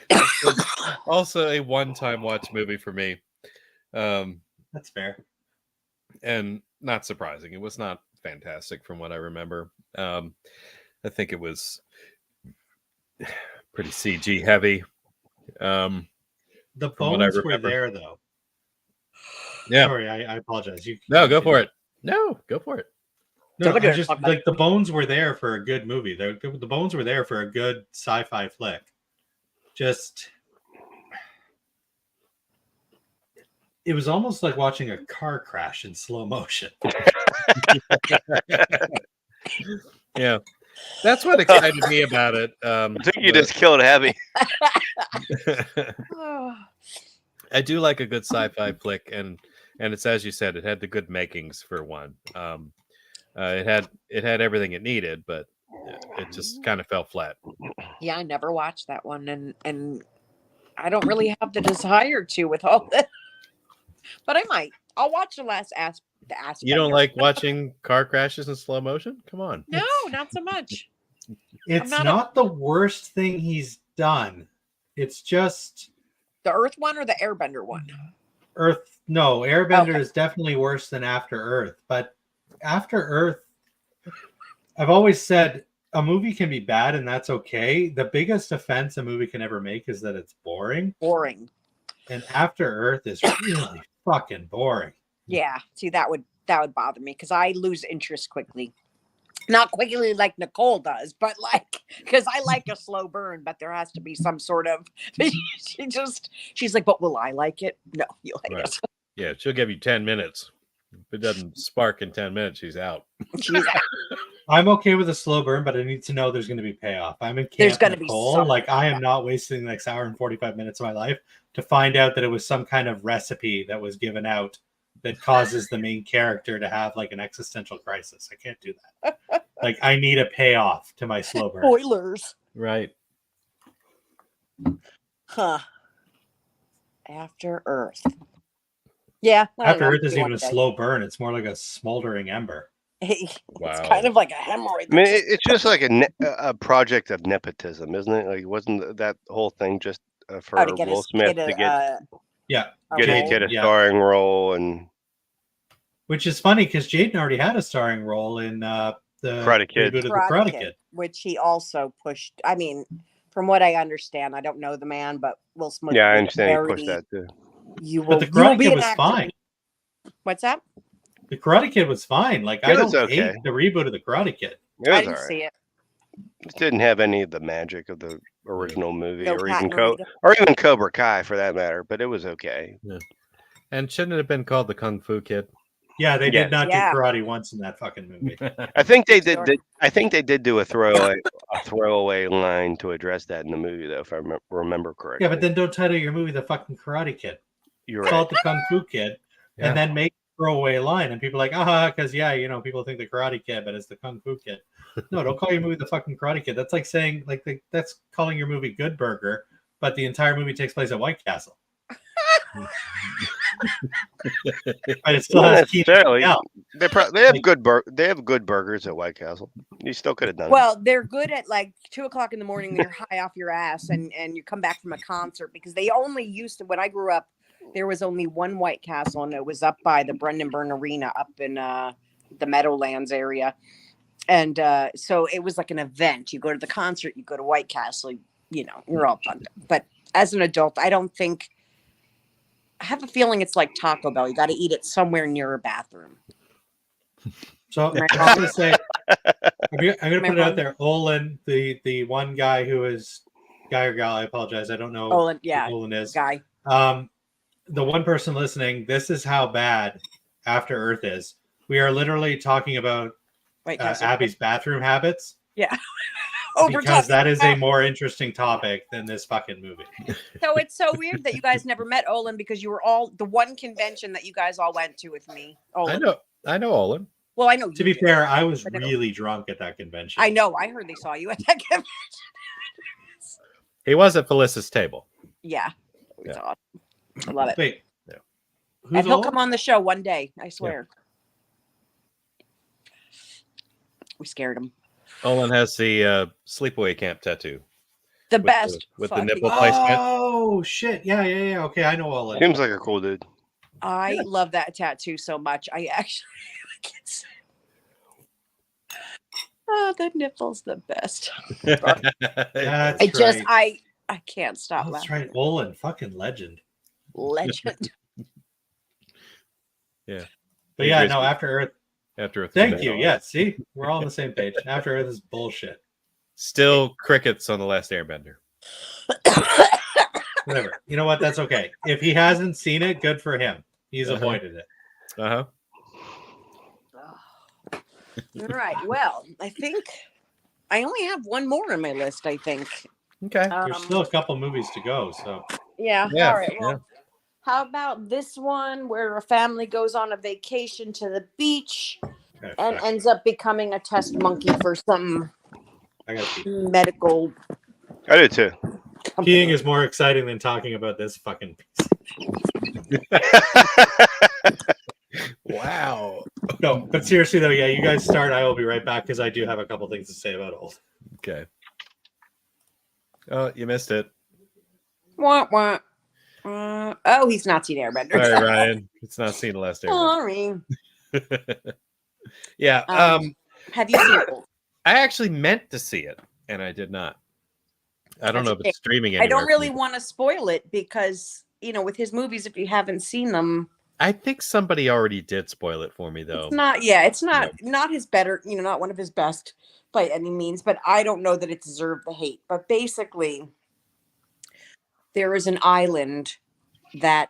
This was also a one-time watch movie for me. That's fair. And not surprising. It was not fantastic from what I remember. I think it was pretty CG heavy. The from what I bones were remember. there, though. Yeah. Sorry, I apologize. You No, go for it. No, go for it. No, I just like the bones were there for a good movie. The bones were there for a good sci-fi flick. Just, it was almost like watching a car crash in slow motion. Yeah, that's what excited me about it. I think you just killed Heavy. I do like a good sci-fi flick, and it's, as you said, it had the good makings for one. It had everything it needed, but it just kind of fell flat. Yeah, I never watched that one, and I don't really have the desire to with all that. But I might. I'll watch the aspect. You don't like watching car crashes in slow motion? Come on. No, not so much. It's not the worst thing he's done. It's just the Earth one or the Airbender one. Earth. No, Airbender is definitely worse than After Earth. But After Earth, I've always said a movie can be bad and that's okay. The biggest offense a movie can ever make is that it's boring. Boring. And After Earth is really fucking boring. Yeah, see, that would bother me because I lose interest quickly. Not quickly like Nicole does, but like, because I like a slow burn, but there has to be some sort of. She's like, but will I like it? No, you'll hate it. Yeah, she'll give you 10 minutes. If it doesn't spark in 10 minutes, she's out. I'm okay with a slow burn, but I need to know there's going to be payoff. I'm in camp. There's going to be some. Like, I am not wasting the next hour and 45 minutes of my life to find out that it was some kind of recipe that was given out that causes the main character to have like an existential crisis. I can't do that. Like, I need a payoff to my slow burn. Spoilers. Right. Huh. After Earth. Yeah. After Earth isn't even a slow burn. It's more like a smoldering ember. It's kind of like a hemorrhoid. I mean, it's just like a project of nepotism, isn't it? Like, wasn't that whole thing just for Will Smith to get a starring role? And which is funny because Jaden already had a starring role in the Karate Kid. reboot of the Karate Kid, which he also pushed. I mean, from what I understand, I don't know the man, but Will Smith. Yeah, I understand he pushed that too. But the Karate Kid was fine. What's that? The Karate Kid was fine. Like, I don't hate the reboot of the Karate Kid. I didn't see it. It didn't have any of the magic of the original movie, or even even Cobra Kai for that matter. But it was okay. Yeah. And shouldn't it have been called the Kung Fu Kid? Yeah, they did not do karate once in that fucking movie. I think they did. I think they did do a throwaway line to address that in the movie, though, if I remember correctly. Yeah, but then don't title your movie the fucking Karate Kid. You're right. Call it the Kung Fu Kid, and then make a throwaway line, and people are like, because people think the Karate Kid, but it's the Kung Fu Kid. No, don't call your movie the fucking Karate Kid. That's like saying that's calling your movie Good Burger, but the entire movie takes place at White Castle. But it still has necessarily. They have good burgers at White Castle. You still could have done it. Well, they're good at like 2:00 in the morning when you're high off your ass and you come back from a concert, because they only used to, when I grew up, there was only one White Castle, and it was up by the Brendan Byrne Arena up in the Meadowlands area. And so it was like an event. You go to the concert, you go to White Castle, you're all pumped up. But as an adult, I have a feeling it's like Taco Bell. You got to eat it somewhere near a bathroom. So Am I I'm wrong? going to say, I'm going to Am I put it out wrong? there. Olin, the one guy who is guy or gal, I apologize. I don't know Olin, yeah, who Olin is. guy. The one person listening, this is how bad After Earth is. We are literally talking about White Castle. Abby's bathroom habits. Yeah. Because that is a more interesting topic than this fucking movie. So it's so weird that you guys never met Olin because you were all the one convention that you guys all went to with me. Olin. I know Olin. Well, I know. To be fair, I was really drunk at that convention. I know. I heard they saw you at that convention. He was at Felicia's table. Yeah. It was awesome. I love it. Wait. Yeah. And he'll come on the show one day. I swear. Yeah. We scared him. Olin has the sleepaway camp tattoo. The best. With the nipple placement. Oh, shit. Yeah. Okay, I know Olin. Seems like a cool dude. I love that tattoo so much. I actually can't say. Oh, the nipple's the best. I can't stop laughing. That's right. Olin, fucking legend. Legend. Yeah. But yeah, no, After Earth. After Earth. Thank you. Yeah, see? We're all on the same page. After Earth is bullshit. Still crickets on The Last Airbender. Whatever. You know what? That's okay. If he hasn't seen it, good for him. He's avoided it. Uh-huh. All right. Well, I think I only have one more on my list, I think. Okay. There's still a couple movies to go, so. Yeah. All right. Well, how about this one where a family goes on a vacation to the beach and ends up becoming a test monkey for some medical. I did too. Peeing is more exciting than talking about this fucking piece. Wow. No, but seriously though, yeah, you guys start. I will be right back because I do have a couple things to say about Old. Okay. Oh, you missed it. Wah, wah. Oh, he's not seen Airbender. Sorry, Ryan. It's not seen The Last Airbender. Sorry. Yeah. Have you seen it? I actually meant to see it, and I did not. I don't know if it's streaming anywhere. I don't really want to spoil it because, with his movies, if you haven't seen them. I think somebody already did spoil it for me, though. It's not his better, not one of his best by any means, but I don't know that it deserved the hate. But basically, there is an island that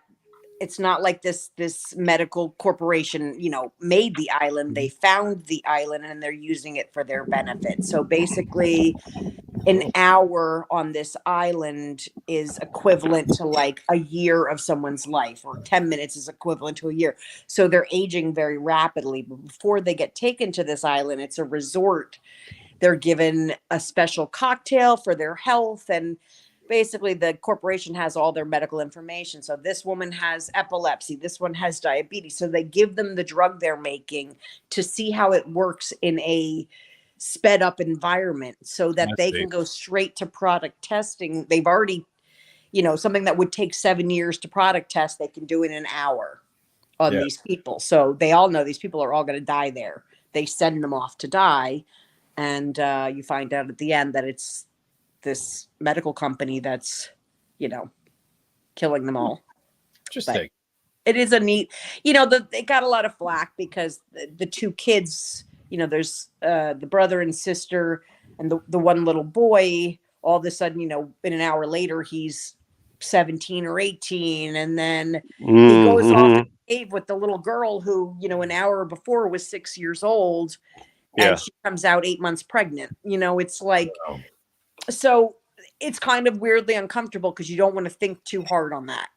it's not like this medical corporation, made the island. They found the island and they're using it for their benefit. So basically, an hour on this island is equivalent to like a year of someone's life, or 10 minutes is equivalent to a year. So they're aging very rapidly. But before they get taken to this island, it's a resort. They're given a special cocktail for their health, and basically the corporation has all their medical information. So this woman has epilepsy, this one has diabetes. So they give them the drug they're making to see how it works in a sped up environment so that they can go straight to product testing. They've already, something that would take 7 years to product test, they can do in an hour on these people. So they all know these people are all going to die there. They send them off to die. And you find out at the end that it's this medical company that's, killing them all. Interesting. But it is a neat, it got a lot of flack because the two kids, there's the brother and sister and the one little boy, all of a sudden, in an hour later, he's 17 or 18. And then he goes off in the cave with the little girl who, an hour before was 6 years old. And she comes out 8 months pregnant. It's like, so it's kind of weirdly uncomfortable because you don't want to think too hard on that.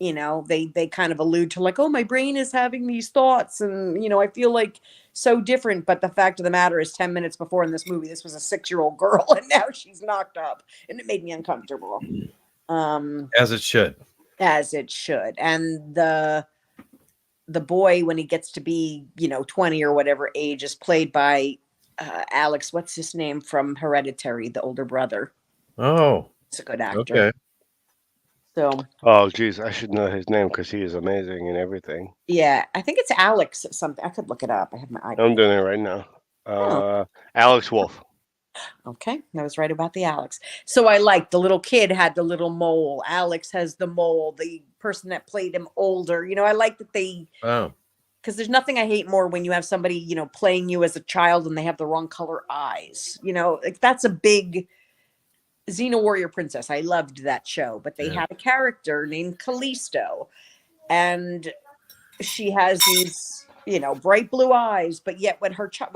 They kind of allude to like, oh, my brain is having these thoughts and, I feel like so different. But the fact of the matter is 10 minutes before in this movie, this was a 6-year-old girl and now she's knocked up and it made me uncomfortable. As it should. As it should. And the boy, when he gets to be, 20 or whatever age, is played by Alex. What's his name from Hereditary, the older brother. Oh. It's a good actor. Okay. So. Oh, geez, I should know his name because he is amazing in everything. Yeah, I think it's Alex something. I could look it up. I have my iPad. I'm doing it right now. Alex Wolf. Okay, I was right about the Alex. So I like the little kid had the little mole. Alex has the mole. The person that played him older. You know, I like that they. Oh, Because there's nothing I hate more when you have somebody, you know, playing you as a child and they have the wrong color eyes. You know, like that's a big Xena Warrior Princess. I loved that show, but they Yeah. had a character named Callisto, and she has these, you know, bright blue eyes, but yet when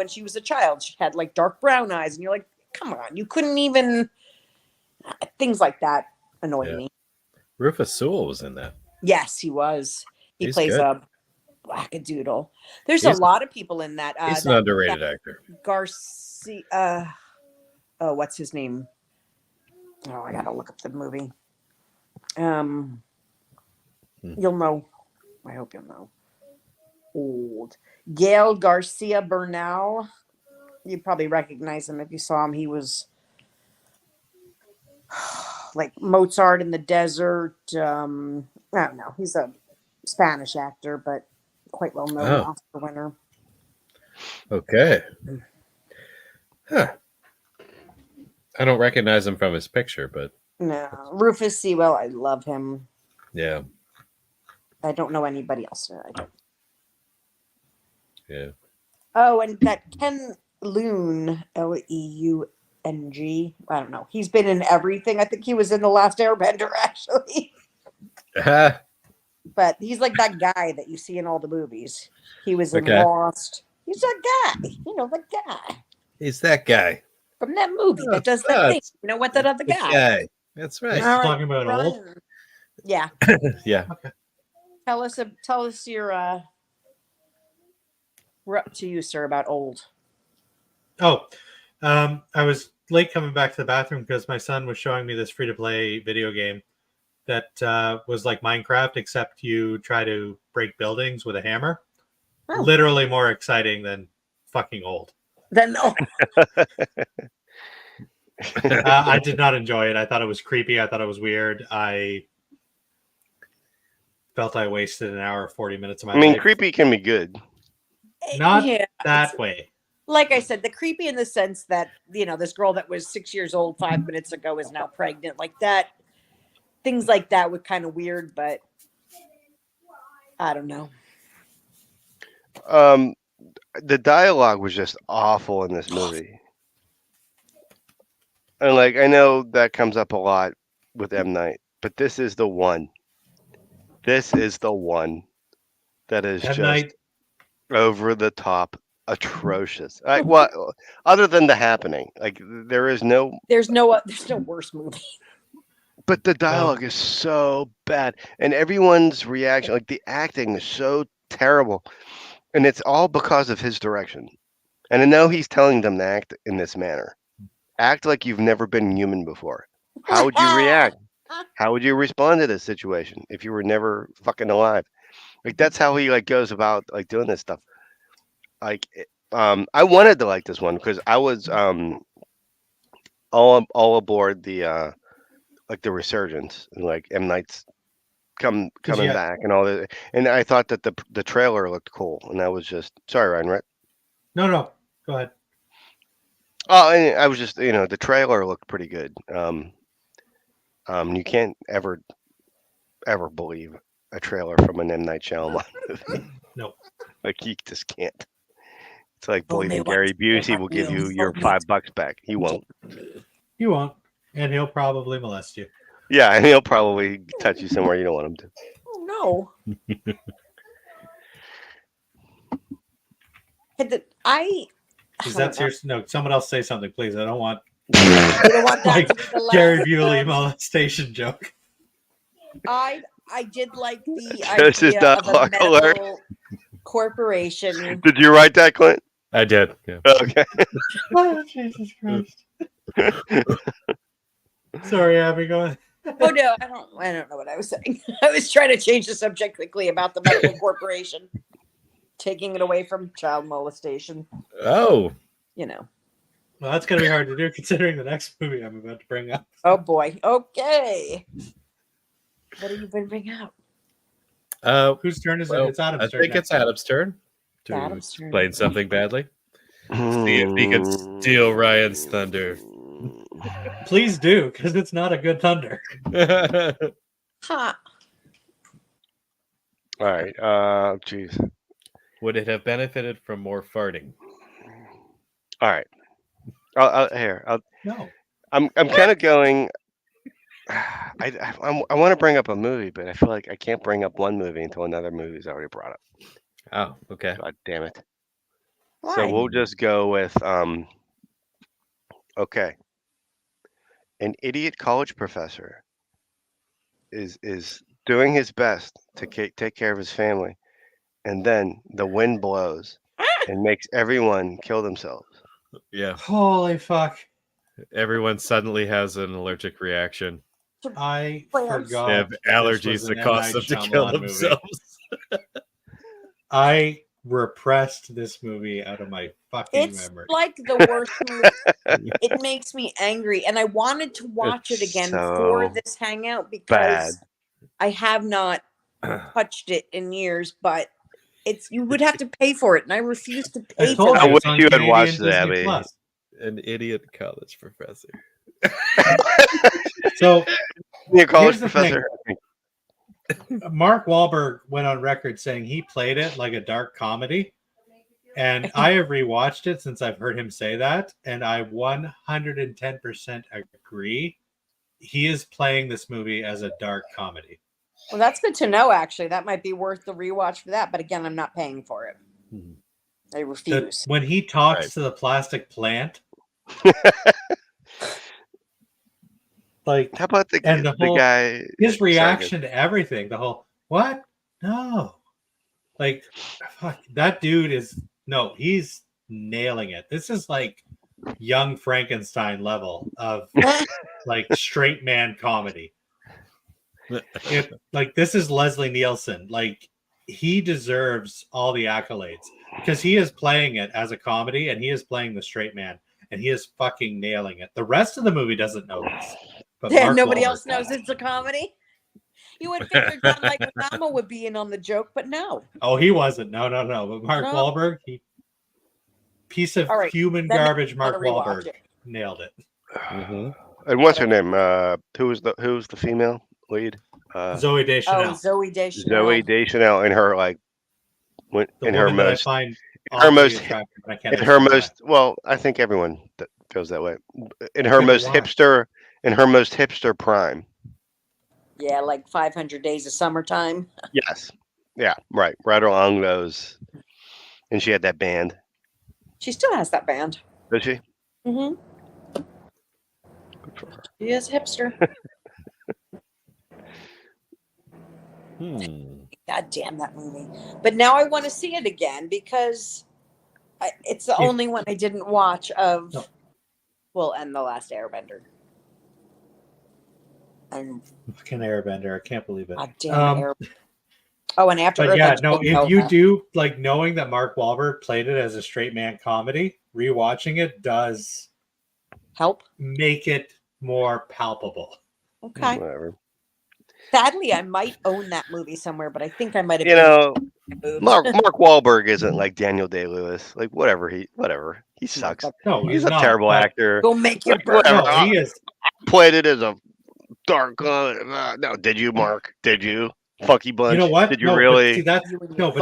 she was a child, she had like dark brown eyes, and you're like, come on, you couldn't even things like that annoy Yeah. me. Rufus Sewell was in that. Yes, he was. He He's plays good. a wackadoodle. There's He's- a lot of people in that. He's an underrated actor. Garcia. Oh, what's his name? Oh, I gotta look up the movie. You'll know. I hope you'll know. Old Gail Garcia Bernal. You probably recognize him if you saw him. He was like Mozart in the Desert. I don't know. He's a Spanish actor, but quite well known Oh. Oscar winner. Okay. Huh. I don't recognize him from his picture, but No, Rufus Sewell. I love him. yeah. I don't know anybody else. I don't. Yeah. Oh, and that Ken Leung, Leung. I don't know. He's been in everything. I think he was in The Last Airbender, actually. But he's like that guy that you see in all the movies. He was in Okay. Lost. He's that guy. You know, the guy He's that guy. from that movie that does that Oh, thing. You know what? That other The guy. guy. That's right. All right, Talking about Brian. old? Yeah. Yeah. Tell us your we're up to you, sir, about old. Oh, I was late coming back to the bathroom because my son was showing me this free-to-play video game that was like Minecraft, except you try to break buildings with a hammer. Oh. Literally more exciting than fucking old. Then no. I did not enjoy it. I thought it was creepy. I thought it was weird. I felt I wasted an hour, 40 minutes of my I mean, life. creepy can be good. Not Yeah, that way. like I said, the creepy in the sense that, you know, this girl that was 6 years old 5 minutes ago is now pregnant, like that. Things like that were kind of weird, but I don't know. The dialogue was just awful in this movie. And like, I know that comes up a lot with M. Night, but this is the one. This is the one that is M. just Night, over the top atrocious. What other than The Happening? Like there's no There's no worse movie. but the dialogue is so bad and everyone's reaction, like the acting is so terrible. And it's all because of his direction. And I know he's telling them to act in this manner. Act like you've never been human before. How would you react? How would you respond to this situation if you were never fucking alive? Like that's how he like goes about like doing this stuff. Like I wanted to like this one because I was all aboard the like the resurgence and like M. Night's coming yeah. back and all that. And I thought that the trailer looked cool, and I was just sorry, Ryan, right? No, go ahead. Oh, and I was just the trailer looked pretty good. You can't ever believe a trailer from an M. Night Shyamalan movie. No. Like you just can't. It's like Only believing one Gary Busey thing will give you really your fucking- $5 back. He won't. You won't. And he'll probably molest you. Yeah, and he'll probably touch you somewhere you don't want him to. Oh no. Is that serious? No, someone else say something, please. I don't want You don't want that like to be the last Gary Busey one. molestation joke. I did like the This is idea of a dialogue alert. medical corporation. Did you write that, Clint? I did. Yeah. Okay. Oh, Jesus Christ. Sorry, Abby, go ahead. Oh no, I don't know what I was saying. I was trying to change the subject quickly about the medical corporation taking it away from child molestation. Oh, You know. Well, that's going to be hard to do considering the next movie I'm about to bring up. Oh boy. Okay. What have you been bringing out? Whose turn is it? well, It's Adam's I turn. think it's Adam's turn to Adam's turn. explain something badly. See if he can steal Ryan's thunder. Please do, because it's not a good thunder. Ha. All right. Jeez. Would it have benefited from more farting? All right. Here. No. I'm kind of going. I want to bring up a movie, but I feel like I can't bring up one movie until another movie's already brought up. Oh, okay. God damn it. Why? So we'll just go with okay. An idiot college professor is doing his best to take care of his family, and then the wind blows and makes everyone kill themselves. Yeah. Holy fuck. Everyone suddenly has an allergic reaction. I Plants. forgot. They have this allergies was that an cause M. them Night to kill Shyamalan movie. themselves. I repressed this movie out of my fucking It's memory. like the worst movie. It makes me angry, and I wanted to watch it It's again so for this hangout because bad. I have not touched it in years. But you would have to pay for it, and I refuse to I pay told for I you it. wish it's on you had Canadian watched Disney that, Abby. Plus. An idiot college professor. So Your college here's the thing. professor. Mark Wahlberg went on record saying he played it like a dark comedy. And I have rewatched it since I've heard him say that. And I 110% agree. He is playing this movie as a dark comedy. Well, that's good to know. Actually, that might be worth the rewatch for that. But again, I'm not paying for it. I refuse. When he talks Right. to the plastic plant, like, How about the whole, guy? his reaction to everything, the whole, what? No. Like, fuck, that dude he's nailing it. This is like young Frankenstein level of like straight man comedy. This is Leslie Nielsen. Like, he deserves all the accolades because he is playing it as a comedy and he is playing the straight man and he is fucking nailing it. The rest of the movie doesn't know this. But Nobody Wahlberg else knows it's a comedy. You would figure John Leguizamo would be in on the joke, but no. Oh, he wasn't. No. But Mark Wahlberg, piece of human garbage. Mark Wahlberg nailed it. Mm-hmm. And what's her name? Who's the female lead? Zoe Deschanel. Oh, Zoe Deschanel. Zoe Deschanel in her like in her most well, I think everyone feels that way. In her most hipster prime. Yeah, like 500 Days of Summertime. Yes. Yeah, right along those. And she had that band. She still has that band. Does she? Mm-hmm. Good for her. She is a hipster. God damn that movie. But now I want to see it again because it's the only one I didn't watch of, and The Last Airbender. And fucking Airbender. I can't believe it. God damn Airbender. Oh, and after but if you do like knowing that Mark Wahlberg played it as a straight man comedy, rewatching it does help make it more palpable. Okay. Whatever. Sadly, I might own that movie somewhere, but I think I might have. Mark Wahlberg isn't like Daniel Day-Lewis. Like whatever he sucks. No, he's a terrible actor. Go make your whatever. No, he is. Played it as a dark. No, did you, Mark? Did you? Funky Bunch. You know what? Did you really? But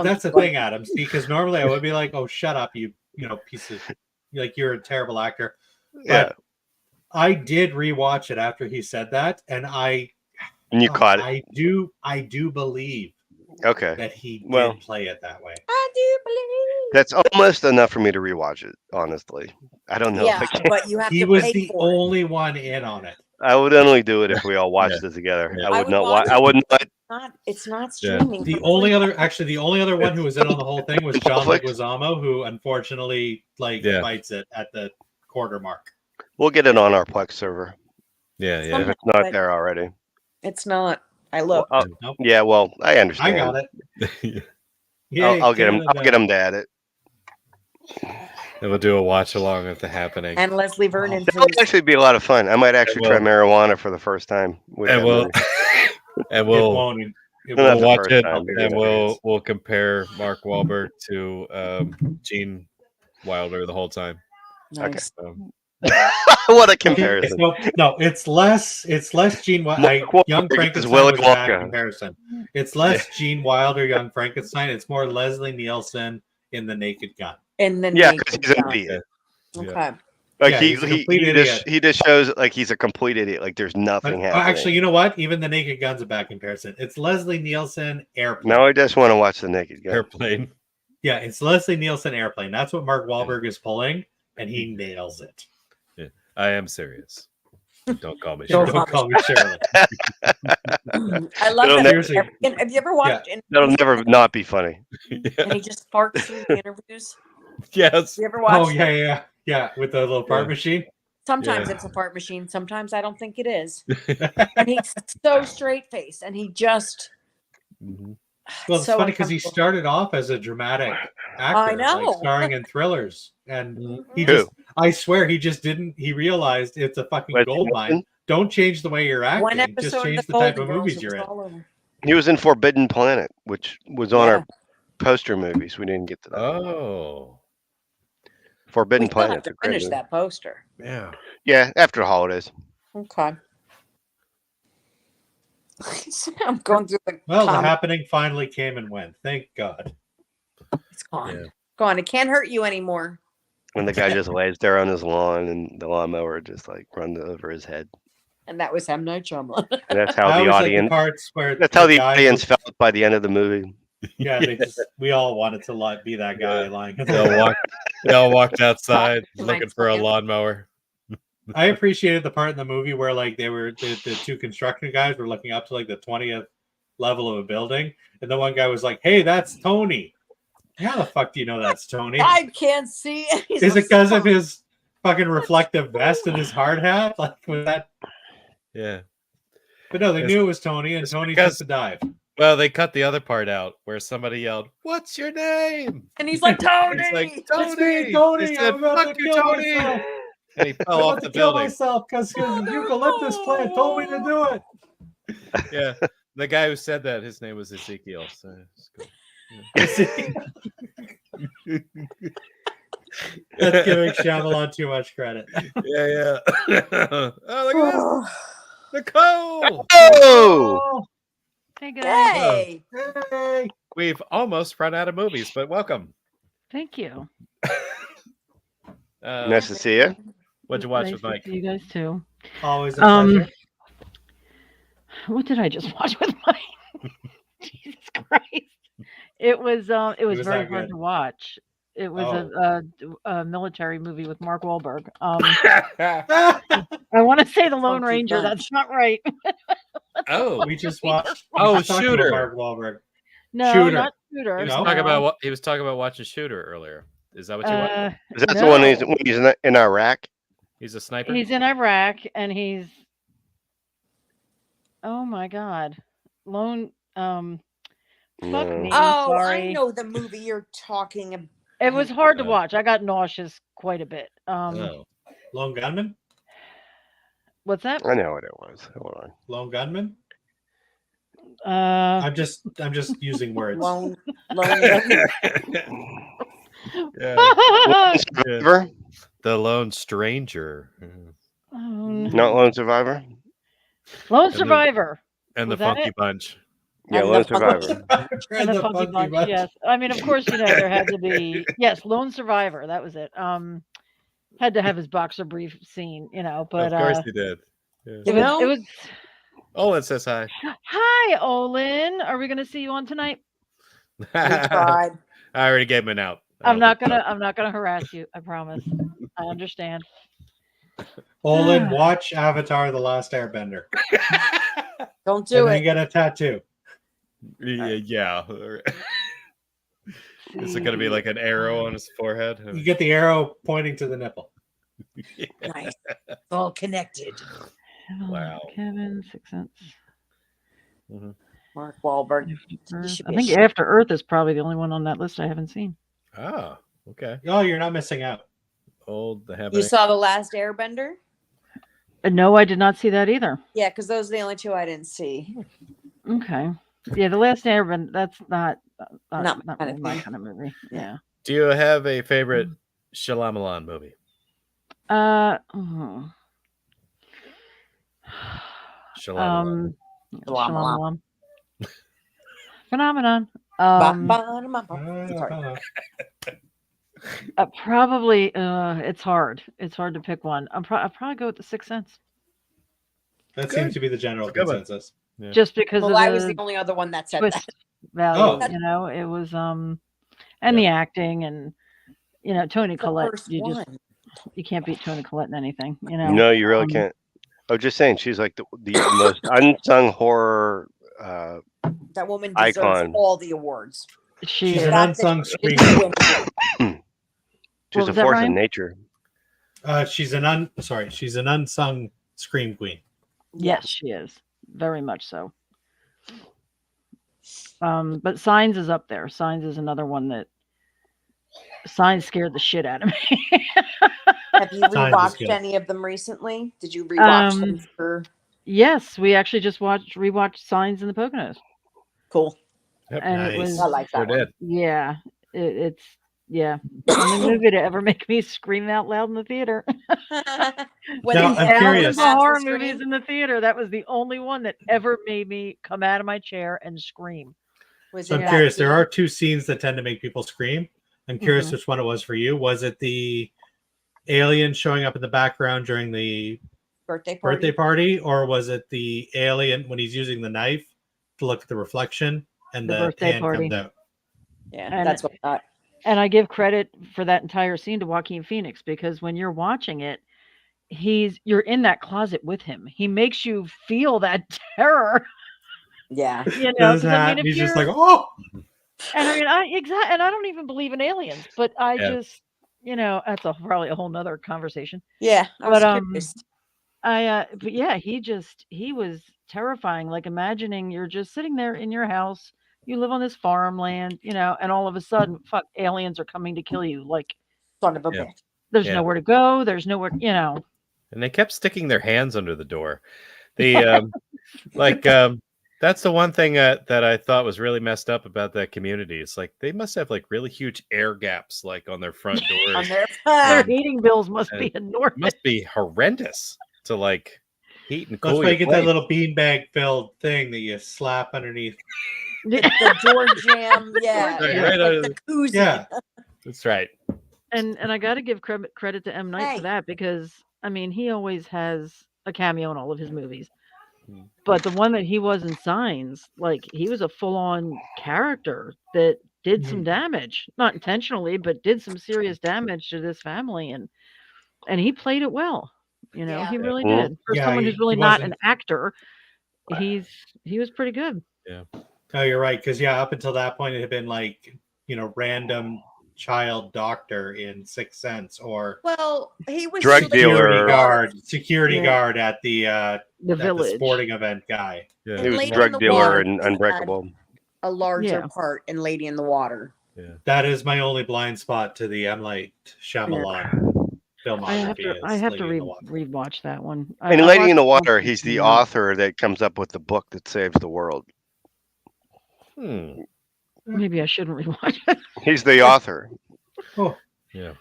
that's the thing, Adam. See, because normally I would be like, "Oh, shut up, you piece of like you're a terrible actor." But I did rewatch it after he said that, and you caught it. I do believe. Okay. That he did play it that way. I do believe. That's almost enough for me to rewatch it. Honestly, I don't know. Yeah, but you have to. He was the only one in on it. I would only do it if we all watched it together. Yeah. I would not watch. I would not. It's not streaming. The only other one who was in on the whole thing was John Leguizamo, who unfortunately fights it at the quarter mark. We'll get it on our Plex server. Yeah. If it's not there already. It's not. I look. Nope. Yeah, well, I understand. I got it. I'll get him. I'll get him to add it. And we'll do a watch along with the happening. And Leslie Vernon. That would actually be a lot of fun. I might actually try marijuana for the first time. And we'll watch it, and we'll compare Mark Wahlberg to Gene Wilder the whole time. Nice. What a comparison. No, it's less Gene Wilder. Young Frankenstein Willy was a bad Wonka. comparison. It's less Gene Wilder, Young Frankenstein. It's more Leslie Nielsen in The Naked Gun. And then because he's an idiot. Okay. Like Yeah, he's a complete idiot. he just shows like he's a complete idiot. Like there's nothing happening. Actually, you know what? Even The Naked Gun's a bad comparison. It's Leslie Nielsen Airplane. No, I just want to watch The Naked Gun. Airplane. Yeah, it's Leslie Nielsen Airplane. That's what Mark Wahlberg is pulling, and he nails it. Yeah, I am serious. Don't call me. Don't Shirley. Don't call me Shirley. I love It'll that. Have you ever watched? That'll never not be funny. And he just farts through the interviews. Yes. You ever watched? Oh yeah, with the little fart machine. Sometimes it's a fart machine. Sometimes I don't think it is. And he's so straight faced, and he just. Well, it's funny because he started off as a dramatic actor, I know. like starring in thrillers, and he just—I swear, he just didn't—he realized it's a fucking gold mine. Don't change the way you're acting; One episode just change of the the type Golden of movies Girls, you're it was all in. over. He was in Forbidden Planet, which was on our poster movies. We didn't get to that. Oh. Forbidden We still have Planet. to finish that poster. Yeah. Yeah, after the holidays. Okay. I'm going through the. Well, the happening finally came and went. Thank God. It's gone. Yeah. Gone. It can't hurt you anymore. When the guy just lays there on his lawn and the lawnmower just like runs over his head. And that was M. Night Shyamalan. And that's how I the always like audience. parts where That's how the guy audience felt by the end of the movie. Yeah, we all wanted to be that guy lying. They all walked outside looking for a lawnmower. I appreciated the part in the movie where like they were the two construction guys were looking up to like the 20th level of a building, and the one guy was like, "Hey, that's Tony." How the fuck do you know that's Tony? I can't see. Is it because of his fucking reflective vest and his hard hat? Like was that? Yeah. But no, they knew it was Tony, and Tony took the dive. Well, they cut the other part out where somebody yelled, "What's your name?" And he's like, "Tony." He's like, It's me, "Tony." Tony. He said, I'm about "Fuck to you, kill Tony." myself. And he fell I'm off about the to kill building. myself because the eucalyptus plant told me to do it. Yeah. The guy who said that, his name was Ezekiel. So it's cool. Yeah. That's giving Shyamalan too much credit. Yeah. Oh, look at this. Nicole. Oh! Hey guys. Hey. We've almost run out of movies, but welcome. Thank you. Nice to see you. What'd you watch Nice with to Mike? see you guys too. Always a pleasure. What did I just watch with Mike? Jesus Christ! It was very that hard good? to watch. It was a military movie with Mark Wahlberg. I want to say The Lone Funky Ranger. bunch. That's not right. Oh, We just watched. Oh, we just talked about Shooter. Mark Wahlberg. No, Shooter. not he Shooter. was No? talking about what he was talking about watching Shooter earlier. Is that what you want? Is that the one when he's in Iraq? He's a sniper. He's in Iraq, and he's. Oh my God, Lone. Fuck me. Oh, sorry. I know the movie you're talking about. It was hard to watch. I got nauseous quite a bit. Oh. Lone Gunman. What's that? I know what it was. Hold on. Lone Gunman. Uh, I'm just using words. Lone. Yeah. Survivor? The Lone Stranger. Not Lone Survivor? Lone the- Survivor. And Was the that Funky it? Bunch. Yeah, And Lone the Funky Survivor. And the Funky Bunch, yes. I mean, of course, there had to be yes, Lone Survivor. That was it. Had to have his boxer brief scene, but Of course he did. Yeah. it was. Olin says hi. Hi, Olin. Are we going to see you on tonight? We tried. I already gave him an out. I'm not gonna harass you. I promise. I understand. Olin, watch Avatar: The Last Airbender. Don't do and it. then get a tattoo. Yeah. Is it going to be like an arrow on his forehead? You get the arrow pointing to the nipple. Nice. It's all connected. Wow. Kevin, 6 cents. Mark Wahlberg. I think After Earth is probably the only one on that list I haven't seen. Ah, okay. Oh, you're not missing out. Old the You saw The Last Airbender? No, I did not see that either. Yeah, because those are the only two I didn't see. Okay. Yeah, The Last Airbender. That's not Not really my kind of movie. Yeah. Do you have a favorite Shyamalan movie. Oh. Shyamalan. Shyamalan. Phenomenon. Sorry. Probably. It's hard. It's hard to pick one. I'll probably go with The Sixth Sense. That Good. seems to be the general consensus. Yeah. Just because of I was the only other one that said twist that. value. You know, it was and the acting and Toni Collette. You can't beat Toni Collette in anything. You know. No, you really can't. I was just saying, she's like the most unsung horror that woman deserves icon. all the awards. She's an unsung screamer. She's a force in nature. She's an unsung scream queen. Yes, she is. Very much so. But Signs is up there. Signs is another one that Signs scared the shit out of me. Have you rewatched any of them recently? Did you rewatch them for? Yes, we actually just rewatched Signs in the Poconos. Cool. Yep. And Nice. it was I like that one. Yeah, it's only movie to ever make me scream out loud in the theater. Now, I'm curious. The horror movies in the theater, that was the only one that ever made me come out of my chair and scream. So I'm curious. There are two scenes that tend to make people scream. I'm curious which one it was for you. Was it the alien showing up in the background during the birthday party, or was it the alien when he's using the knife to look at the reflection and the hand comes out? Yeah, that's what I thought. And I give credit for that entire scene to Joaquin Phoenix, because when you're watching it, you're in that closet with him. He makes you feel that terror. Yeah. He's just like, oh. And I mean, and I don't even believe in aliens, but I just, that's probably a whole nother conversation. Yeah. But yeah, he was terrifying. Like, imagining you're just sitting there in your house, you live on this farmland, and all of a sudden, aliens are coming to kill you. Like, son of a bitch. There's nowhere to go. There's nowhere, And they kept sticking their hands under the door. That's the one thing that I thought was really messed up about that community. It's like they must have like really huge air gaps like on their front doors. Their heating bills must be enormous. Must be horrendous to like heat and cool. That's why you get that little beanbag filled thing that you slap underneath. The door jam, right out of the koozie. Yeah, that's right. And I got to give credit to M. Night for that, because I mean, he always has a cameo in all of his movies. But the one that he was in Signs, like, he was a full-on character that did some damage, not intentionally, but did some serious damage to this family, and he played it well. He really did. For someone who's really not an actor, he was pretty good. Yeah. No, you're right, because up until that point, it had been like, random child doctor in Sixth Sense, or he was drug dealer security guard at the village, the sporting event guy. Yeah. He was drug dealer and Unbreakable. A larger part in Lady in the Water. Yeah. That is my only blind spot to the M. Night Shyamalan filmography. I have to rewatch that one. And Lady in the Water, he's the author that comes up with the book that saves the world. Maybe I shouldn't rewatch it. He's the author. Oh, yeah.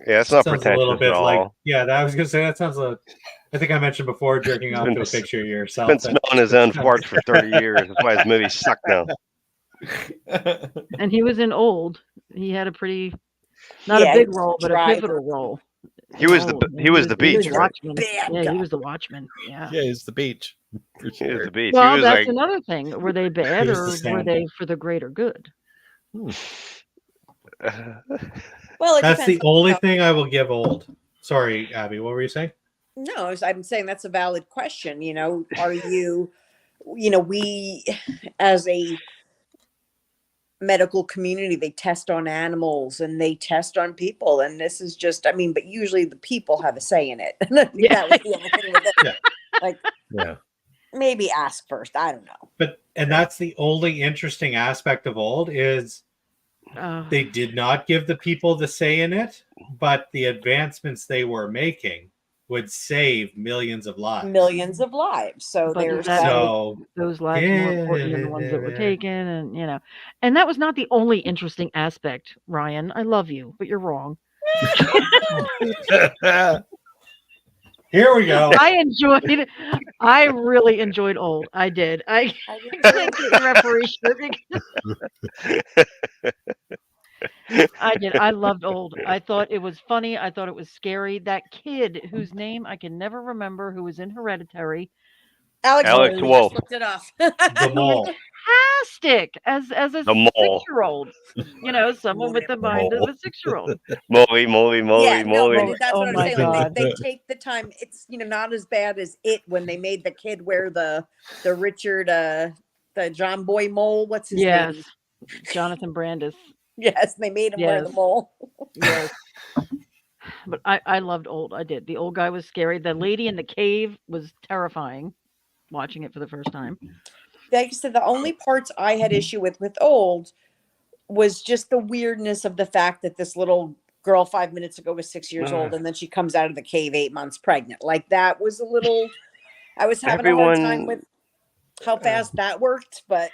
Yeah, it's not pretentious a little bit at all. like, I was gonna say that sounds like. I think I mentioned before, jerking off to a picture of yourself. Been smelling his own farts for 30 years. That's why his movies suck now. And he was in Old. He had a pretty, not a big role, but a pivotal role. He was the Beach. He was he was the Watchman. Yeah, he's the Beach. For sure. He was the Beach. Well, that's another thing. Were they bad, or were they for the greater good? Well, that's the only thing I will give Old. Sorry, Abby, what were you saying? No, I'm saying that's a valid question. Are you, we as a medical community, they test on animals and they test on people, and this is just, but usually the people have a say in it. That was the other thing with it. Maybe ask first. I don't know. And that's the only interesting aspect of Old is they did not give the people the say in it, but the advancements they were making would save millions of lives. So there's those lives more important than the ones that were taken, and and that was not the only interesting aspect. Ryan, I love you, but you're wrong. Here we go. I really enjoyed Old. I did. I can't get your referee shirt I did. I loved Old. I thought it was funny. I thought it was scary. That kid whose name I can never remember, who was in Hereditary, Alex Alex Wolff. Wolff. Just looked it up. The mole. fantastic as a The mole. 6-year-old. Someone with the mind of a 6-year-old. Moly. Yeah, no, but that's Oh what I'm my saying. Like God. they take the time. It's not as bad as It when they made the kid wear the Richard the John Boy mole. What's his Yes, name? Jonathan Brandis. Yes, they made him wear the Yes. mole. Yes. But I loved Old. I did. The old guy was scary. The lady in the cave was terrifying. Watching it for the first time. Like I said, the only parts I had issue with Old was just the weirdness of the fact that this little girl 5 minutes ago was 6 years old, and then she comes out of the cave 8 months pregnant. Like that was a little. I was having a hard time with how fast that worked, but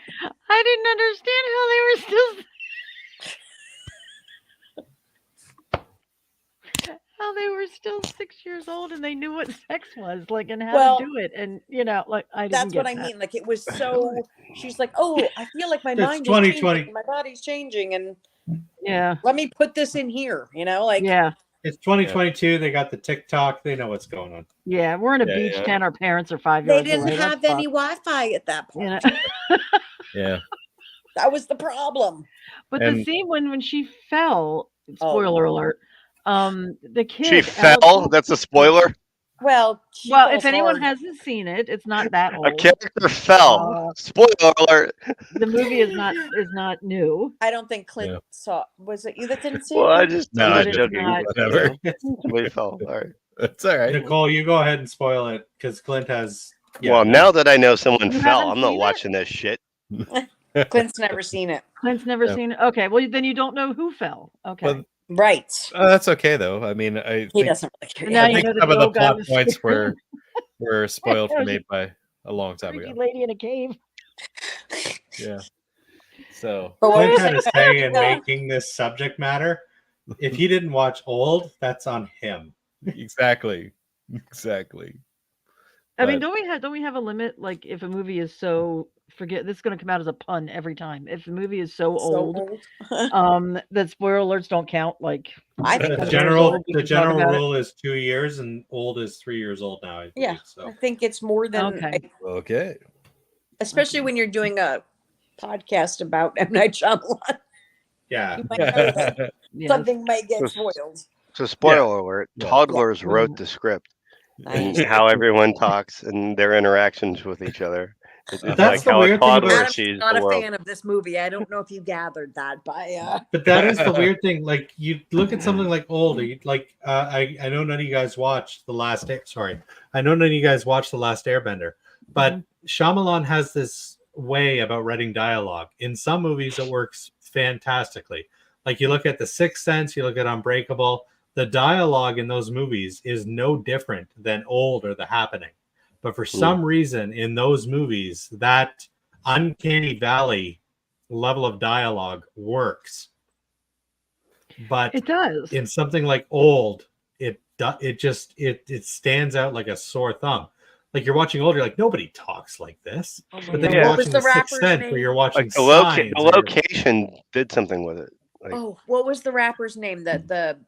I didn't understand how they were still. How they were still 6 years old and they knew what sex was, like, and how to do it, and like I didn't that's get what I that. mean. Like it was so. She's like, "Oh, I feel like my mind is 2020. changing, my body's changing, and Yeah, let me put this in here." Like yeah, It's 2022. They got the TikTok. They know what's going on. yeah. We're in a Yeah, beach yeah. town. Our parents are 5 they yards didn't away. have any Wi-Fi at that point. Yeah. That was the problem. But And- the scene when she fell. Spoiler alert. The kid. She fell. That's a spoiler. Well, if anyone hasn't seen it, it's not that A old. character fell. Spoiler alert. The movie is not new. I don't think Clint saw. Was it you that didn't see Well, it? I'm just But joking. it's not, Whatever. Somebody fell. All right. That's all right. Nicole, you go ahead and spoil it because Clint has. Well, now that I know someone You fell, haven't I'm not seen it? watching this shit. Clint's never seen it. Clint's never Yeah. seen it. Okay, well then you don't know who fell. Okay. Well, Right. that's okay though. I mean, I He think, doesn't really care. Now I you think know that some the of the old guy plot was points scared. were spoiled for There's me a by a long time Freaky ago. lady in a cave. Yeah. So But what Clint was had I- a say in making this subject matter. If he didn't watch Old, that's on him. exactly. I mean, But- don't we have a limit? Like, if a movie is so this is going to come out as a pun every time. If the movie is so old, that spoiler alerts don't count. Like, I think The Years general old, we can talk about it. rule is 2 years, and Old is 3 years old now. I believe, Yeah. So I think it's more than Okay. Okay. especially when you're doing a podcast about M. Night Shyamalan. yeah. You might know that Yes. something may get Just- spoiled. So, spoiler alert: Yeah. toddlers Yeah. wrote the script Nice. and how everyone talks and their interactions with each other. It's That's like the how a weird thing about- toddler Adam's sees not the a world. fan of this movie. I don't know if you gathered that by But that is the weird thing. Like, you look at something like Old, like I know none of you guys watched I know none of you guys watched The Last Airbender, but Shyamalan has this way about writing dialogue. In some movies, it works fantastically. Like, you look at The Sixth Sense, you look at Unbreakable. The dialogue in those movies is no different than Old or The Happening. But for some reason, in those movies, that uncanny valley level of dialogue works. But It does. in something like Old, it stands out like a sore thumb. Like, you're watching Old, you're like, nobody talks like this. Oh my But then God. you're What was watching the The Sixth rapper's Sense, name? where you're watching Like the Signs. or- location did something with it. Like, Oh, what was the rapper's name? The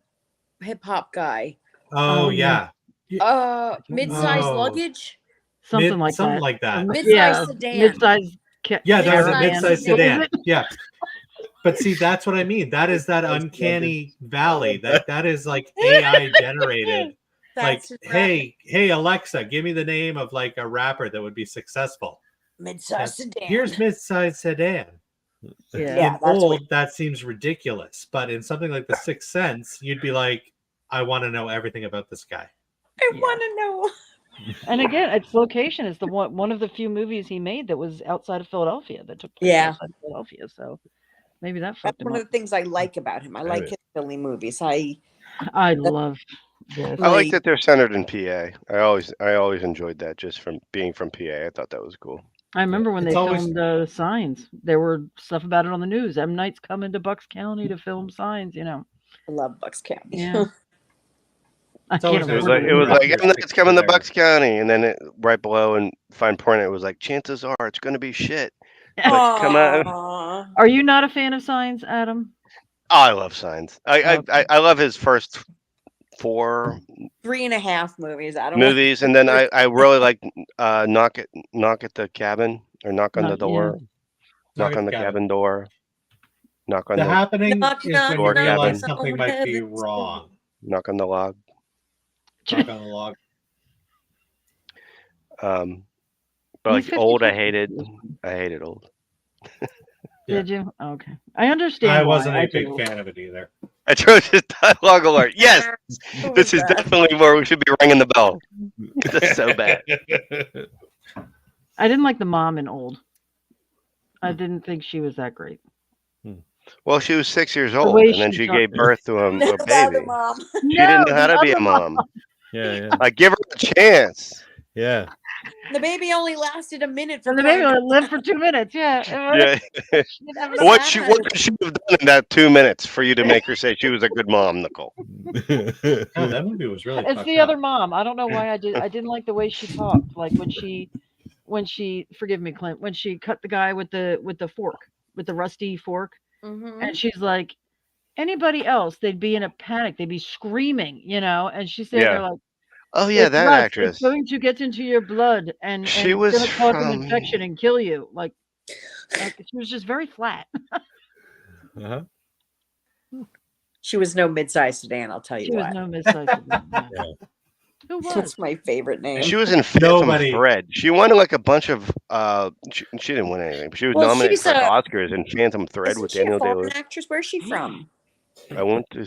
hip hop guy. Oh, yeah. Mid-size Oh. luggage. Something like something that. like that. Mid-size sedan. Mid-size. Yeah, that was a Mid-size mid-sized sedan. sedan. Yeah. But see, that's what I mean. That is that uncanny valley. That is like AI generated. Like, That's his hey Alexa, give me the name of like a rapper that would be successful. mid-size sedan. Here's mid-sized sedan. Yeah. Yeah. In that's Old, what- that seems ridiculous. But in something like The Sixth Sense, you'd be like, I want to know everything about this guy. I Yeah. want to know. And again, its location is the one of the few movies he made that was outside of Philadelphia, that took place Yeah. outside of Philadelphia. So maybe that That's fucked him one of up. the things I like about him. I like his Philly movies. I love this. I like that they're centered in PA. I always enjoyed that just from being from PA. I thought that was cool. I remember when It's they always- filmed Signs. There were stuff about it on the news. M. Night's coming to Bucks County to film Signs. I love Bucks County. Yeah. I It's always can't It was nice like to it was wrap like your M. Night's picture coming to there. Bucks County, and then right below in fine print it was like chances are it's going to be shit. But come on. Aww. Are you not a fan of Signs, Adam? Oh, I love Signs. Okay. I love his first 4 3.5 movies. I don't movies, and then I really like knock at the cabin or knock on the Not, yeah. door, knock on the cabin door, knock on The the happening Knock, is knock, when you knock realize cabin. something on might be heaven's wrong. knock on the log. Knock on the log. But He's like old, 50-50. I hated old. Did you? Okay. I understand. I why. wasn't I a big do. fan of it either. I chose his dialogue alert. Yes, Who this was is that? definitely where we should be ringing the bell. That's so bad. I didn't like the mom in Old. I didn't think she was that great. Well, she was 6 years The old, way and then she she talked- gave birth to a The other baby. mom. She didn't know how the to be other a mom. Yeah. Like, give her a chance. Yeah. The baby only lasted a minute. For And the baby crying only lived for 2 minutes. Yeah. Yeah. She didn't have enough What time. could she have done in that 2 minutes for you to make her say she was a good mom, Nicole? God, that movie was really It's fucked the up. other mom. I don't know why I didn't like the way she talked. Like when she forgive me, Clint, when she cut the guy with the fork, with the rusty fork, Mhm. and she's like, anybody else, they'd be in a panic, they'd be screaming, and she's sitting there Yeah. like, Oh yeah, it's that rust, actress. it's going to get into your blood and She it's was going to cause an from. infection and kill you. Like she was just very flat. Uh-huh. She was no mid-sized sedan. I'll tell you She was what. no mid-sized. Yeah. Who was? That's my favorite name. She was in Phantom Nobody- Thread. She won like a bunch of. She didn't win anything. But she was Well, nominated she's for a- Oscars in Phantom Thread Isn't with she a Daniel foreign Day-Lewis. actress? Where's she from? I went to.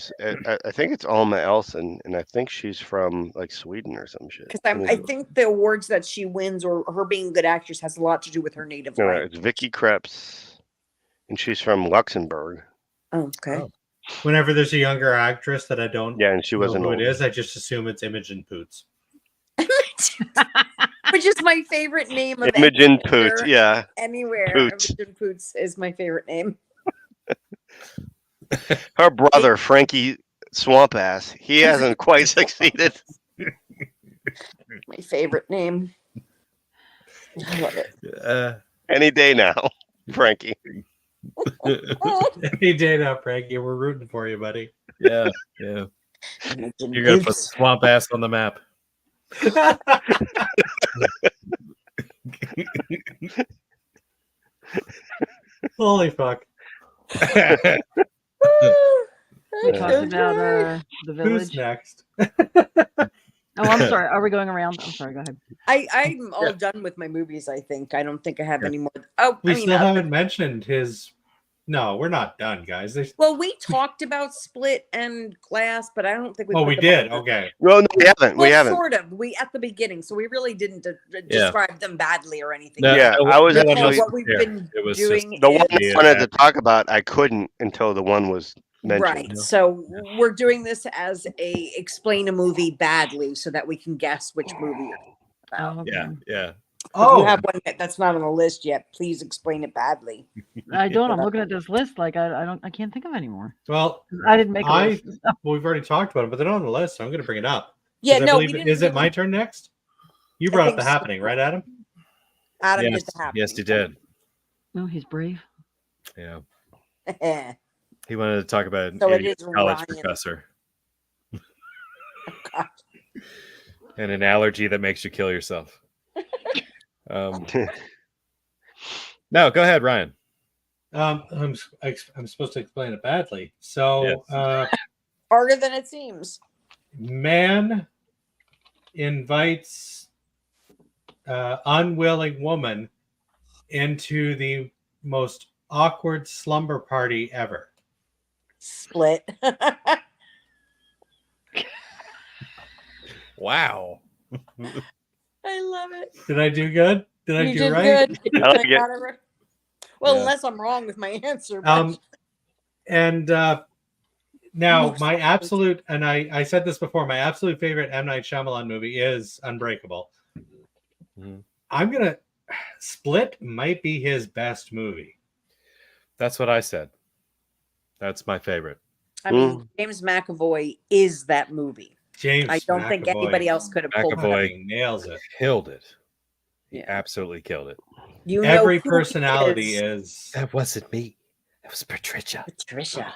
I think it's Alma Elson, and I think she's from like Sweden or some shit. Because I think the awards that she wins or her being a good actress has a lot to do with her native No, language. it's Vicky Krieps, and she's from Luxembourg. Oh, okay. Oh. Whenever there's a younger actress that I don't Yeah, and she know wasn't who old. it is, I just assume it's Imogen Poots. Which is my favorite name of Imogen any Poots, actor yeah. anywhere. Poots. Imogen Poots is my favorite name. Her brother Frankie Swamp Ass, he hasn't quite succeeded. My favorite name. I love it. Any day now, Frankie. Any day now, Frankie, we're rooting for you, buddy. Yeah. Imogen You're gonna put Poots. Swamp Ass on the map. Holy fuck. We talked about the Who's village. next? Oh, I'm sorry. Are we going around? I'm sorry. Go ahead. I'm all done with my movies, I think. I don't think I have any more. Oh, We I mean, still haven't mentioned his. No, we're not done, guys. well, we talked about Split and Glass, but I don't think we. Oh, put we them did. on the- Okay. Well, no, we haven't. Well, We haven't. sort of. We at the beginning, so we really didn't Yeah. describe them badly or anything. No, Yeah, I was that one actually- wasn't what we've there. been It was doing. The one is- I wanted to talk about, I couldn't until the one was mentioned. Right. So we're doing this as a explain a movie badly so that we can guess which movie you're talking about. Oh, okay. Yeah. If Oh, you have one that's not on the list yet, please explain it badly. I don't. I'm looking at this list. Like I can't think of any more. well, I didn't make a I- list. well, we've already talked about it, but they're not on the list, so I'm going to bring it up. Yeah, 'Cause I no, believe we didn't. Is it my really- turn next? You I brought up think the so. happening, right, Adam? Adam Yes, did the happening. yes, he did. No, he's brave. Yeah. did. He wanted to talk about an So it idiot is college Ryan. professor God. and an allergy that makes you kill yourself. No, go ahead, Ryan. I'm supposed to explain it badly. So, Harder than it seems. man invites unwilling woman into the most awkward slumber party ever. Split. Wow. I love it. Did I do good? Did I You do did right? good. I like it. Got it right. Well, Yeah. unless I'm wrong with my answer. But And now Most my likely. absolute, and I said this before, my absolute favorite M. Night Shyamalan movie is Unbreakable. Mhm. I'm going to, Split might be his best movie. That's what I said. That's my favorite. I mean, James McAvoy is that movie. James I don't think anybody else could have pulled it. McAvoy nails it. Killed it. He Yeah. absolutely killed it. You know Every who personality he is. That wasn't me. That was Patricia. Patricia.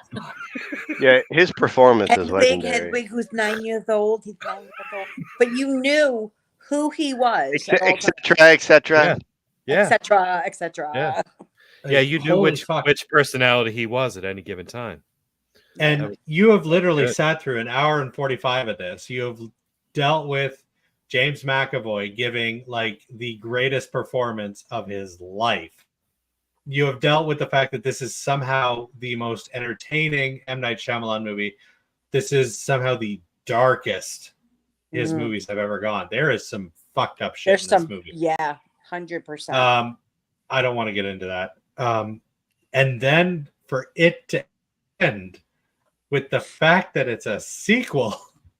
Yeah, his performance is Hedwig, legendary. Hedwig, who's 9 years old. He's 9 years old. But you knew who he was. Etc. Yeah. Etc. Etc. Yeah. Yeah, you knew which personality he was at any given time. And you have literally sat through an hour and 45 of this. You have dealt with James McAvoy giving like the greatest performance of his life. You have dealt with the fact that this is somehow the most entertaining M. Night Shyamalan movie. This is somehow the darkest his movies have ever gone. There is some fucked up shit in this movie. Yeah, 100%. I don't want to get into that. And then for it to end with the fact that it's a sequel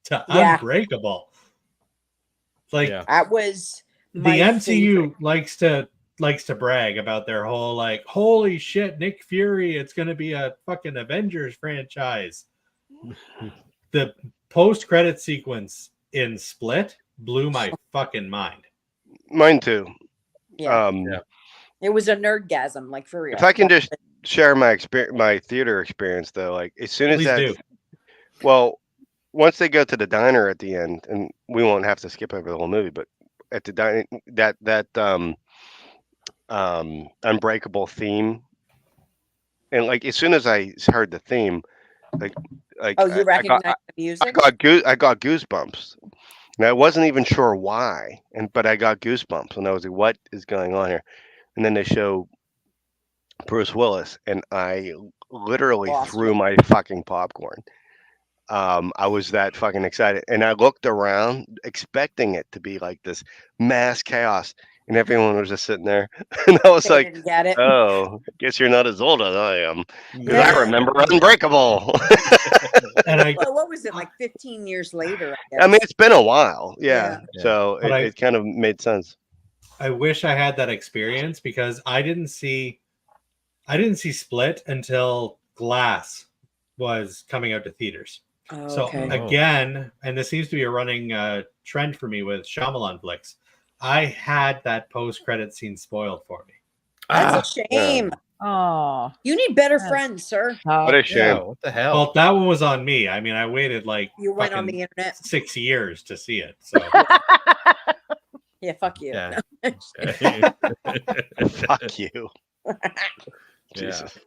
to Unbreakable. Like that was the MCU likes to brag about their whole like, holy shit, Nick Fury, it's gonna be a fucking Avengers franchise. The post-credit sequence in Split blew my fucking mind. Mine too. Yeah. It was a nerdgasm, like for real. If I can just share my theater experience though, like as soon as once they go to the diner at the end, and we won't have to skip over the whole movie, but at the diner, that Unbreakable theme, and like as soon as I heard the theme, like you recognize the music? I got goosebumps. And I wasn't even sure why, but I got goosebumps, and I was like, "What is going on here?" And then they show Bruce Willis, and I literally threw my fucking popcorn. I was that fucking excited, and I looked around expecting it to be like this mass chaos, and everyone was just sitting there, and I was like, "Oh, I guess you're not as old as I am, because I remember Unbreakable." And what was it, like 15 years later? I mean, it's been a while, so it kind of made sense. I wish I had that experience because I didn't see Split until Glass was coming out to theaters. So again, and this seems to be a running trend for me with Shyamalan flicks, I had that post-credit scene spoiled for me. That's a shame. Oh, you need better friends, sir. What a shame. What the hell? Well, that one was on me. I mean, I waited like you went on the internet 6 years to see it. So yeah, fuck you. Yeah. Fuck you. Jesus.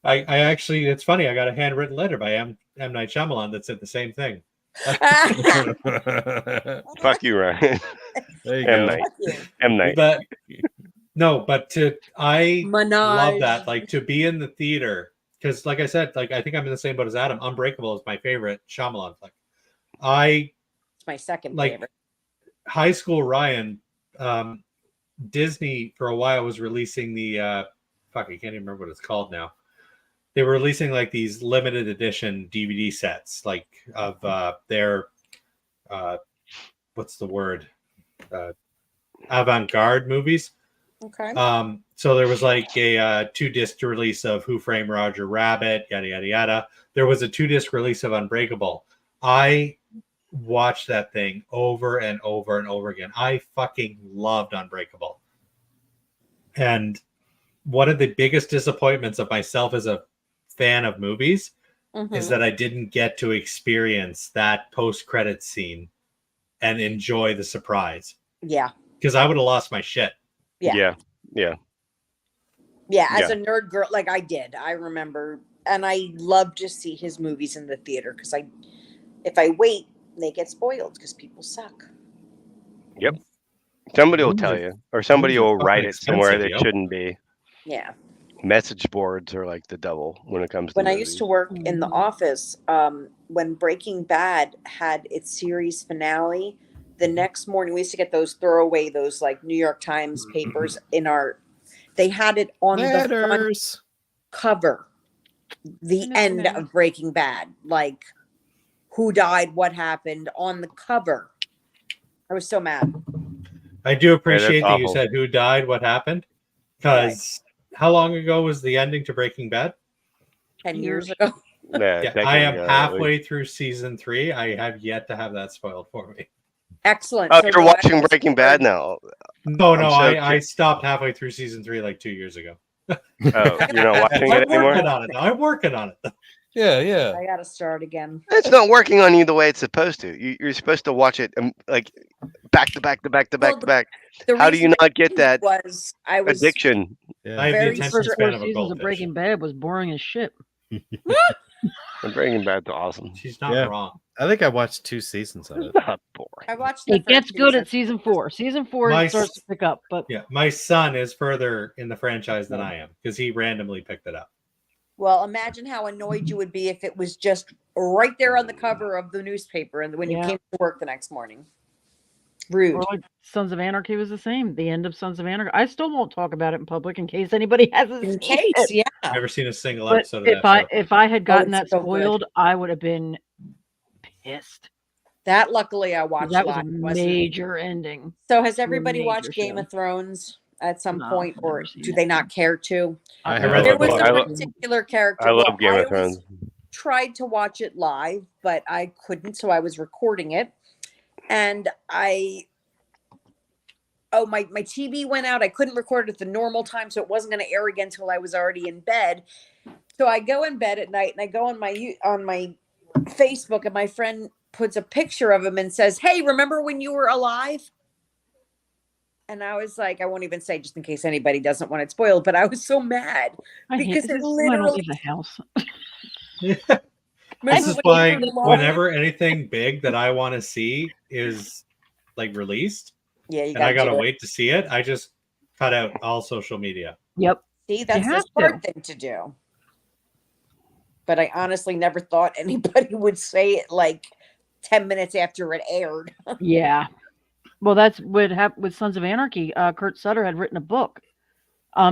I actually, it's funny. I got a handwritten letter by M. Night Shyamalan that said the same thing. Fuck you, Ryan. There you M. go. Night. M. Night. But no, but I Menage. love that. Like to be in the theater, because like I said, like I think I'm in the same boat as Adam. Unbreakable is my favorite Shyamalan flick. It's my second favorite. High School Ryan, Disney for a while was releasing the I can't even remember what it's called now. They were releasing like these limited edition DVD sets, like of their what's the word? Avant-garde movies. Okay. So there was like a 2-disc release of Who Framed Roger Rabbit, yada yada yada. There was a 2-disc release of Unbreakable. I watched that thing over and over and over again. I fucking loved Unbreakable. And one of the biggest disappointments of myself as a fan of movies is that I didn't get to experience that post-credit scene and enjoy the surprise. Yeah. Because I would have lost my shit. Yeah, as a nerd girl, like I did. I remember, and I love to see his movies in the theater because if I wait, they get spoiled because people suck. Yep. Somebody will tell you, or somebody will write it somewhere that shouldn't be. Yeah. Message boards are like the devil when it comes to movies. I used to work in the office, when Breaking Bad had its series finale, the next morning we used to get those like New York Times papers they had it on the front cover, the end of Breaking Bad, like who died, what happened on the cover. I was so mad. I do appreciate that you said who died, what happened, because how long ago was the ending to Breaking Bad? 10 years ago. Yeah, I am halfway through season 3. I have yet to have that spoiled for me. Excellent. Oh, So you're watching Breaking Bad now. No, I stopped halfway through season 3 like 2 years ago. Oh, you're not watching it anymore? I'm working on it. Yeah. I gotta start again. It's not working on you the way it's supposed to. You're supposed to watch it like back to back to back to back to back. How do you not get that addiction? Yeah. I have the very attention First span 4 of a seasons of goldfish. Breaking Bad was boring as shit. And Breaking Bad's awesome. She's not wrong. I think I watched 2 seasons of it. Not boring. I watched. It gets good at season 4. Season 4 it starts to pick up, but Yeah, my son is further in the franchise than I am because he randomly picked it up. Well, imagine how annoyed you would be if it was just right there on the cover of the newspaper, and when you came to work the next morning. Rude. Or like Sons of Anarchy was the same. The end of Sons of Anarchy. I still won't talk about it in public in case anybody hasn't In seen case, it. yeah. I've never seen a single But episode of that show. if I had gotten it's that so spoiled, I would have been pissed. That luckily I watched. That was a live, wasn't it? major ending. So has everybody major watched Game show. of Thrones at some No, point, I've or never seen do it. they not care to? I read There the was book. a particular character. I love Game of always Thrones. tried to watch it live, but I couldn't, so I was recording it. And my TV went out. I couldn't record it at the normal time, so it wasn't going to air again until I was already in bed. So I go in bed at night and I go on my Facebook, and my friend puts a picture of him and says, "Hey, remember when you were alive?" And I was like, I won't even say just in case anybody doesn't want it spoiled, but I was so mad because it I don't literally. leave the house. This is why whenever anything big that I want to see is like released, and I gotta wait to see it, I just cut out all social media. Yep. See, that's the smart thing to do. But I honestly never thought anybody would say it like 10 minutes after it aired. Yeah. Well, that's what happened with Sons of Anarchy. Kurt Sutter had written a book.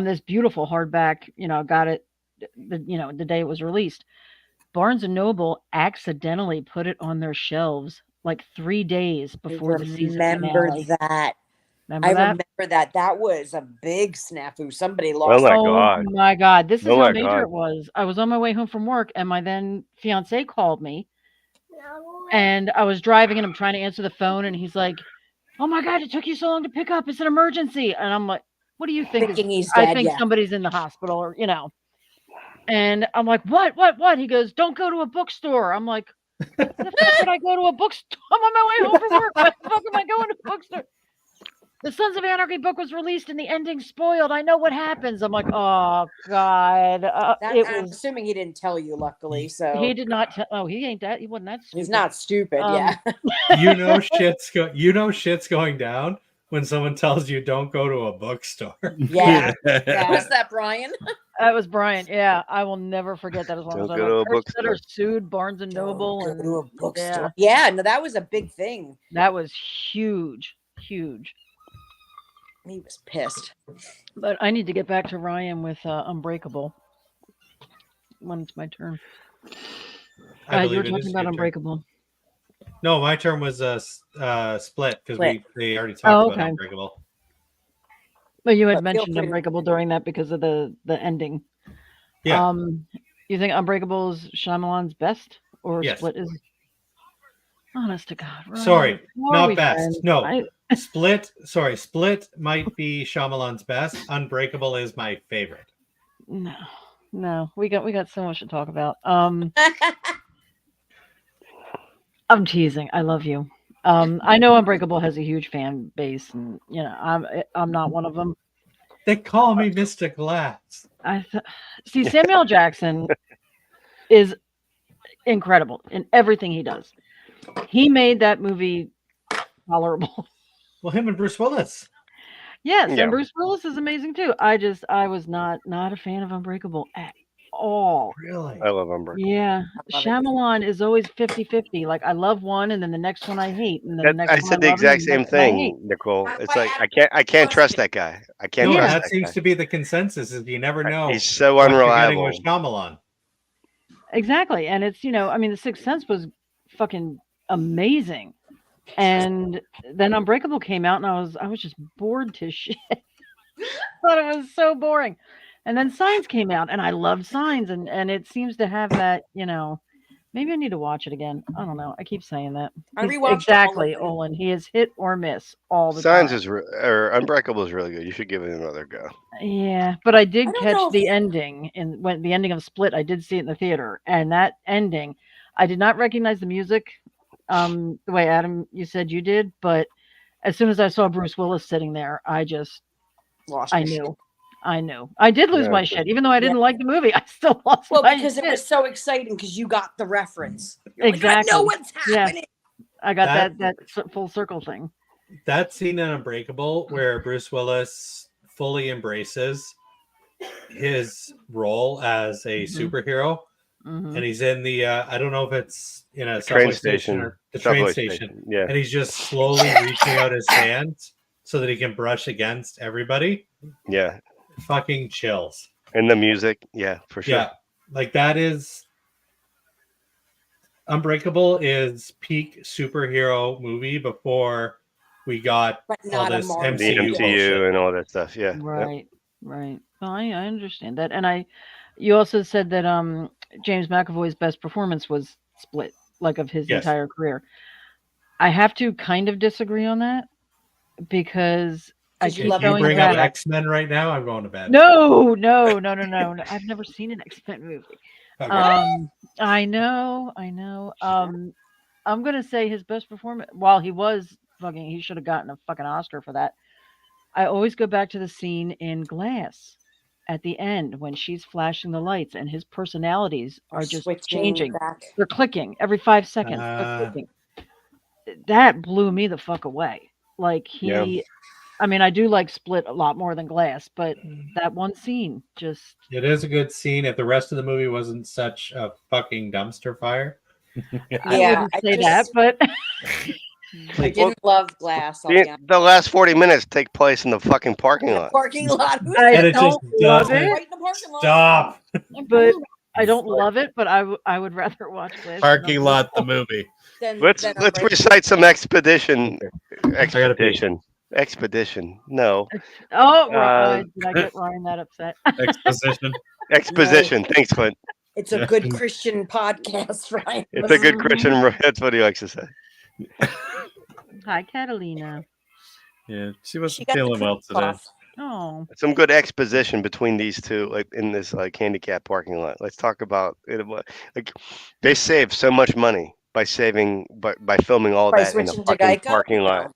This beautiful hardback, got it the day it was released. Barnes and Noble accidentally put it on their shelves like 3 days before the season finale. That. I remember that. That was a big snafu. Somebody lost. Oh my God. This is how major it was. I was on my way home from work and my then fiance called me. And I was driving and I'm trying to answer the phone and he's like, "Oh my God, it took you so long to pick up. It's an emergency." And I'm like, "What do you think?" I think somebody's in the hospital or, And I'm like, what? He goes, "Don't go to a bookstore." I'm like, "What the fuck would I go to a bookstore? I'm on my way home from work. What the fuck am I going to a bookstore?" The Sons of Anarchy book was released and the ending spoiled. I know what happens. I'm like, oh God. I'm assuming he didn't tell you, luckily. So he did not tell. Oh, he ain't that. He wasn't that stupid. He's not stupid. Yeah. Shit's going down when someone tells you don't go to a bookstore. Yeah. Was that Brian? That was Brian. Yeah, I will never forget that as long as I go to a bookstore. Sued Barnes and Noble and go to a bookstore. Yeah, no, that was a big thing. That was huge. He was pissed. But I need to get back to Ryan with Unbreakable when it's my turn. You were talking about Unbreakable. No, my term was Split because they already talked about Unbreakable. But you had mentioned Unbreakable during that because of the ending. Yeah. You think Unbreakable is Shyamalan's best, or yes. Split is? Honest to God. Ryan, sorry, not best. Friends? No. Split might be Shyamalan's best. Unbreakable is my favorite. No, we got so much to talk about. I'm teasing. I love you. I know Unbreakable has a huge fan base, and I'm not one of them. They call me Mr. Glass. See, Samuel Jackson is incredible in everything he does. He made that movie tolerable. Well, him and Bruce Willis. Yes, and Bruce Willis is amazing too. I was not a fan of Unbreakable at all. Really? I love Unbreakable. Yeah. Shyamalan is always 50-50. Like I love one and then the next one I hate. And then the next I said the exact same thing, Nicole. It's like I can't trust that guy. I can't trust that seems to be the consensus is you never know. He's so unreliable. With Shyamalan. Exactly. And it's, The Sixth Sense was fucking amazing. And then Unbreakable came out and I was just bored to shit. Thought it was so boring. And then Signs came out, and I loved Signs, and it seems to have that, maybe I need to watch it again. I don't know. I keep saying that. I rewatched exactly, all of them. Olin. He is hit or miss all the Signs time. or Unbreakable is really good. You should give it another go. Yeah, but I did I don't catch know the if- ending when the ending of Split. I did see it in the theater, and that ending, I did not recognize the music, the way Adam you said you did. But as soon as I saw Bruce Willis sitting there, I knew. I did lose Yeah, my shit, even though I didn't like the movie. I still lost Well, my because shit. it was so exciting because you got the reference. You're Exactly. Like, I know what's happening. I got that full circle thing. That scene in Unbreakable where Bruce Willis fully embraces his role as a superhero, and he's in the I don't know if it's in a train subway station or the Subway train station, Yeah. and he's just slowly reaching out his hands so that he can brush against everybody. Yeah. Fucking chills. And the music, yeah, for sure. Yeah, like that is Unbreakable is peak superhero movie before we got But all not a this Marvel. The MCU MCU bullshit. and all that stuff. Yeah. Yep. Right. Well, I understand that, and you also said that James McAvoy's best performance was Split, like of his Yes. entire career. I have to kind of disagree on that because I you keep love If you going bring up back. X-Men right now, I'm going to bed. No. I've never seen an X-Men movie. Okay. I know. I'm gonna say his best performance. While he was fucking, he should have gotten a fucking Oscar for that. I always go back to the scene in Glass at the end when she's flashing the lights and his personalities are just switching changing. back. They're clicking every 5 seconds. They're clicking. That blew me the fuck away. Like I mean, I do like Split a lot more than Glass, but that one scene just. It is a good scene. If the rest of the movie wasn't such a fucking dumpster fire, I wouldn't say that, but. I didn't love Glass. I'll be honest. The last 40 minutes take place in the fucking parking lot. Parking lot. I don't love it. Right in the parking lot. Stop. But I don't love it, but I would rather watch Glass. Parking lot, the movie. Let's recite some expedition. No. Oh, did I get Ryan that upset? Exposition. Thanks, Clint. It's a good Christian podcast, right? It's a good Christian. That's what he likes to say. Hi, Catalina. Yeah, she wasn't feeling well today. Oh, Some good exposition between these two, like in this handicap parking lot. Let's talk about it. Like they save so much money by filming all that in a fucking parking lot.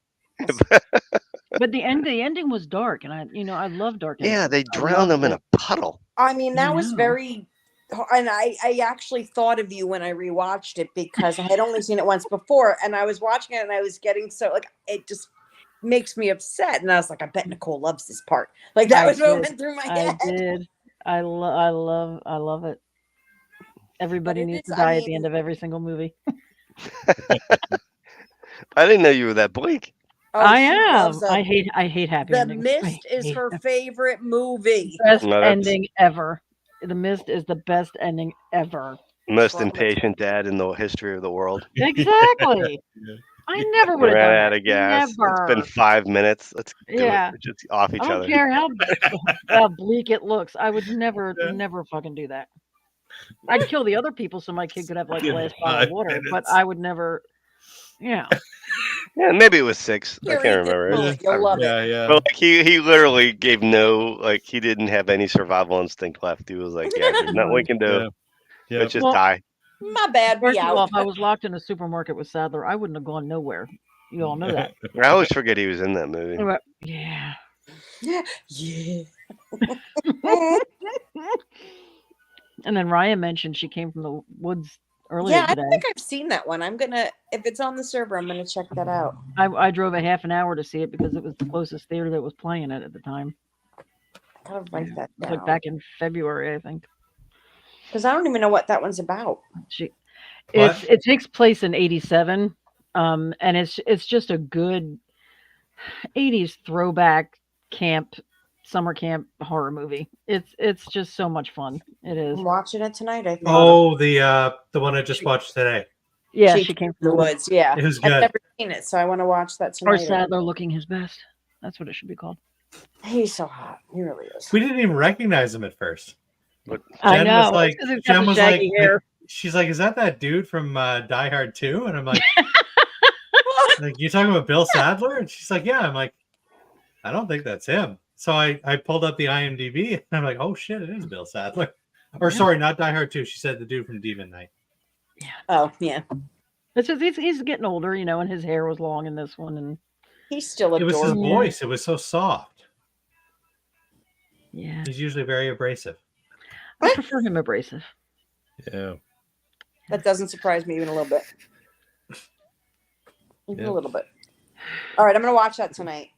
But the ending was dark, and I love dark. Yeah, they drowned them in a puddle. I mean, that was very. And I actually thought of you when I rewatched it because I had only seen it once before, and I was watching it and I was getting so it just makes me upset, and I was like, I bet Nicole loves this part. Like that was what went through my head. I did. I love it. Everybody needs to die at the end of every single movie. I didn't know you were that bleak. Oh, I am. I hate happy endings. The Mist is her favorite movie. Best ending ever. The Mist is the best ending ever. Most impatient dad in the history of the world. Exactly. I never would have done out of gas. Never. It's been 5 minutes. Let's do it. Just off each other. I don't care how bleak it looks. I would never fucking do that. I'd kill the other people so my kid could have like a glass bottle of water, but I would never. Yeah. Yeah, maybe it was 6. I can't remember. You'll love it. Yeah. But he literally gave he didn't have any survival instinct left. He was like, yeah, there's nothing we can do. Yeah. Let's just die. My bad. First of all, if I was locked in a supermarket with Sadler, I wouldn't have gone nowhere. You all know that. I always forget he was in that movie. Yeah. Yeah. And then Ryan mentioned she came from the woods earlier today. I think I've seen that one. I'm gonna, if it's on the server, I'm gonna check that out. I drove a half an hour to see it because it was the closest theater that was playing it at the time. Gotta write that down. Like back in February, I think. Because I don't even know what that one's about. It takes place in '87, and it's just a good '80s throwback summer camp horror movie. It's just so much fun. It is. I'm watching it tonight, I think. Oh, the one I just watched today. Yeah, she came from the woods. Yeah, it was good. I've never seen it, so I want to watch that tonight. Or Sadler looking his best. That's what it should be called. He's so hot. He really is. We didn't even recognize him at first. But I Jen know. was like, it's 'cause he's got Jen the was like, shaggy hair. she's like, is that dude from Die Hard 2? And I'm like, like, you talking about Bill Sadler? And she's like, yeah. I'm like, I don't think that's him. So I pulled up the IMDb and I'm like, oh shit, it is Bill Sadler. Or sorry, not Die Hard 2. She said the dude from Demon Knight. Yeah. Oh, yeah. It's just he's getting older, you know, and his hair was long in this one, and He's still It was his adorable. voice. It was so soft. yeah, He's usually very abrasive. I prefer him abrasive. Yeah. That doesn't surprise me even a little bit. Even Yeah. a little bit. All right, I'm going to watch that tonight.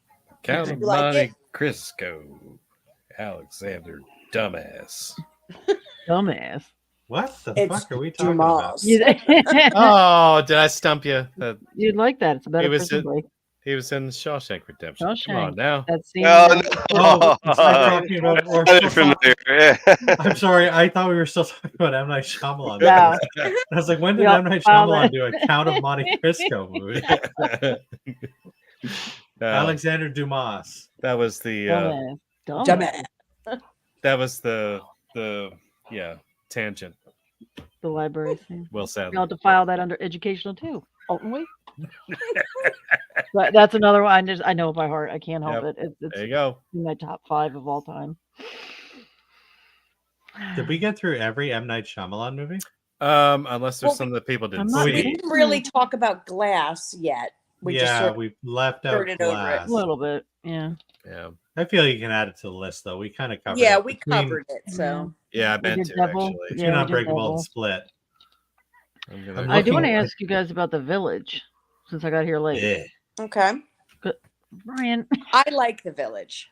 Count You of like Monte it? Cristo. Alexander, dumbass. Dumbass. What the It's fuck are we talking about? Dumas. Oh, did I stump you? You'd like that. It's a better It was prison it. break. He was in Shawshank Redemption. Come on Shawshank. now. That scene. No, where- no. Oh, I'm I'm talking about. We're still familiar. talking- Yeah. I'm sorry. I thought we were still talking about M. Night Shyamalan. Yeah. I was like, when did Yep, M. Night found Shyamalan it. do a Count of Monte Cristo movie? Alexander Dumas. That was the Dumbass. Dumbass. Dumbass. that was the tangent. The library scene. Well We'll said. have to file that under educational too, oughtn't we? But that's another one. I know it by heart. I can't help Yep. it. It's There you go. in my top 5 of all time. Did we get through every M. Night Shyamalan movie? Unless there's Well, some that people didn't I'm not We We see. kidding. didn't really talk about Glass yet. We just yeah, sort of, we left out skirted over it. Glass. A little bit, yeah. Yeah. I feel you can add it to the list, though. We kind of covered yeah, it. we Between covered it. So Yeah, I We meant did to Devil. actually. Between Yeah, we did Unbreakable Devil. and Split. I'm gonna, I'm I do want to looking- ask you guys about The Village since I got here late. Yeah. okay. Brian, I like The Village.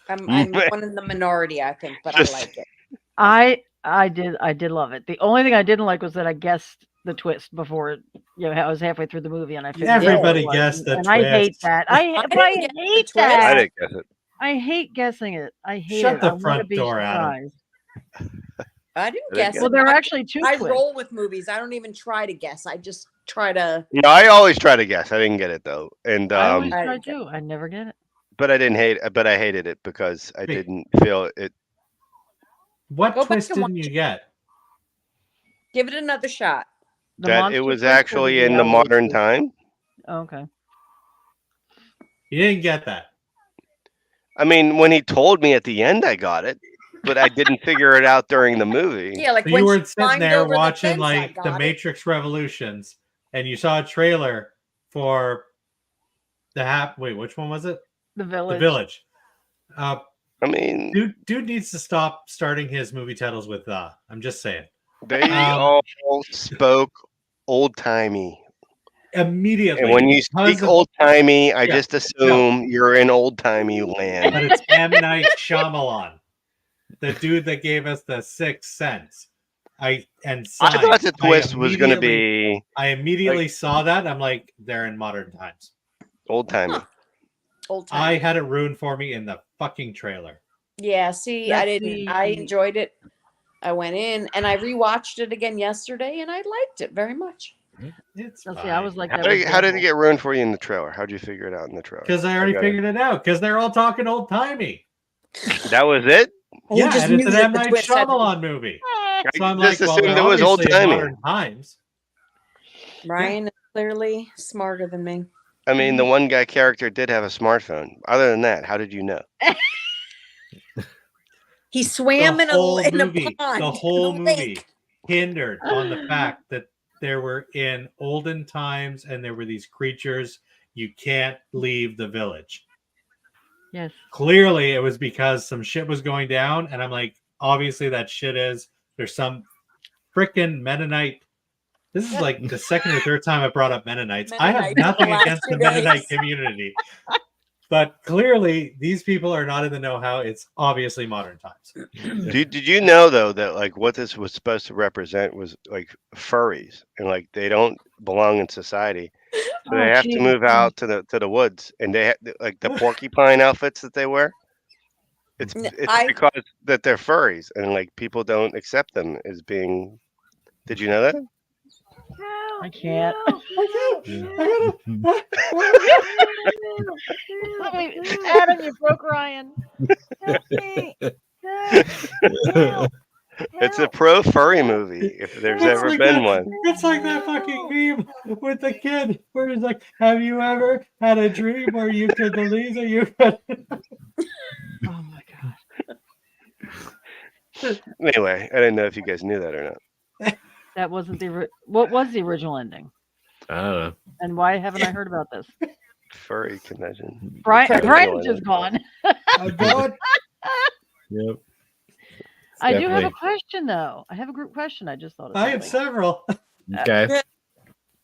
I'm one in the minority, I think, but Just- I like it. I did love it. The only thing I didn't like was that I guessed the twist before I was halfway through the movie and I figured out what Everybody it was, guessed the and I hate twist. that. I I didn't hate get the twist. that. I didn't guess it. I hate guessing it. I hate Shut it. the I wanna front be door, Adam. surprised. I didn't I guess. think Well, it. there are I- actually 2 I twists. roll with movies. I don't even try to guess. I just try to. No, I always try to guess. I didn't get it though, and I always I try didn't get to. I never get it. but I didn't hate. But I hated it because I Wait. didn't feel it. What Go back twist and didn't watch you it. get? Give it another shot. The That it monster was twist or actually in the reality modern twist? time. Okay. You didn't get that. I mean, when he told me at the end, I got it, but I didn't figure it out during the movie. Yeah, like So when you she were sitting climbed there over the watching fence, I like the got it. Matrix Revolutions, and you saw a trailer for wait, which one was it? The Village. The Village. I mean, Dude needs to stop starting his movie titles with I'm just saying. they all spoke old timey, Immediately. and when you because speak of- old timey, I Yeah, just assume you're in old timey land. but it's M. Night Shyamalan, the dude that gave us the Sixth Sense. I thought the twist was going to immediately- be I immediately saw that. I'm like, they're in modern times. old timey. Huh. Old time. I had it ruined for me in the fucking trailer. Yeah, see, I didn't. I enjoyed it. I went in and I rewatched it again yesterday, and I liked it very much. It's So, see, I was like How that. did, with how did it Devil. get ruined for you in the trailer? How'd you figure it out in the trailer? because I already got it. figured it out. Because they're all talking old timey. That was it. He Yeah, just and it's knew an that M. the Night twist had to be- Shyamalan movie. So I'm I just like, well, assumed they're it was old obviously in timey. modern times. Ryan is clearly smarter than me. I mean, the one guy character did have a smartphone. Other than that, how did you know? He swam The in whole a movie, pond. the whole in a movie lake. hindered on the fact that there were in olden times and there were these creatures. You can't leave the village. Yes. Clearly, it was because some shit was going down, and I'm like, obviously that shit is there's some freaking Mennonite. This is like the second or third time I brought up Mennonites. I have Mennonites nothing the last against 2 the Mennonite days. community, but clearly these people are not in the know-how. It's obviously modern times. Did you know though that like what this was supposed to represent was like furries and like they don't belong in society, so they Oh, have to geez. move out to the woods, and they like the porcupine outfits that they wear. It's because that they're furries and like people don't accept them as being. Did you know that? I can't. Adam, you broke Ryan. crying. Help me. Help. It's a pro furry movie, if there's It's ever like been that- one. It's like that fucking meme with the kid where he's like, "Have you ever had a dream where you could believe that you could?" Oh my god. Anyway, I didn't know if you guys knew that or not. That wasn't what was the original ending? I don't know. And why haven't I heard about this? Furry convention. Brian's just gone. I'm going. Yep. I do have a Definitely. question though. I have a group question. I just thought of I have something. several. Okay.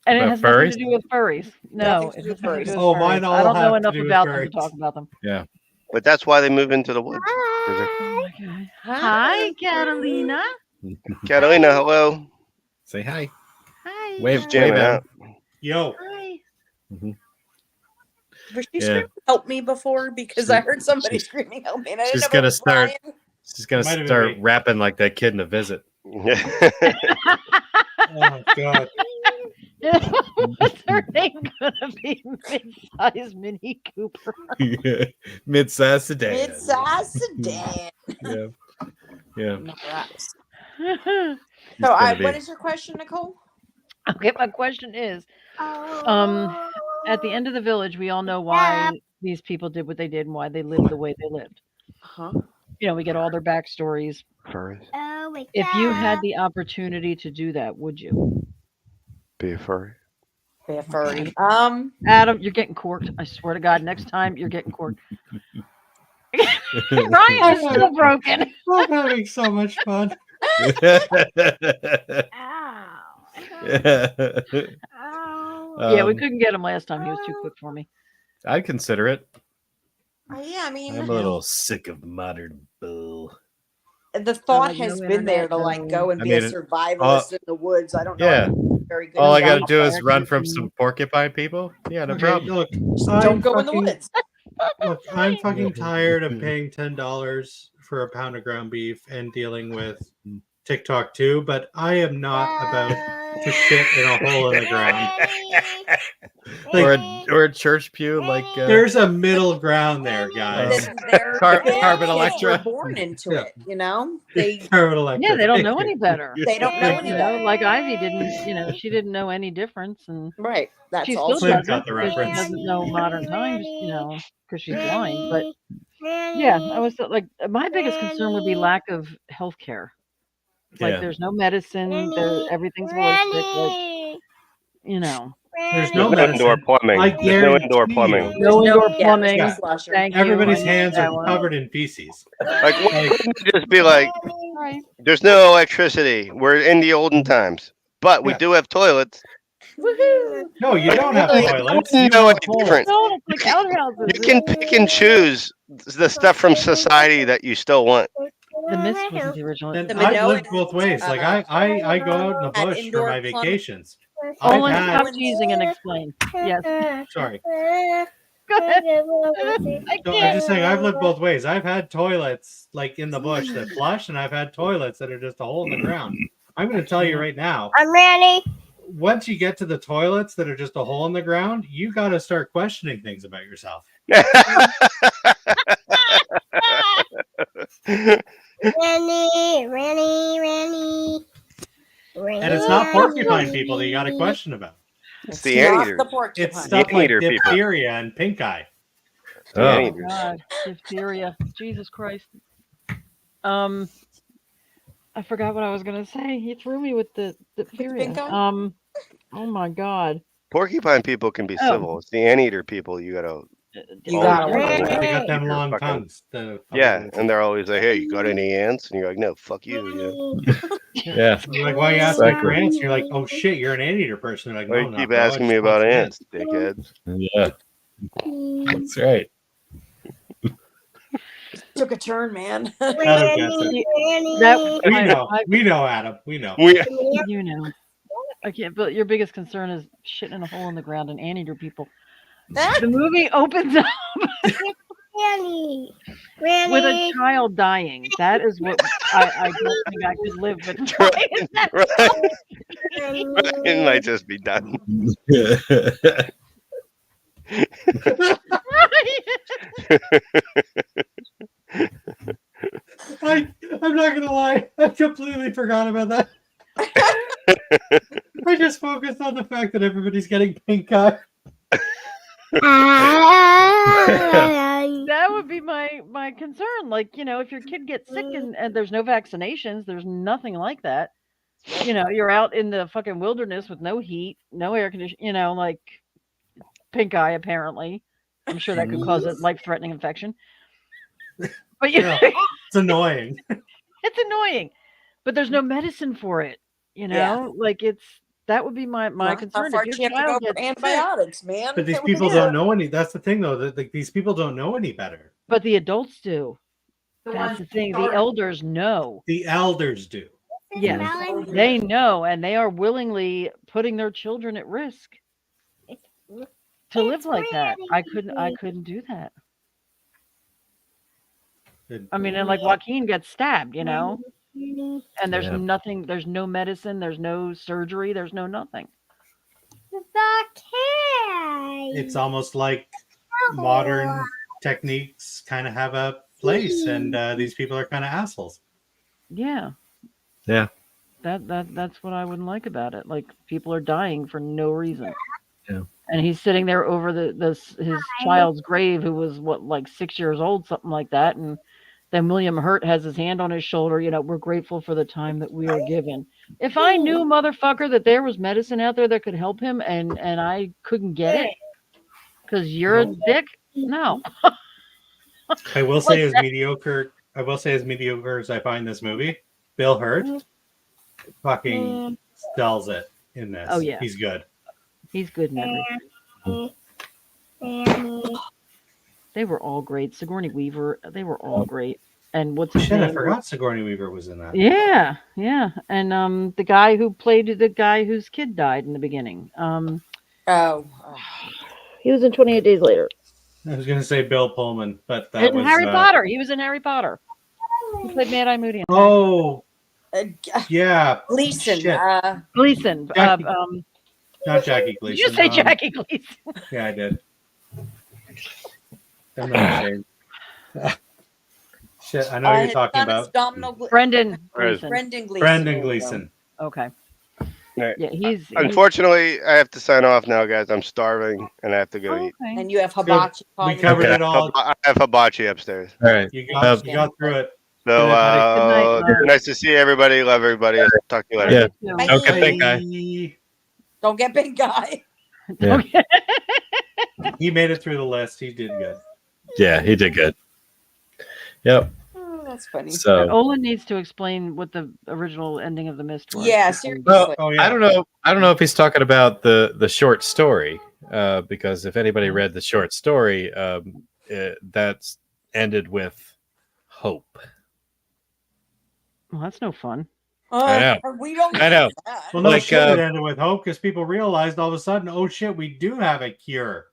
And it About has nothing furries? to do with furries. No, Nothing to it do has with nothing to do furries. with Oh, furries. mine all I don't know have to enough do with about them to furries. talk about them. Yeah. But that's why they move into the woods. Oh my god. Hi, Catalina. Catalina, hello. Say hi. Hi. Wave, Jamming wave at out. him. Yo, Hi. Was she Yeah. screaming help me before? Because I heard somebody screaming help me. And I didn't She's know if it gonna was start- Brian. She's gonna Might have been start me. rapping like that kid in a visit. oh god, What's her name gonna be? Mid-size Mini Cooper. Mid-size sedan. It's a sedan. Yeah. Yeah. No, that's- It's So, gonna be- what is your question, Nicole? Okay, my question is, at the end of the village, we all know why these people did what they did and why they lived the way they lived. Huh? You know, we get all their backstories. Furries. If you had the opportunity to do that, would you? Be a furry. Be a furry. Adam, you're getting corked. I swear to God, next time you're getting corked. Ryan is still broken. I'm having so much fun. Yeah, we couldn't get him last time. He was too quick for me. I'd consider it. Yeah, I mean, I'm a little sick of modern bull. the thought like, has no been there to internet, like go and I be mean, a survivalist in the woods. I don't know. Yeah. I'm very good. All I at gotta that. do is run from some porcupine people. Yeah, no Okay, problem. look, Don't go in the woods. Look, I'm fucking tired of paying $10 for a pound of ground beef and dealing with TikTok too, but I am not about to shit in a hole in the ground. Or a church pew like There's a middle ground there, guys. They're Carbon kids Electra. were born into Yeah. it. You know, they Yeah, they don't know any better. they don't know any You know, better. like Ivy didn't. You know, she didn't know any difference, and Right. That's she all. still Slim doesn't. got the Because she reference. doesn't know modern times. You know, because she's blind. But yeah, I was like, my biggest concern would be lack of health care. Like, Yeah. there's no medicine. Everything's holistic. Like, you know, There's No no indoor medicine. plumbing. I There's no indoor guarantee plumbing. you. no indoor plumbing. Yeah. Flusher. Thank you. Everybody's I need hands that are one. covered in feces. Like, why couldn't you just be like, Right. there's no electricity. We're in the olden times, but we Yeah. do have toilets. Woohoo! No, you don't have Really, toilets. I You wouldn't know have any holes. different. No, it's like outhouses. You can pick and choose the stuff from society that you still want. The Mist wasn't the original. And The I've lived Minoans, both ways. Like I go out in the had bush for indoor my plumbing. vacations. I've Olin, had- stop teasing and explain. Yes. Sorry. Go ahead. I No, I'm can't. just saying I've lived both ways. I've had toilets like in the bush that flush, and I've had toilets that are just a hole in the ground. I'm going to tell you right now. I'm ready. Once you get to the toilets that are just a hole in the ground, you got to start questioning things about yourself. Ranny. And it's not porcupine people that you got to question about. It's the not anteaters. the porcupine. It's stuff like anteater people. diphtheria and pink eye. The Oh. anteaters. God, diphtheria. Jesus Christ. I forgot what I was gonna say. You threw me with the diphtheria. pink eye? Oh my God. Porcupine people can be Oh. civil. It's the anteater people you gotta. You Oh, gotta yeah. work. They got them You're long fucking- tongues. Yeah, and they're always like, "Hey, you got any ants?" And you're like, "No, fuck you." Yeah. You're like, why you asking me for Exactly. ants? You're like, oh shit, you're an anteater person. They're like, Why no, you not keep bro, I asking just me want about some ants, dickheads? Yeah. That's right. Took a turn, man. Adam gets it. We know, Adam. We know. You know. I can't. But your biggest concern is shitting in a hole in the ground and anteater people. The movie opens up with a child dying. That is what I don't think I could live with. It might just be done. completely forgot about that. I just focused on the fact that everybody's getting pink eye. That would be my concern. Like, if your kid gets sick and there's no vaccinations, there's nothing like that. You're out in the fucking wilderness with no heat, no air conditioning, like pink eye apparently. I'm sure that could cause a life-threatening infection. But it's annoying. It's annoying. But there's no medicine for it, like that would be my concern. How far do you have to go for antibiotics, man? But these people don't know any. That's the thing, though. That these people don't know any better. But the adults do. That's the thing. The elders know. The elders do. Yes, they know, and they are willingly putting their children at risk to live like that. I couldn't do that. I mean, and like Joaquin gets stabbed, and there's nothing. There's no medicine. There's no surgery. There's no nothing. It's almost like modern techniques kind of have a place, and these people are kind of assholes. Yeah. Yeah. That's what I wouldn't like about it. Like, people are dying for no reason. Yeah. And he's sitting there over his child's grave, who was like 6 years old, something like that, and then William Hurt has his hand on his shoulder. We're grateful for the time that we are given. If I knew, motherfucker, that there was medicine out there that could help him, and I couldn't get it because you're a dick, no. I will say, as mediocre as I find this movie, Bill Hurt fucking sells it in this. Oh yeah, he's good. He's good in everything. They were all great. Sigourney Weaver, they were all great. And what's his name? I forgot Sigourney Weaver was in that. Yeah. And the guy who played the guy whose kid died in the beginning. He was in 28 Days Later. I was going to say Bill Pullman, but that was Harry Potter. He was in Harry Potter. He played Mad Eye Moody. Yeah. Gleason. Gleason. Not Jackie Gleason. Did you say Jackie Gleason? Yeah, I did. I'm not ashamed. Shit, I know what you're talking about. Brendan Gleason. Brendan Gleason. Okay. Right. Yeah, he's unfortunately, I have to sign off now, guys. I'm starving and I have to go eat. And you have hibachi. We covered it all. I have hibachi upstairs. All right. You got through it. So nice to see everybody. Love everybody. I'll talk to you later. Yeah. Okay, thank guy. Don't get big guy. Yeah. He made it through the list. He did good. Yeah, he did good. Yep. That's funny. So Olin needs to explain what the original ending of The Mist was. Yeah, seriously. Well, I don't know if he's talking about the short story, because if anybody read the short story, that's ended with hope. Well, that's no fun. I know. We don't. I know. Well, no shit, it ended with hope because people realized all of a sudden, oh shit, we do have a cure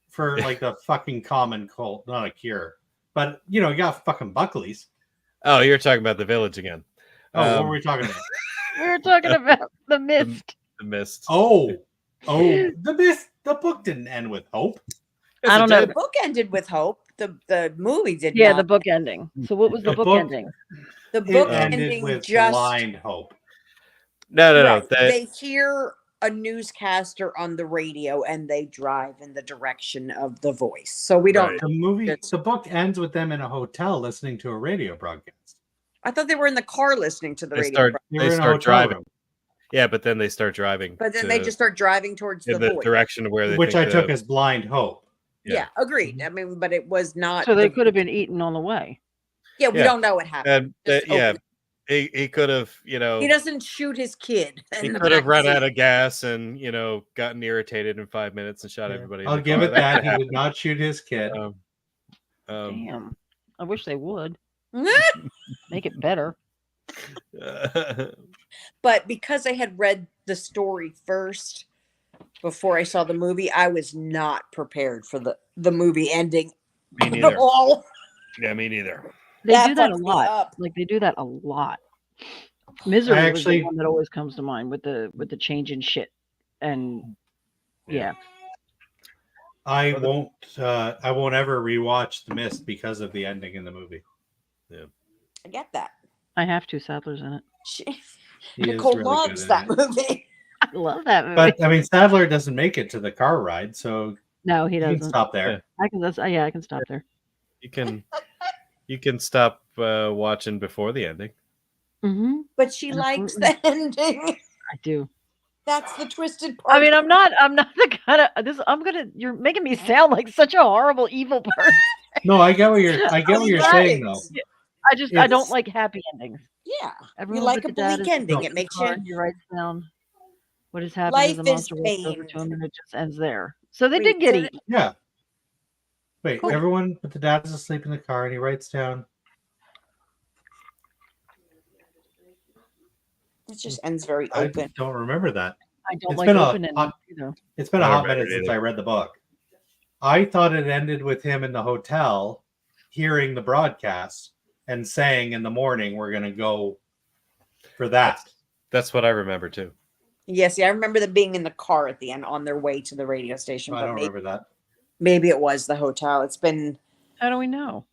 for like the fucking common cold. Not a cure, but you got fucking Buckley's. Oh, you're talking about The Village again. What were we talking about? We were talking about The Mist. The Mist. Oh, The Mist. The book didn't end with hope. I don't know. The book ended with hope. The movie did. Yeah, not. the book ending. So what was the book ending? The book ended ending with just blind hope. No. They hear a newscaster on the radio and they drive in the direction of the voice. So we don't. Right. The book ends with them in a hotel listening to a radio broadcast. I thought they were in the car listening to the radio. They start driving. Yeah, but then they start driving. But then they just start driving towards the voice. direction of where they. Which I took as blind hope. Yeah, agreed. I mean, but it was not. So they could have been eaten on the way. Yeah, we don't know what happened. He could have, He doesn't shoot his kid. He could have run out of gas and, gotten irritated in 5 minutes and shot everybody. I'll give it that. He did not shoot his kid. Damn. I wish they would. Make it better. But because I had read the story first before I saw the movie, I was not prepared for the movie ending Me neither. at all. Yeah, me neither. They do that a lot. Like they do that a lot. Misery was the one that always comes to mind with the change in shit. And yeah. I won't ever rewatch The Mist because of the ending in the movie. Yeah. I get that. I have to. Sadler's in it. Nicole loves that movie. I love that movie. But I mean, Sadler doesn't make it to the car ride, so no, he doesn't. You can stop there. Yeah. I can stop there. You can stop watching before the ending. Mm-hmm. But she likes the ending. I do. That's the twisted part. I mean, I'm not the kind of this. You're making me sound like such a horrible, evil person. No, I get what you're saying though. I don't like happy endings. Yeah, Everyone you like a bleak ending. It makes you. He writes down what has happened to the monster walks over to him, and it just ends there. So they did get eaten. Yeah. Wait, everyone, but the dad is asleep in the car, and he writes down. It just ends very open. I don't remember that. I don't like open endings either. It's been a hot minute since I read the book. I thought it ended with him in the hotel, hearing the broadcast, and saying in the morning, "We're going to go for that." That's what I remember too. Yes, I remember them being in the car at the end on their way to the radio station. I don't remember that. Maybe it was the hotel. It's been. How do we know?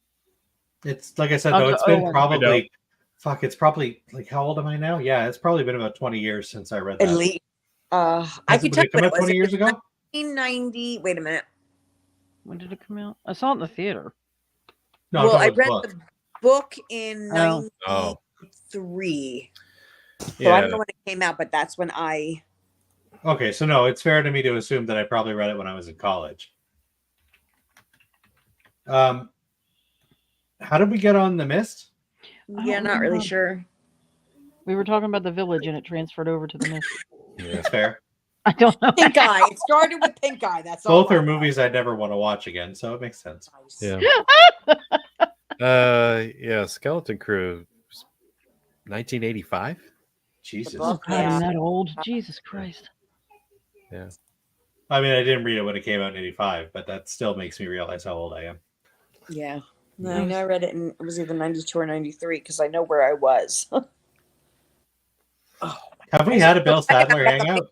It's like I said though. It's been probably. Fuck! It's probably like how old am I now? Yeah, it's probably been about 20 years since I read that. At least. I could tell it come out 20 years ago. 1990. Wait a minute. When did it come out? I saw it in the theater. No, well, I read the book in 93. So yeah. I don't know when it came out, but that's when I. Okay, so no, it's fair to me to assume that I probably read it when I was in college. How did we get on The Mist? Yeah, not really sure. We were talking about The Village, and it transferred over to The Mist. Yeah, that's fair. I don't know. Pink Eye. It started with Pink Eye. That's all. Both are movies I'd never want to watch again, so it makes sense. Yeah. Yeah. Skeleton Crew, 1985. Jesus. Oh God, I'm that old. Jesus Christ. Yeah. I mean, I didn't read it when it came out in 85, but that still makes me realize how old I am. Yeah. No, I know I read it and it was either 92 or 93 because I know where I was. Have we had a Bill Sadler hangout?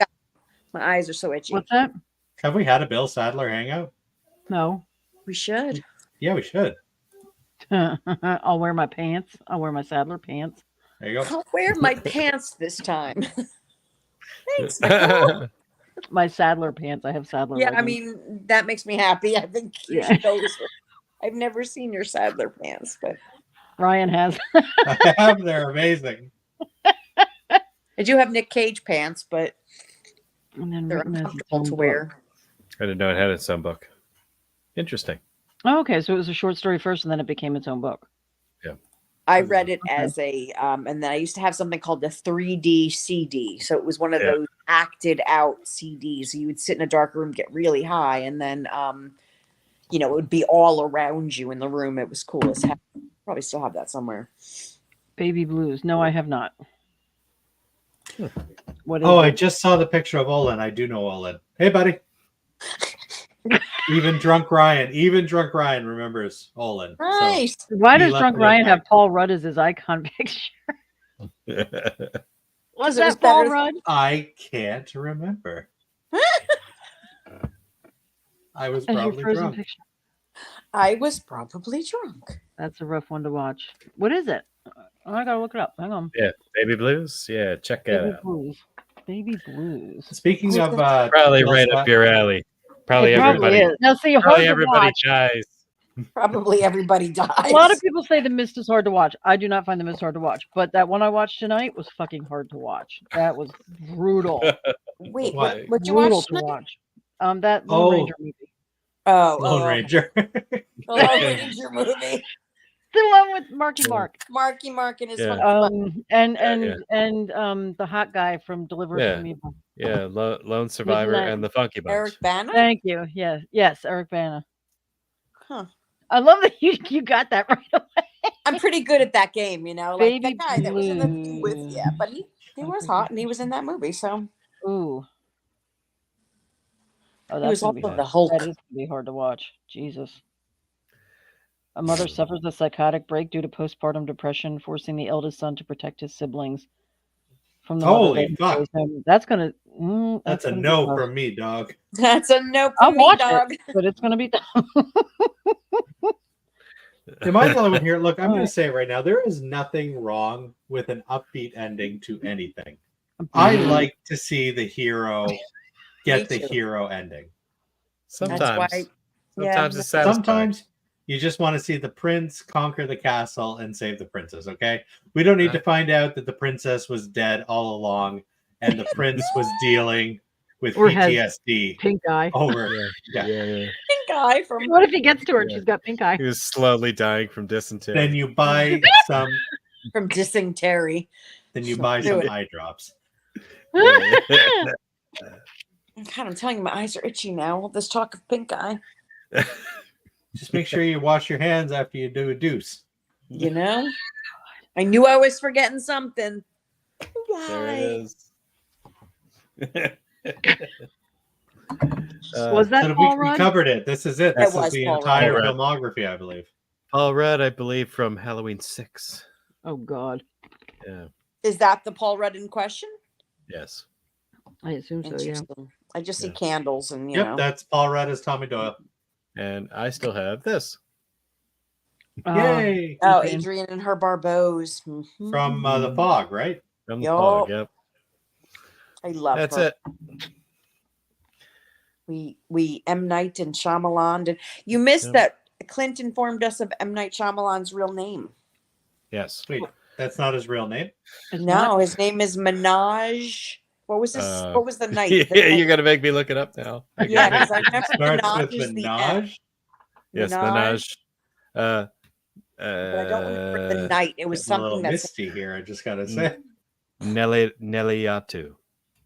My eyes are so itchy. What's that? Have we had a Bill Sadler hangout? No. We should. Yeah, we should. I'll wear my pants. I'll wear my Sadler pants. There you go. I'll wear my pants this time. Thanks, my Sadler pants. I have Sadler. Yeah, leggings. I mean, that makes me happy. I think you should always. I've never seen your Sadler pants, but Ryan has. I have. They're amazing. I do have Nick Cage pants, but they're uncomfortable to wear. I didn't know it had its own book. Interesting. Oh, okay, so it was a short story first, and then it became its own book. Yeah, I read it as a, and then I used to have something called the 3D CD. So it was one of those acted out CDs. So you would sit in a dark room, get really high, and then, it would be all around you in the room. It was cool as heck. Probably still have that somewhere. Baby Blues. No, I have not. What is I just saw the picture of Olin. I do know Olin. Hey, buddy. Even drunk Ryan remembers Olin. Nice. So why does drunk Ryan have Paul Rudd as his icon picture? Was that Paul Rudd? I can't remember. I was probably drunk. Picture. I was probably drunk. That's a rough one to watch. What is it? I gotta look it up. Hang on. Yeah, Baby Blues. Yeah, check it out. Blues. Baby Blues. Speaking of probably right up your alley. Probably everybody. Is. Now, see, probably everybody dies. Probably everybody dies. A lot of people say The Mist is hard to watch. I do not find The Mist hard to watch, but that one I watched tonight was fucking hard to watch. That was brutal. Wait, what you brutal watch to watch? That Lone Ranger movie. Lone Ranger. The Lone Ranger movie. The one with Marky Mark. Marky Mark and his and the hot guy from Deliver Us from Evil. Yeah, Lone Survivor and the Funky Bunch. Eric Bana? Thank you. Yeah. Yes, Eric Bana. Huh. I love that you got that right away. I'm pretty good at that game, like Baby that guy that was in the movie with but he was hot and he was in that movie, so ooh. Oh, he was also the Hulk. That is gonna be hard to watch. Jesus. A mother suffers a psychotic break due to postpartum depression, forcing the eldest son to protect his siblings from the holy fuck. That's gonna. That's a no from me, dog. That's a no from me, dog. But it's gonna be. Am I the only one here? Look, I'm going to say it right now. There is nothing wrong with an upbeat ending to anything. I like to see the hero get the hero ending. Sometimes That's it's satisfying. Sometimes you just want to see the prince conquer the castle and save the princess, okay? We don't need to find out that the princess was dead all along and the prince was dealing with PTSD. Pink eye. Over. Yeah. Pink eye from. What if he gets to her and she's got pink eye? He was slowly dying from dysentery. Then you buy some. From dysentery. Then you buy some eye drops. God, I'm telling you, my eyes are itchy now. All this talk of pink eye. Just make sure you wash your hands after you do a deuce. You know? I knew I was forgetting something. There it is. Was that So Paul we Rudd? covered it. This is it. That This is was the Paul entire Rudd. filmography, I believe. Paul Rudd, I believe, from Halloween 6. Oh God, Yeah. Is that the Paul Rudd in question? Yes. I assume so. Yeah. Interesting. I just see Yeah. candles and, you Yep, know. that's Paul Rudd as Tommy Doyle. And I still have this. Yay! Oh, Adrian. Adrian and her Barbos. Mhm. From The Fog, right? From the Yup. Fog, yep. I love That's her. it. We M. Night and Shyamalan. And you missed that Clint informed us of M. Night Shyamalan's real name. Yes. Wait, that's not his real name? It's No, not- his name is Minaj. What was his? What was the night? Yeah, The night- you're gonna make me look it up now. Yeah, because I remember Starts Minaj with is the M. Minaj. Yes, Minaj. But I don't remember the night. It was Getting a little something that's misty here, I just gotta say. Neliatu.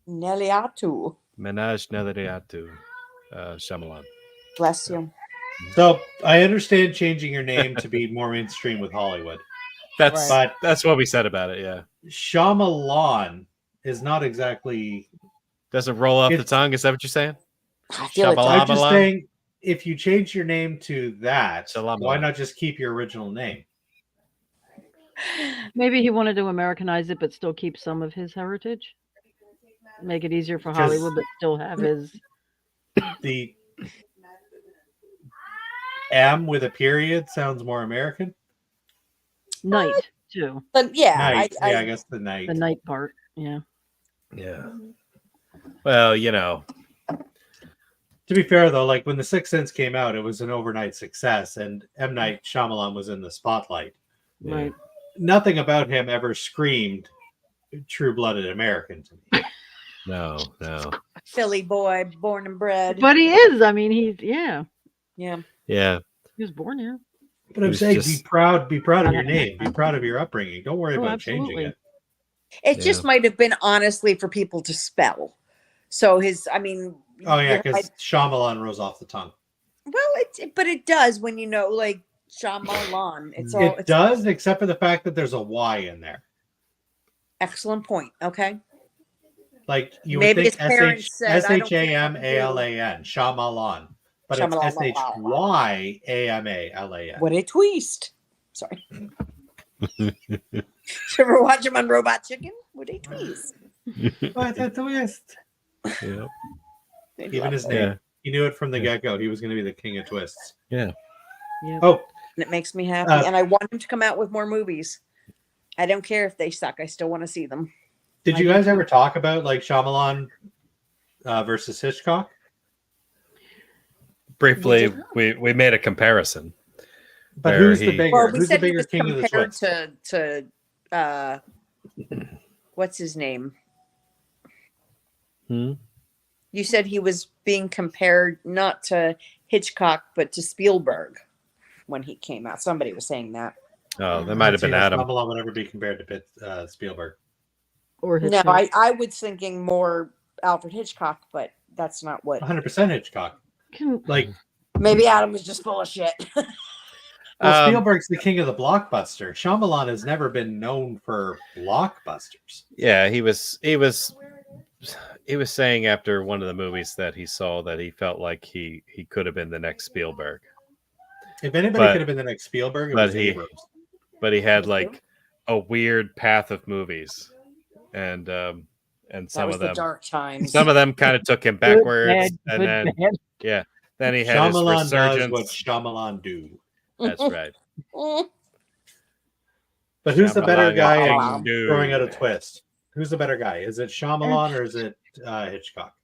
Neliatu. Minaj Neliatu. Shyamalan. Bless you. So I understand changing your name to be more mainstream with Hollywood. That's But that's what we said about it. Yeah, Shyamalan is not exactly. doesn't roll off the It's- tongue. Is that what you're saying? I feel it. Shyamalan. I'm just Shyamalan? saying, if you change your name to that, Shyamalan. why not just keep your original name? Maybe he wanted to Americanize it, but still keep some of his heritage. Make it easier for Because- Hollywood, but still have his. The M with a period sounds more American. Night too. But yeah, Night. I I guess the night. The night part. Yeah. Yeah. Well, you know. To be fair, though, like when The Sixth Sense came out, it was an overnight success, and M. Night Shyamalan was in the spotlight. Yeah. Right. Nothing about him ever screamed true-blooded American to me. No. Philly boy, born and bred. But he is. I mean, he's yeah. Yeah. he was born here. But I'm was saying, just- be proud of your name, be proud of your upbringing. Don't worry Oh, about absolutely. changing it. It just might have been honestly for people to spell. So I mean. Oh yeah, you know, because Shyamalan rolls off the tongue. well, but it does when you know, like Shama-Lama. It's all. It does, except for the fact that there's a Y in there. Excellent point. Okay. Like you Maybe would his think parents said, I don't care Shamalan, Shyamalan, but it's Shyamalan. What a twist. Sorry. Did you ever watch him on Robot Chicken? What a twist. What a twist! Yeah. Even his name, Yeah. he knew it from the get-go. He was going to be the king of twists. Yeah. Yeah. Oh, And it makes me happy. And I want him to come out with more movies. I don't care if they suck. I still want to see them. did you guys ever talk about like Shyamalan versus Hitchcock? Briefly, we made a comparison. But Where who's the he- bigger? Well, we Who's the said he bigger was king of the compared twist? to what's his name? You said he was being compared not to Hitchcock but to Spielberg when he came out. Somebody was saying that. Oh, that might have been Adam. Shyamalan would never be compared to Spielberg. Or No, Hitchcock. I was thinking more Alfred Hitchcock, but that's not what. 100% Hitchcock. Like, Maybe Adam was just full of shit. well, Spielberg's the king of the blockbuster. Shyamalan has never been known for blockbusters. Yeah, he was saying after one of the movies that he saw that he felt like he could have been the next Spielberg. If anybody But- could have been the next Spielberg, it but was he- Abrams. But he had like a weird path of movies, and That some was of the them dark times. some of them kind of took him Good, backwards, bad, and good, then bad. then he had his Shyamalan does resurgence. what Shyamalan do. That's right. But who's the better guy at Shama-Lama-Ding-Dong. throwing out a twist? Who's the better guy? Is it Shyamalan or is it Hitchcock?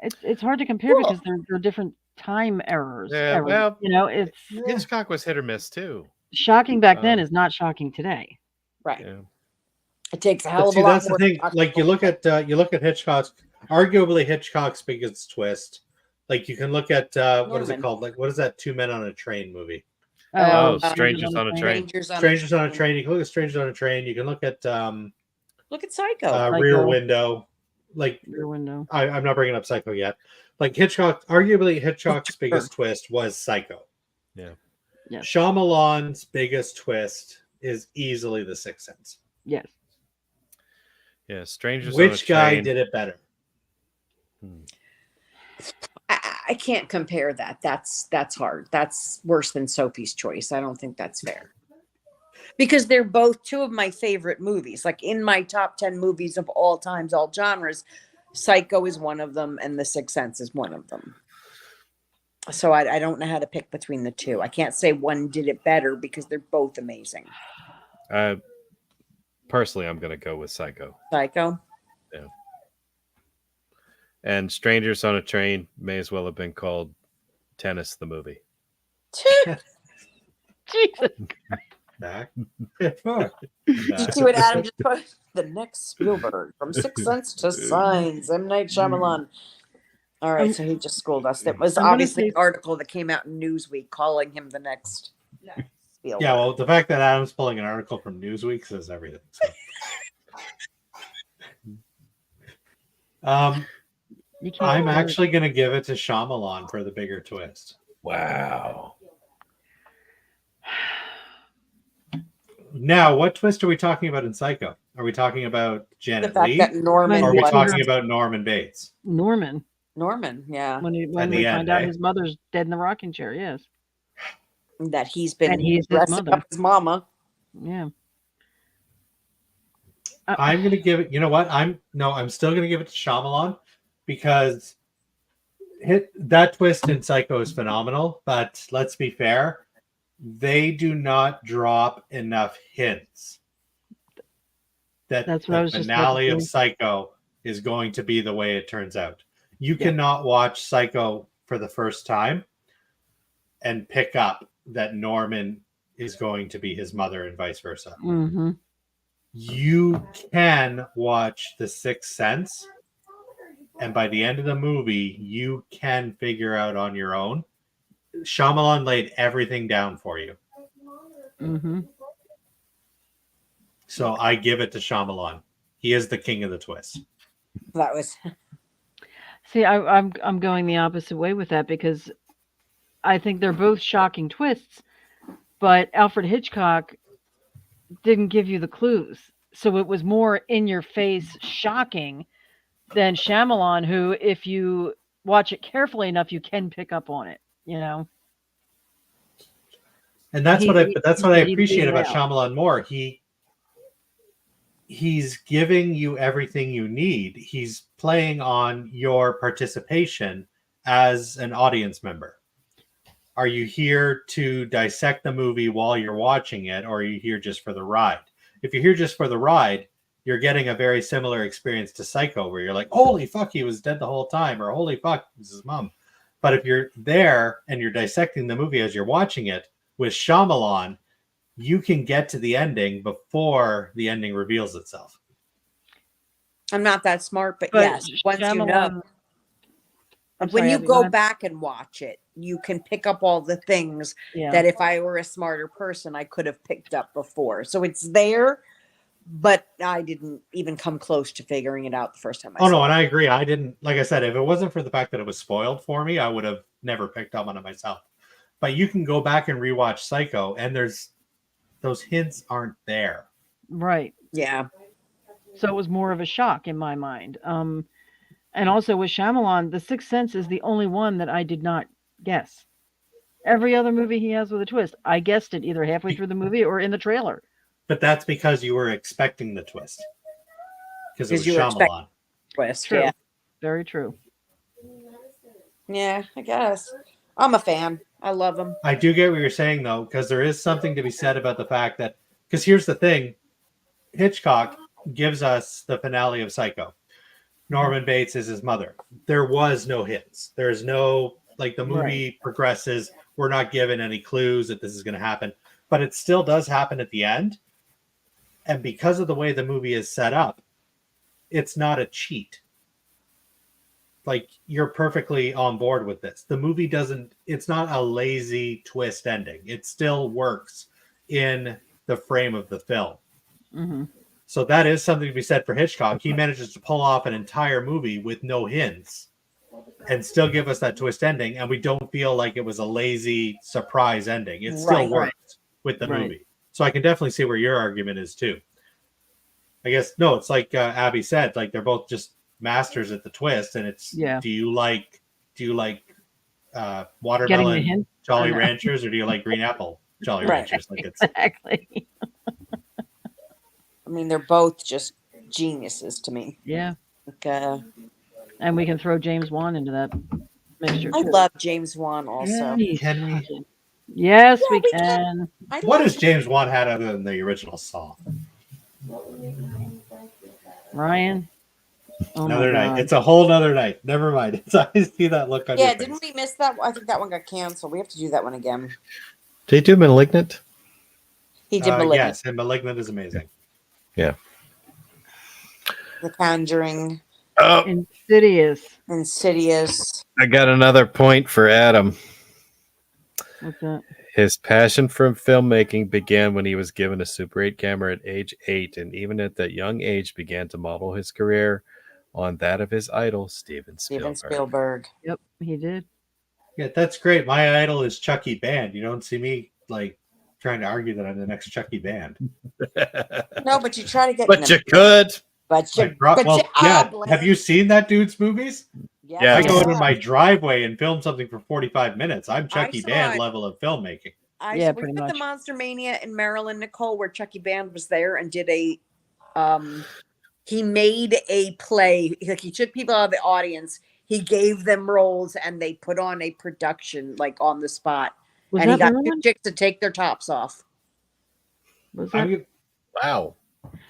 It's hard to compare because they're different time errors. Yeah, well, it's Hitchcock was hit or miss too. shocking back then is not shocking today. Right. Yeah. It takes a hell of a lot That's more. the thing. Like you look at Hitchcock's, arguably Hitchcock's biggest twist. Like you can look at what is it called? Like what is that 2 Men on a Train movie? Strangers on a Train. Strangers on a Train. You can look at Strangers on a Train. You can look at Psycho. Rear Window. Like Rear Window. I'm not bringing up Psycho yet. Like arguably Hitchcock's biggest twist was Psycho. Yeah. Shyamalan's biggest twist is easily The Sixth Sense. Yes. Yeah, Strangers on a Train. Which guy did it better? I can't compare that. That's hard. That's worse than Sophie's Choice. I don't think that's fair. Because they're both two of my favorite movies. Like in my top 10 movies of all times, all genres, Psycho is one of them and The Sixth Sense is one of them. So I don't know how to pick between the two. I can't say one did it better because they're both amazing. Personally, I'm going to go with Psycho. Psycho? Yeah. And Strangers on a Train may as well have been called Tennis the Movie. Jesus. Back. Did you see what Adam just put? The next Spielberg, from Sixth Sense to Signs, M. Night Shyamalan. All right, so he just schooled us. That was obviously an article that came out in Newsweek calling him the next Spielberg. Yeah, well, the fact that Adam's pulling an article from Newsweek says everything. So. I'm actually going to give it to Shyamalan for the bigger twist. Wow. Now, what twist are we talking about in Psycho? Are we talking about Janet Leigh? That Norman or are we talking about Norman Bates? Norman, yeah. When we find out his mother's dead in the rocking chair, yes. That he's been dressing up his mama. Yeah. I'm going to give it, you know what? I'm still going to give it to Shyamalan because that twist in Psycho is phenomenal, but let's be fair. They do not drop enough hints that the finale of Psycho is going to be the way it turns out. You cannot watch Psycho for the first time and pick up that Norman is going to be his mother and vice versa. Mm-hmm. You can watch The Sixth Sense, and by the end of the movie, you can figure out on your own. Shyamalan laid everything down for you. Mm-hmm. So I give it to Shyamalan. He is the king of the twist. That was. See, I'm going the opposite way with that because I think they're both shocking twists, but Alfred Hitchcock didn't give you the clues, so it was more in your face shocking than Shyamalan, who, if you watch it carefully enough, you can pick up on it. You know, and that's what I appreciate about Shyamalan more. He's giving you everything you need. He's playing on your participation as an audience member. Are you here to dissect the movie while you're watching it, or are you here just for the ride? If you're here just for the ride, you're getting a very similar experience to Psycho, where you're like, holy fuck, he was dead the whole time, or holy fuck, this is his mom. But if you're there and you're dissecting the movie as you're watching it with Shyamalan, you can get to the ending before the ending reveals itself. I'm not that smart, but yes, once you know. When you go back and watch it, you can pick up all the things that if I were a smarter person, I could have picked up before. So it's there, but I didn't even come close to figuring it out the first time I saw it. And I agree. I didn't, like I said, if it wasn't for the fact that it was spoiled for me, I would have never picked up on it myself. But you can go back and rewatch Psycho, and those hints aren't there. Right. Yeah. So it was more of a shock in my mind. And also with Shyamalan, The Sixth Sense is the only one that I did not guess. Every other movie he has with a twist, I guessed it either halfway through the movie or in the trailer. But that's because you were expecting the twist. Because it was Shyamalan. Twist, true. Yeah. Very true. Yeah, I guess. I'm a fan. I love him. I do get what you're saying though, because there is something to be said about the fact that, because here's the thing, Hitchcock gives us the finale of Psycho. Norman Bates is his mother. There was no hints. There's no, like, the movie progresses. We're not given any clues that this is going to happen, but it still does happen at the end. And because of the way the movie is set up, it's not a cheat. Like, you're perfectly on board with this. The movie doesn't, it's not a lazy twist ending. It still works in the frame of the film. Mm-hmm. So that is something to be said for Hitchcock. He manages to pull off an entire movie with no hints and still give us that twist ending, and we don't feel like it was a lazy surprise ending. It still worked with the movie. So I can definitely see where your argument is too. I guess, no, it's like Abby said, like, they're both just masters at the twist, and it's, do you like watermelon Jolly Ranchers, or do you like green apple Jolly Ranchers? Like, it's Exactly. I mean, they're both just geniuses to me. Yeah. Like, and we can throw James Wan into that mixture I too. love James Wan also. Can we? Yes, we can. What has James Wan had other than the original Saw? Ryan? Oh another night. It's a whole nother night. Never mind. I see that look on your face. Didn't we miss that? I think that one got canceled. We have to do that one again. Did he do Malignant? He did Malignant. Yes, and Malignant is amazing. Yeah. The Conjuring. Oh, Insidious. I got another point for Adam. What's that? His passion for filmmaking began when he was given a Super 8 camera at age 8, and even at that young age began to model his career on that of his idol, Steven Spielberg. Yep, he did. Yeah, that's great. My idol is Chucky Band. You don't see me, like, trying to argue that I'm the next Chucky Band. No, but you try to get. But you could. Have you seen that dude's movies? Yeah, I go into my driveway and film something for 45 minutes. I'm Chucky Band level of filmmaking. We were the Monster Mania in Maryland, Nicole, where Chucky Band was there and did a. He made a play. Like, he took people out of the audience. He gave them roles, and they put on a production, like, on the spot. And he got two chicks to take their tops off. Wow.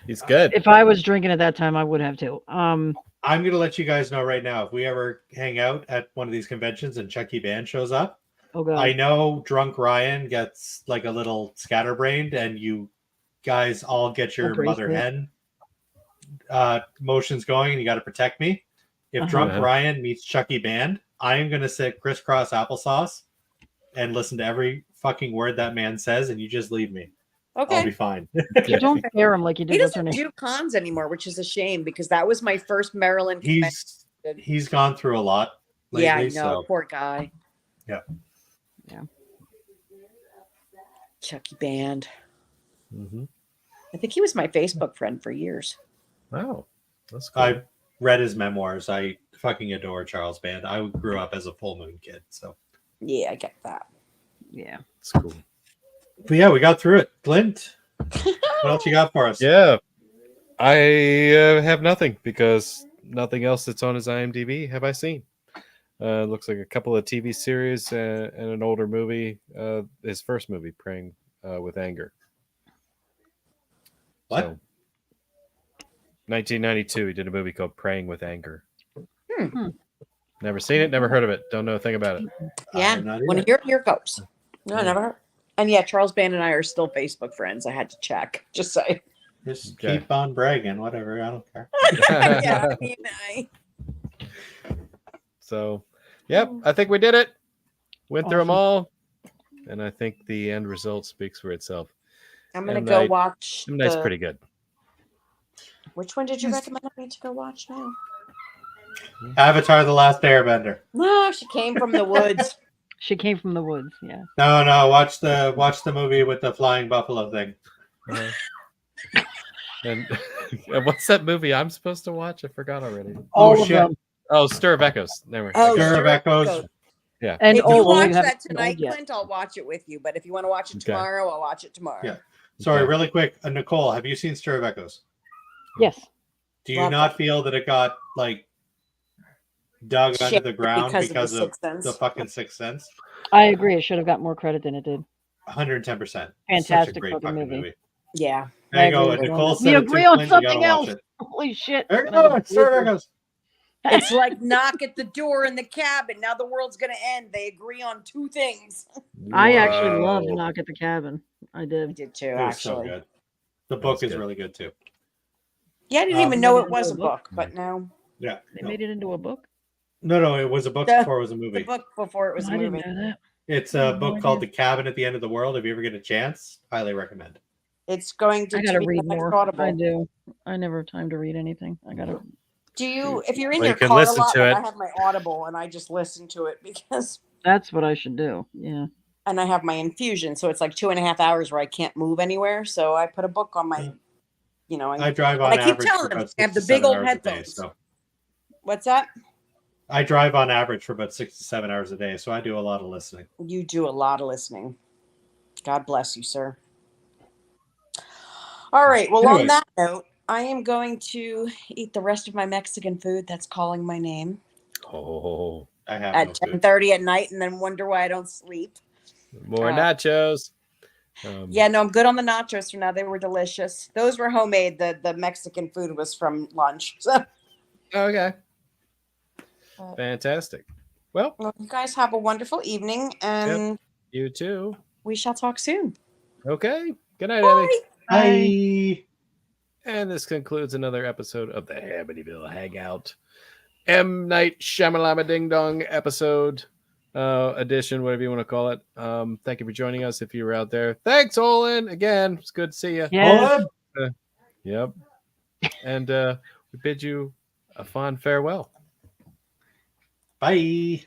He's good. If I was drinking at that time, I would have too. I'm going to let you guys know right now, if we ever hang out at one of these conventions and Chucky Band shows up, I know drunk Ryan gets, like, a little scatterbrained, and you guys all get your mother hen motions going, and you got to protect me. If drunk Ryan meets Chucky Band, I am going to sit crisscross applesauce and listen to every fucking word that man says, and you just leave me. Okay. I'll be fine. You don't scare him like you did. He doesn't do cons anymore, which is a shame, because that was my first Maryland convention. He's gone through a lot lately. Yeah, I know. Poor guy. Yeah. Yeah. Chucky Band. Mm-hmm. I think he was my Facebook friend for years. Wow. That's cool. I read his memoirs. I fucking adore Charles Band. I grew up as a Full Moon kid, so. Yeah, I get that. Yeah. It's cool. But yeah, we got through it. Clint, what else you got for us? Yeah. I have nothing, because nothing else that's on his IMDb have I seen. Looks like a couple of TV series and an older movie. His first movie, Praying with Anger. What? So, 1992, he did a movie called Praying with Anger. Never seen it, never heard of it. Don't know a thing about it. Yeah. When here goes. No, never heard. And yeah, Charles Band and I are still Facebook friends. I had to check. Just say. Just keep on bragging, whatever. I don't care. Yeah, I mean, So, yep, I think we did it. Went through them all, and I think the end result speaks for itself. I'm gonna go watch. M. Night's pretty good. Which one did you recommend me to go watch now? Avatar: The Last Airbender. No, she came from the woods. She came from the woods. Yeah. No. Watch the movie with the flying buffalo thing. And what's that movie I'm supposed to watch? I forgot already. Oh shit! Oh, Stir of Echoes. Never. Stir of Echoes. Yeah. And if you watch that tonight, Clint, I'll watch it with you. But if you want to watch it tomorrow, I'll watch it tomorrow. Yeah. Sorry, really quick, Nicole, have you seen Stir of Echoes? Yes. Do you not feel that it got, like, dug under Shit, the ground because because of the of Sixth Sense. the fucking Sixth Sense. I agree. It should have got more credit than it did. 110%. Such a Fantastic great fucking fucking movie. movie. Yeah. There you I go. agree with Nicole you. said We it agree too, on Clint. You gotta something watch else. it. Holy shit. There you That was go. a There blooper. it goes. It's like knock at the door in the cabin. Now the world's gonna end. They agree on two things. I actually loved Whoa. Knock at the Cabin. I I did. did too, It was so actually. good. The That book was is good. really good too. Yeah, I didn't Um, even They know made it into was a a book? book, but no. Yeah. They No. made it into a book? No, it was a book The- before it was a The movie. book before it was a I didn't movie. know that. It's I a had no book called The idea. Cabin at the End of the World. If you ever get a chance, highly recommend. It's going to I gotta be the read next more. I Audible. do. I never have time to read anything. I gotta. Do you, if you're in Well, you your can car a listen lot, to like it. I have my Audible and I just listen to it because, That's what I should do. Yeah. and I have my infusion, so it's like 2.5 hours where I can't move anywhere. So I put a book on my, I drive and on I keep average for telling them about I have 6 to the big 7 old hours a day. headphones. So What's that? I drive on average for about 6 to 7 hours a day. So I do a lot of listening. You do a lot of listening. God bless you, sir. All right. Well, Anyway. on that note, I am going to eat the rest of my Mexican food that's calling my name Oh, I have at no food. 10:30 at night, and then wonder why I don't sleep. more nachos. Yeah, no, I'm good on the nachos for now. They were delicious. Those were homemade. The Mexican food was from lunch. So, Okay. Fantastic. Well, you guys have a wonderful evening, and you too. we shall talk soon. Okay. Good night, Abby. Bye. And this concludes another episode of the Hamityville Hangout. M. Night Shama-Lama-Ding-Dong episode edition, whatever you want to call it. Thank you for joining us if you were out there. Thanks, Olin. Again, it's good to see you. Yeah. Yep. And we bid you a fond farewell. Bye.